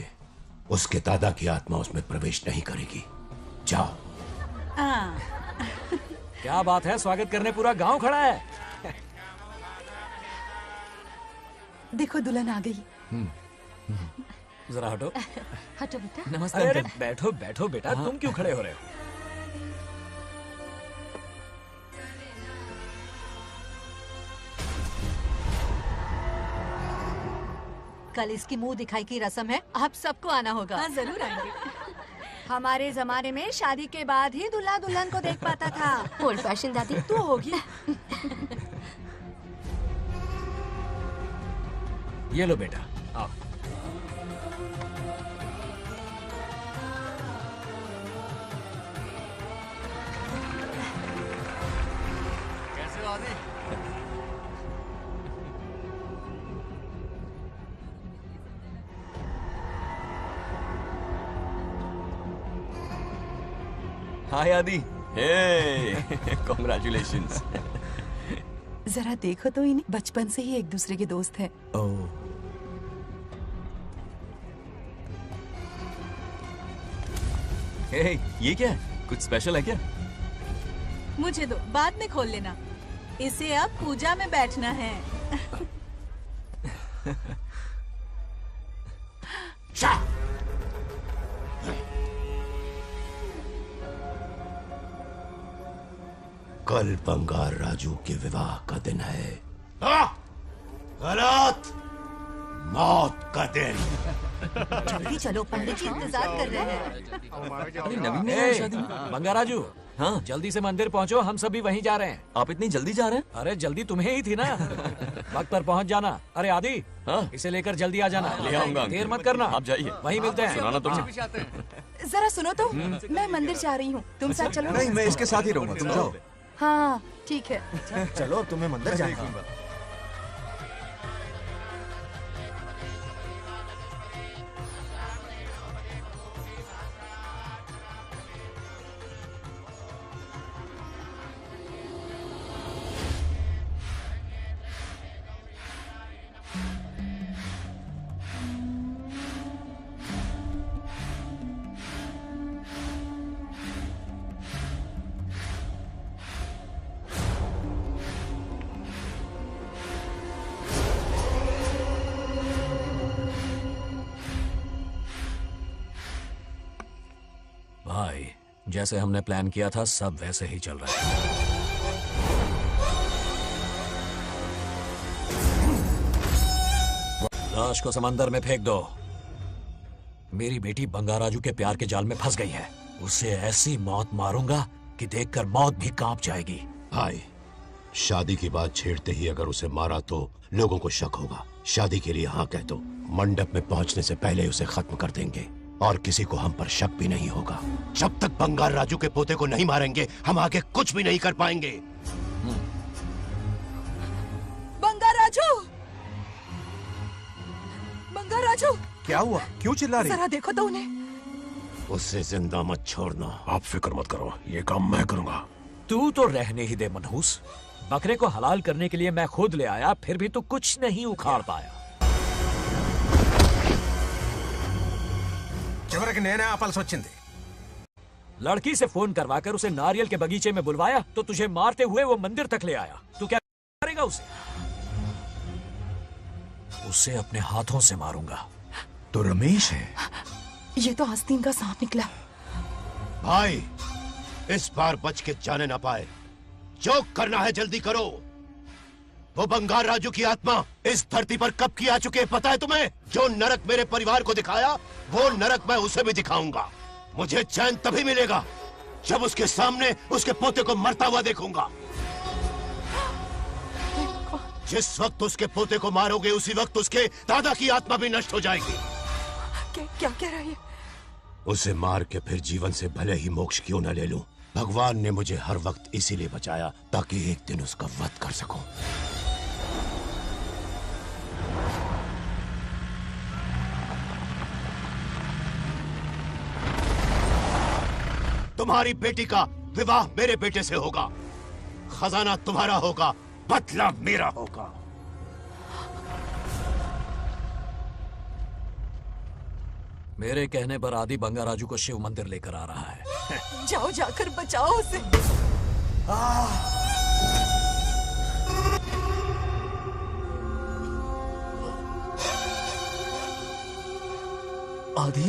Speaker 12: उसके दादा की आत्मा उसमें प्रवेश नहीं करेगी। जाओ।
Speaker 2: क्या बात है, स्वागत करने पूरा गांव खड़ा है।
Speaker 3: देखो दुल्हन आ गई।
Speaker 2: जरा हटो।
Speaker 21: हटो बेटा।
Speaker 2: नमस्ते। अरे बैठो बैठो बेटा, तुम क्यों खड़े हो रहे हो?
Speaker 21: कल इसकी मुंह दिखाई की रस्म है, आप सबको आना होगा।
Speaker 15: हाँ जरूर आएंगे।
Speaker 21: हमारे जमाने में शादी के बाद ही दूल्हा दुल्हन को देख पाता था।
Speaker 6: ओल्ड फैशन दादी
Speaker 3: तू होगी।
Speaker 2: ये लो बेटा, आओ।
Speaker 4: कैसे हो आदि?
Speaker 11: हाय आदि। हे कॉन्ग्रेचुलेशंस।
Speaker 3: जरा देखो तो इन्हें, बचपन से ही एक दूसरे के दोस्त हैं।
Speaker 2: ओह।
Speaker 11: हे ये क्या है? कुछ स्पेशल है क्या?
Speaker 15: मुझे दो, बाद में खोल लेना। इसे अब पूजा में बैठना है।
Speaker 12: कल बंगार राजू के विवाह का दिन है। गलत, मौत का दिन।
Speaker 21: जल्दी चलो, पंडित जी इंतजार कर रहे हैं।
Speaker 11: अरे नवीन ने
Speaker 2: ए,
Speaker 11: शादी में।
Speaker 2: बंगाराजू, हाँ जल्दी से मंदिर पहुंचो, हम सभी वहीं जा रहे हैं।
Speaker 11: आप इतनी जल्दी जा रहे हैं?
Speaker 2: अरे जल्दी तुम्हें ही थी ना। वक्त पर पहुंच जाना। अरे आदि,
Speaker 11: हाँ?
Speaker 2: इसे लेकर जल्दी आ जाना।
Speaker 11: ले आऊंगा।
Speaker 2: देर मत करना।
Speaker 11: आप जाइए,
Speaker 2: वहीं मिलते हैं।
Speaker 11: सुनाना तुम।
Speaker 3: जरा सुनो तो, मैं मंदिर जा रही हूँ, तुम साथ चलो।
Speaker 19: नहीं, मैं इसके साथ ही रहूंगा, तुम जाओ।
Speaker 3: हाँ ठीक है।
Speaker 10: चलो अब तुम्हें मंदिर जाना है।
Speaker 2: भाई, जैसे हमने प्लान किया था सब वैसे ही चल रहा है। लाश को समंदर में फेंक दो। मेरी बेटी बंगाराजू के प्यार के जाल में फंस गई है। उसे ऐसी मौत मारूंगा कि देखकर मौत भी कांप जाएगी।
Speaker 12: भाई, शादी की बात छेड़ते ही अगर उसे मारा तो लोगों को शक होगा। शादी के लिए हाँ कह दो, मंडप में पहुंचने से पहले उसे खत्म कर देंगे और किसी को हम पर शक भी नहीं होगा। जब तक बंगार राजू के पोते को नहीं मारेंगे हम आगे कुछ भी नहीं कर पाएंगे।
Speaker 3: बंगार राजू, बंगार राजू,
Speaker 19: क्या हुआ? क्यों चिल्ला रही?
Speaker 3: जरा देखो तो उन्हें।
Speaker 12: उससे जिंदा मत छोड़ना।
Speaker 22: आप फिक्र मत करो, ये काम मैं करूंगा।
Speaker 2: तू तो रहने ही दे मनहूस। बकरे को हलाल करने के लिए मैं खुद ले आया, फिर भी तू कुछ नहीं उखाड़ पाया।
Speaker 19: చివరికి నేనే ఆపాల్సి వచ్చింది।
Speaker 2: लड़की से फोन करवाकर उसे नारियल के बगीचे में बुलवाया तो तुझे मारते हुए वो मंदिर तक ले आया। तू क्या करेगा उसे? उसे अपने हाथों से मारूंगा।
Speaker 19: तो रमेश है।
Speaker 3: ये तो आस्तीन का सांप निकला।
Speaker 12: भाई, इस बार बच के जाने ना पाए। जो करना है जल्दी करो। वो बंगार राजू की आत्मा इस धरती पर कब की आ चुकी है पता है तुम्हें? जो नरक मेरे परिवार को दिखाया वो नरक मैं उसे भी दिखाऊंगा। मुझे चैन तभी मिलेगा जब उसके सामने उसके पोते को मरता हुआ देखूंगा। जिस वक्त उसके पोते को मारोगे उसी वक्त उसके दादा की आत्मा भी नष्ट हो जाएगी।
Speaker 3: क्या कह रहा है?
Speaker 12: उसे मार के फिर जीवन से भले ही मोक्ष क्यों न ले लूं, भगवान ने मुझे हर वक्त इसीलिए बचाया ताकि एक दिन उसका वध कर सकूं। तुम्हारी बेटी का विवाह मेरे बेटे से होगा। खजाना तुम्हारा होगा, बदला मेरा होगा।
Speaker 2: मेरे कहने पर आदि बंगाराजू को शिव मंदिर लेकर आ रहा है।
Speaker 3: जाओ, जाकर बचाओ उसे।
Speaker 14: आदि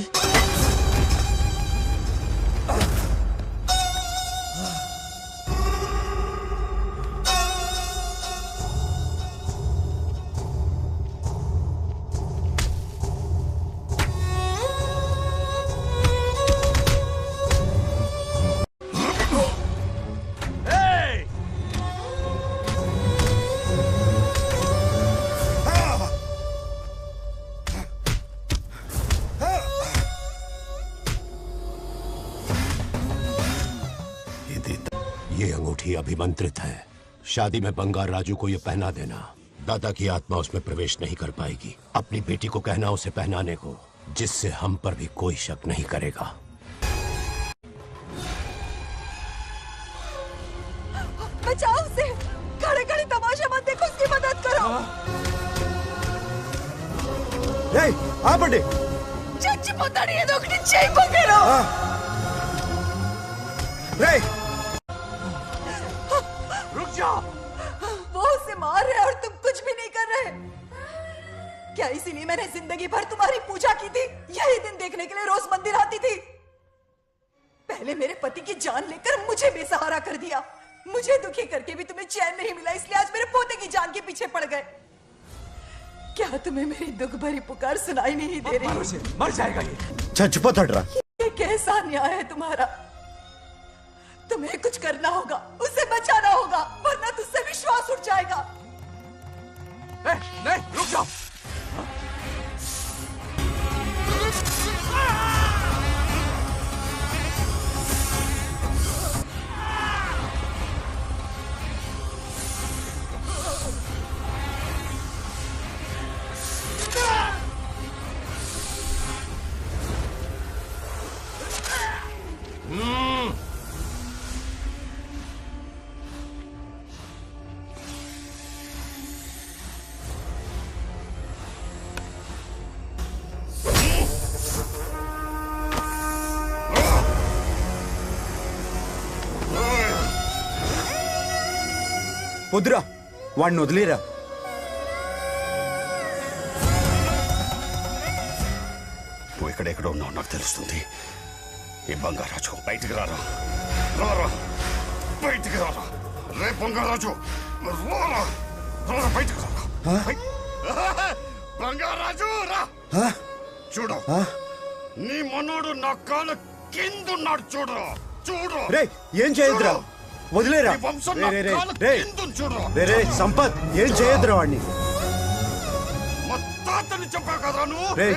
Speaker 12: ये अंगूठी अभिमंत्रित है। शादी में बंगार राजू को ये पहना देना। दादा की आत्मा उसमें प्रवेश नहीं कर पाएगी। अपनी बेटी को कहना उसे पहनाने को, जिससे हम पर भी कोई शक नहीं करेगा।
Speaker 3: बचाओ उसे, खड़े खड़े तमाशा मत देखो, उसकी मदद करो।
Speaker 14: आ बड़े
Speaker 3: चच्ची पोताड़ी ये दोगटी चेक को करो।
Speaker 14: रुक जाओ।
Speaker 3: वो उसे मार रहे और तुम कुछ भी नहीं कर रहे। क्या इसीलिए मैंने जिंदगी भर तुम्हारी पूजा की थी? यही दिन देखने के लिए रोज मंदिर आती थी। पहले मेरे पति की जान लेकर मुझे बेसहारा कर दिया। मुझे दुखी करके भी तुम्हें चैन नहीं मिला, इसलिए आज मेरे पोते की जान के पीछे पड़ गए। क्या तुम्हें मेरी दुख भरी पुकार सुनाई नहीं दे रही?
Speaker 14: मर जाएगा ये।
Speaker 10: चचपत हट रहा।
Speaker 3: ये कैसा न्याय है तुम्हारा? तुम्हें कुछ करना होगा, उसे बचाना होगा, वरना तुझसे विश्वास उठ जाएगा।
Speaker 14: नहीं, रुक जाओ।
Speaker 10: వద్దురా, వాడిని వదిలేరా.
Speaker 7: నువ్వు ఎక్కడెక్కడ ఉన్నావు నాకు తెలుస్తుంది. ఈ బంగారాజు బయటికి రారా, రారా బయటికి రారా. రే బంగారాజు, రారా రారా బయటికి రారా. బంగారాజు రా. చూడు, నీ మనోడు నా కాళ్ళ కిందున్నాడు. చూడు చూడు.
Speaker 10: రే ఏం చేయొద్దురా, వదిలేరా. రే సంపత్, ఏం చేయొద్దురా వాడిని.
Speaker 7: తాతని చెప్పా కదా నువ్వు.
Speaker 10: రే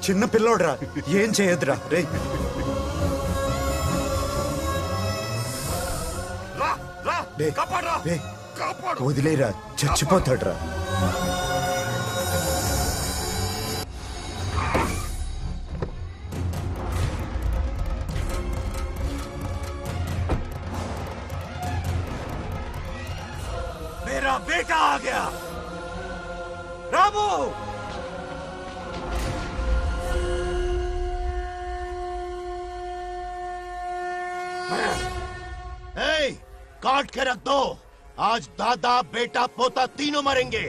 Speaker 10: చిన్న పిల్లోడ్రా, ఏం చేయొద్దురా. రే వదిలేరా, చచ్చిపోతాడ్రా.
Speaker 14: मेरा बेटा आ गया। रामू,
Speaker 12: काट के रख दो। आज दादा बेटा पोता तीनों मरेंगे।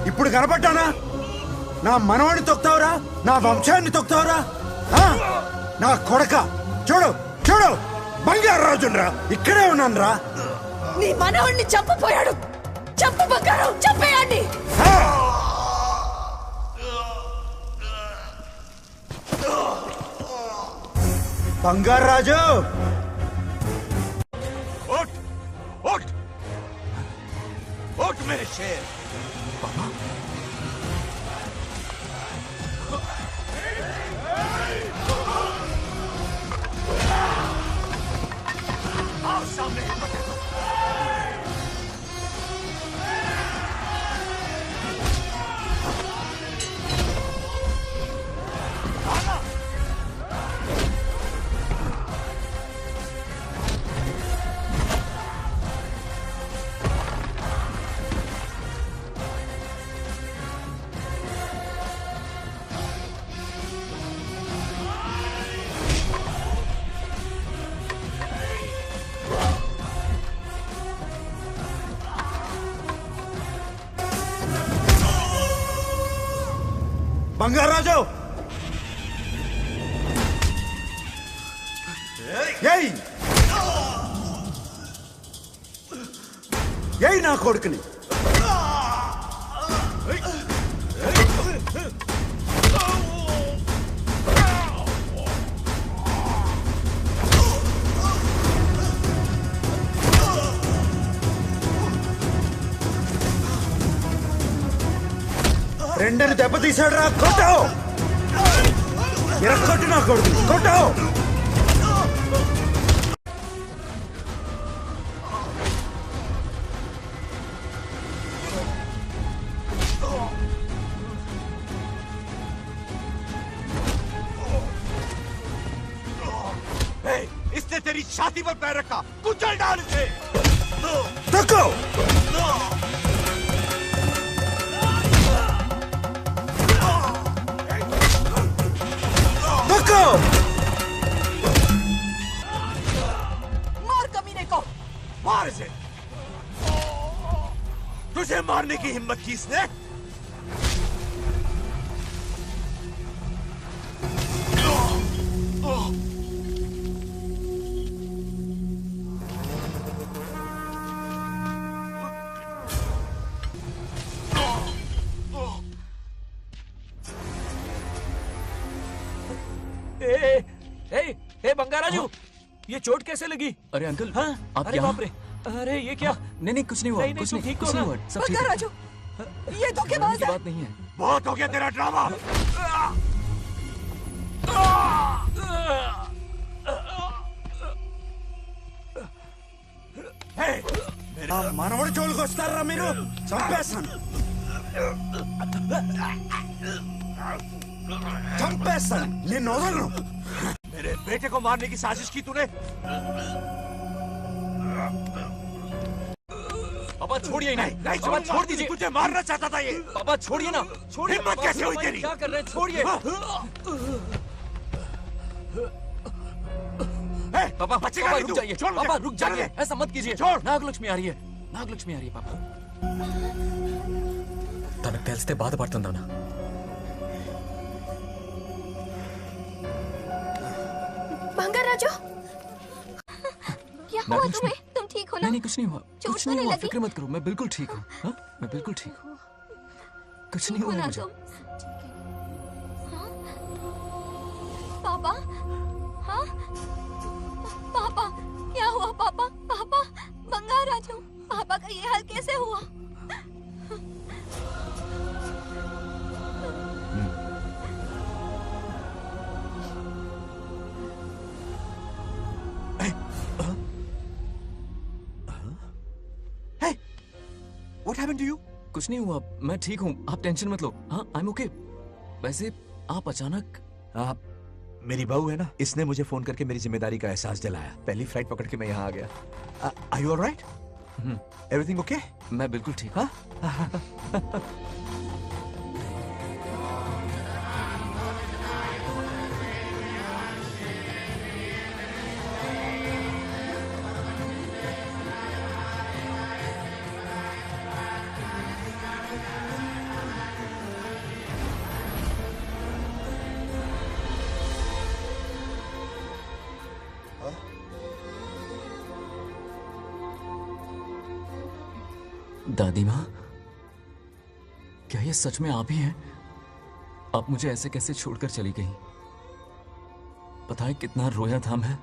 Speaker 10: ఇప్పుడు కనపడ్డానా? నా మనవాడిని తొక్తావురా, నా వంశాన్ని తొక్తావురా.
Speaker 16: నా కొడక చూడు చూడు బంగారు రాజురా ఇక్కడే ఉన్నాను రా.
Speaker 15: నీ మనవణ్ణి చంపపోయాడు. చంపు బంగారం, చంపేయండి.
Speaker 16: బంగారు రాజు
Speaker 12: उठ उठ उठ मेरे शेर. आओ सामने.
Speaker 16: బంగారాజు ఏయ్ ఏయ్ నా కొడుకుని. రెండని దెబ్బతీశాడు రా. కొట్టావు ఎరగొట్టు నా కొడుకు కొట్టావు.
Speaker 12: इसने तेरी छाती पर पैर रखा. कुचल डाल इसे.
Speaker 16: तको
Speaker 15: मार कमीने को.
Speaker 12: मार इसे. तुझे मारने की हिम्मत की इसने.
Speaker 2: बंगाराजू, ये चोट कैसे लगी?
Speaker 11: अरे अंकल,
Speaker 2: हाँ?
Speaker 11: आप
Speaker 2: अरे
Speaker 11: यहाँ?
Speaker 2: बाप रे, अरे ये क्या?
Speaker 11: नहीं कुछ नहीं हुआ.
Speaker 2: नहीं,
Speaker 11: कुछ
Speaker 2: तुम
Speaker 11: नहीं,
Speaker 2: ठीक हो
Speaker 11: कुछ
Speaker 2: ना?
Speaker 11: नहीं हुआ. सब ठीक है.
Speaker 15: राजू, ये धोखेबाज
Speaker 11: की
Speaker 15: है.
Speaker 11: बात नहीं है.
Speaker 12: बहुत हो गया तेरा ड्रामा.
Speaker 16: మనవడి జోలికి వస్తారా మీరు? చంపేస్తాను చంపేస్తాను నిన్ను వదలను.
Speaker 12: मेरे बेटे को मारने की साजिश की तूने.
Speaker 11: पापा छोड़िए.
Speaker 12: नहीं
Speaker 11: पापा छोड़ दीजिए.
Speaker 12: तुझे मारना चाहता था ये.
Speaker 11: पापा छोड़िए ना. छोड़िए.
Speaker 12: हिम्मत कैसे हुई तेरी?
Speaker 11: क्या कर रहे हैं? छोड़िए. पापा
Speaker 12: बचेगा नहीं
Speaker 11: रुक
Speaker 12: तू.
Speaker 11: जाइए.
Speaker 12: छोड़ मुझे.
Speaker 11: पापा रुक जाइए.
Speaker 12: चल.
Speaker 11: ऐसा मत कीजिए.
Speaker 12: छोड़.
Speaker 11: నాగలక్ష్మి आ रही है. నాగలక్ష్మి आ रही है पापा. తనకు తెలిస్తే బాధపడుతుందానా?
Speaker 6: बंगाराजू, क्या हुआ
Speaker 11: नागलक्ष्मी?
Speaker 6: तुम्हें? तुम ठीक हो ना?
Speaker 11: नहीं कुछ नहीं हुआ.
Speaker 6: चोट
Speaker 11: कुछ
Speaker 6: तो
Speaker 11: नहीं
Speaker 6: नहीं
Speaker 11: हुआ.
Speaker 6: लगी?
Speaker 11: फिक्र मत करो. मैं बिल्कुल ठीक हूँ. हाँ? मैं बिल्कुल ठीक हूँ. कुछ नहीं
Speaker 6: हो
Speaker 11: हुआ
Speaker 6: ना
Speaker 11: मुझे.
Speaker 6: तुम? हाँ? पापा, हाँ? पापा, क्या हुआ पापा? पापा, बंगाराजू, पापा का ये हाल कैसे हुआ?
Speaker 11: What happened to you? कुछ नहीं हुआ. मैं ठीक हूँ. आप टेंशन मत लो. हाँ, I'm okay. वैसे आप अचानक.
Speaker 19: मेरी बहू है ना, इसने मुझे फोन करके मेरी जिम्मेदारी का एहसास दिलाया. पहली फ्लाइट पकड़ के मैं यहाँ आ गया. Are you all right? Everything okay?
Speaker 11: मैं बिल्कुल ठीक.
Speaker 19: हाँ?
Speaker 8: दादी माँ, क्या ये सच में आप ही हैं? आप मुझे ऐसे कैसे छोड़कर चली गई? पता है कितना रोया था मैं।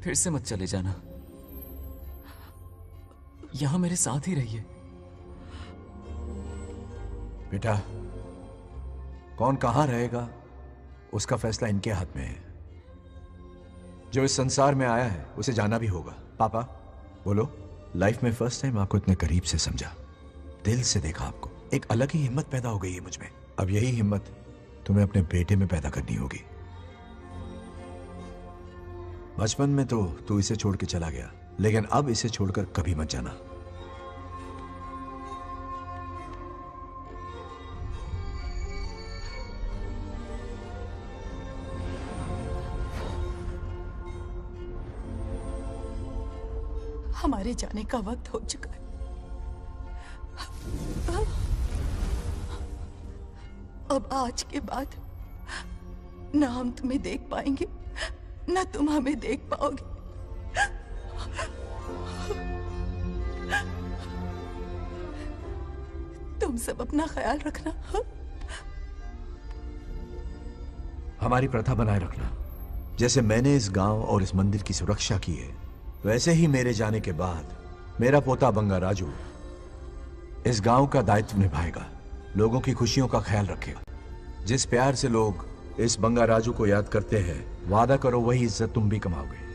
Speaker 8: फिर से मत चले जाना, यहां मेरे साथ ही रहिए।
Speaker 22: बेटा, कौन कहां रहेगा उसका फैसला इनके हाथ में है। जो इस संसार में आया है उसे जाना भी होगा। पापा बोलो, लाइफ में फर्स्ट टाइम आपको इतने करीब से समझा, दिल से देखा आपको, एक अलग ही हिम्मत पैदा हो गई है मुझ में। अब यही हिम्मत तुम्हें अपने बेटे में पैदा करनी होगी। बचपन में तो तू इसे छोड़ के चला गया, लेकिन अब इसे छोड़कर कभी मत जाना।
Speaker 3: हमारे जाने का वक्त हो चुका है। अब आज के बाद ना हम तुम्हें देख पाएंगे, ना तुम हमें देख पाओगे। तुम सब अपना ख्याल रखना।
Speaker 22: हमारी प्रथा बनाए रखना। जैसे मैंने इस गांव और इस मंदिर की सुरक्षा की है, वैसे ही मेरे जाने के बाद मेरा पोता बंगा राजू इस गांव का दायित्व निभाएगा, लोगों की खुशियों का ख्याल रखेगा। जिस प्यार से लोग इस बंगा राजू को याद करते हैं, वादा करो वही इज्जत तुम भी कमाओगे।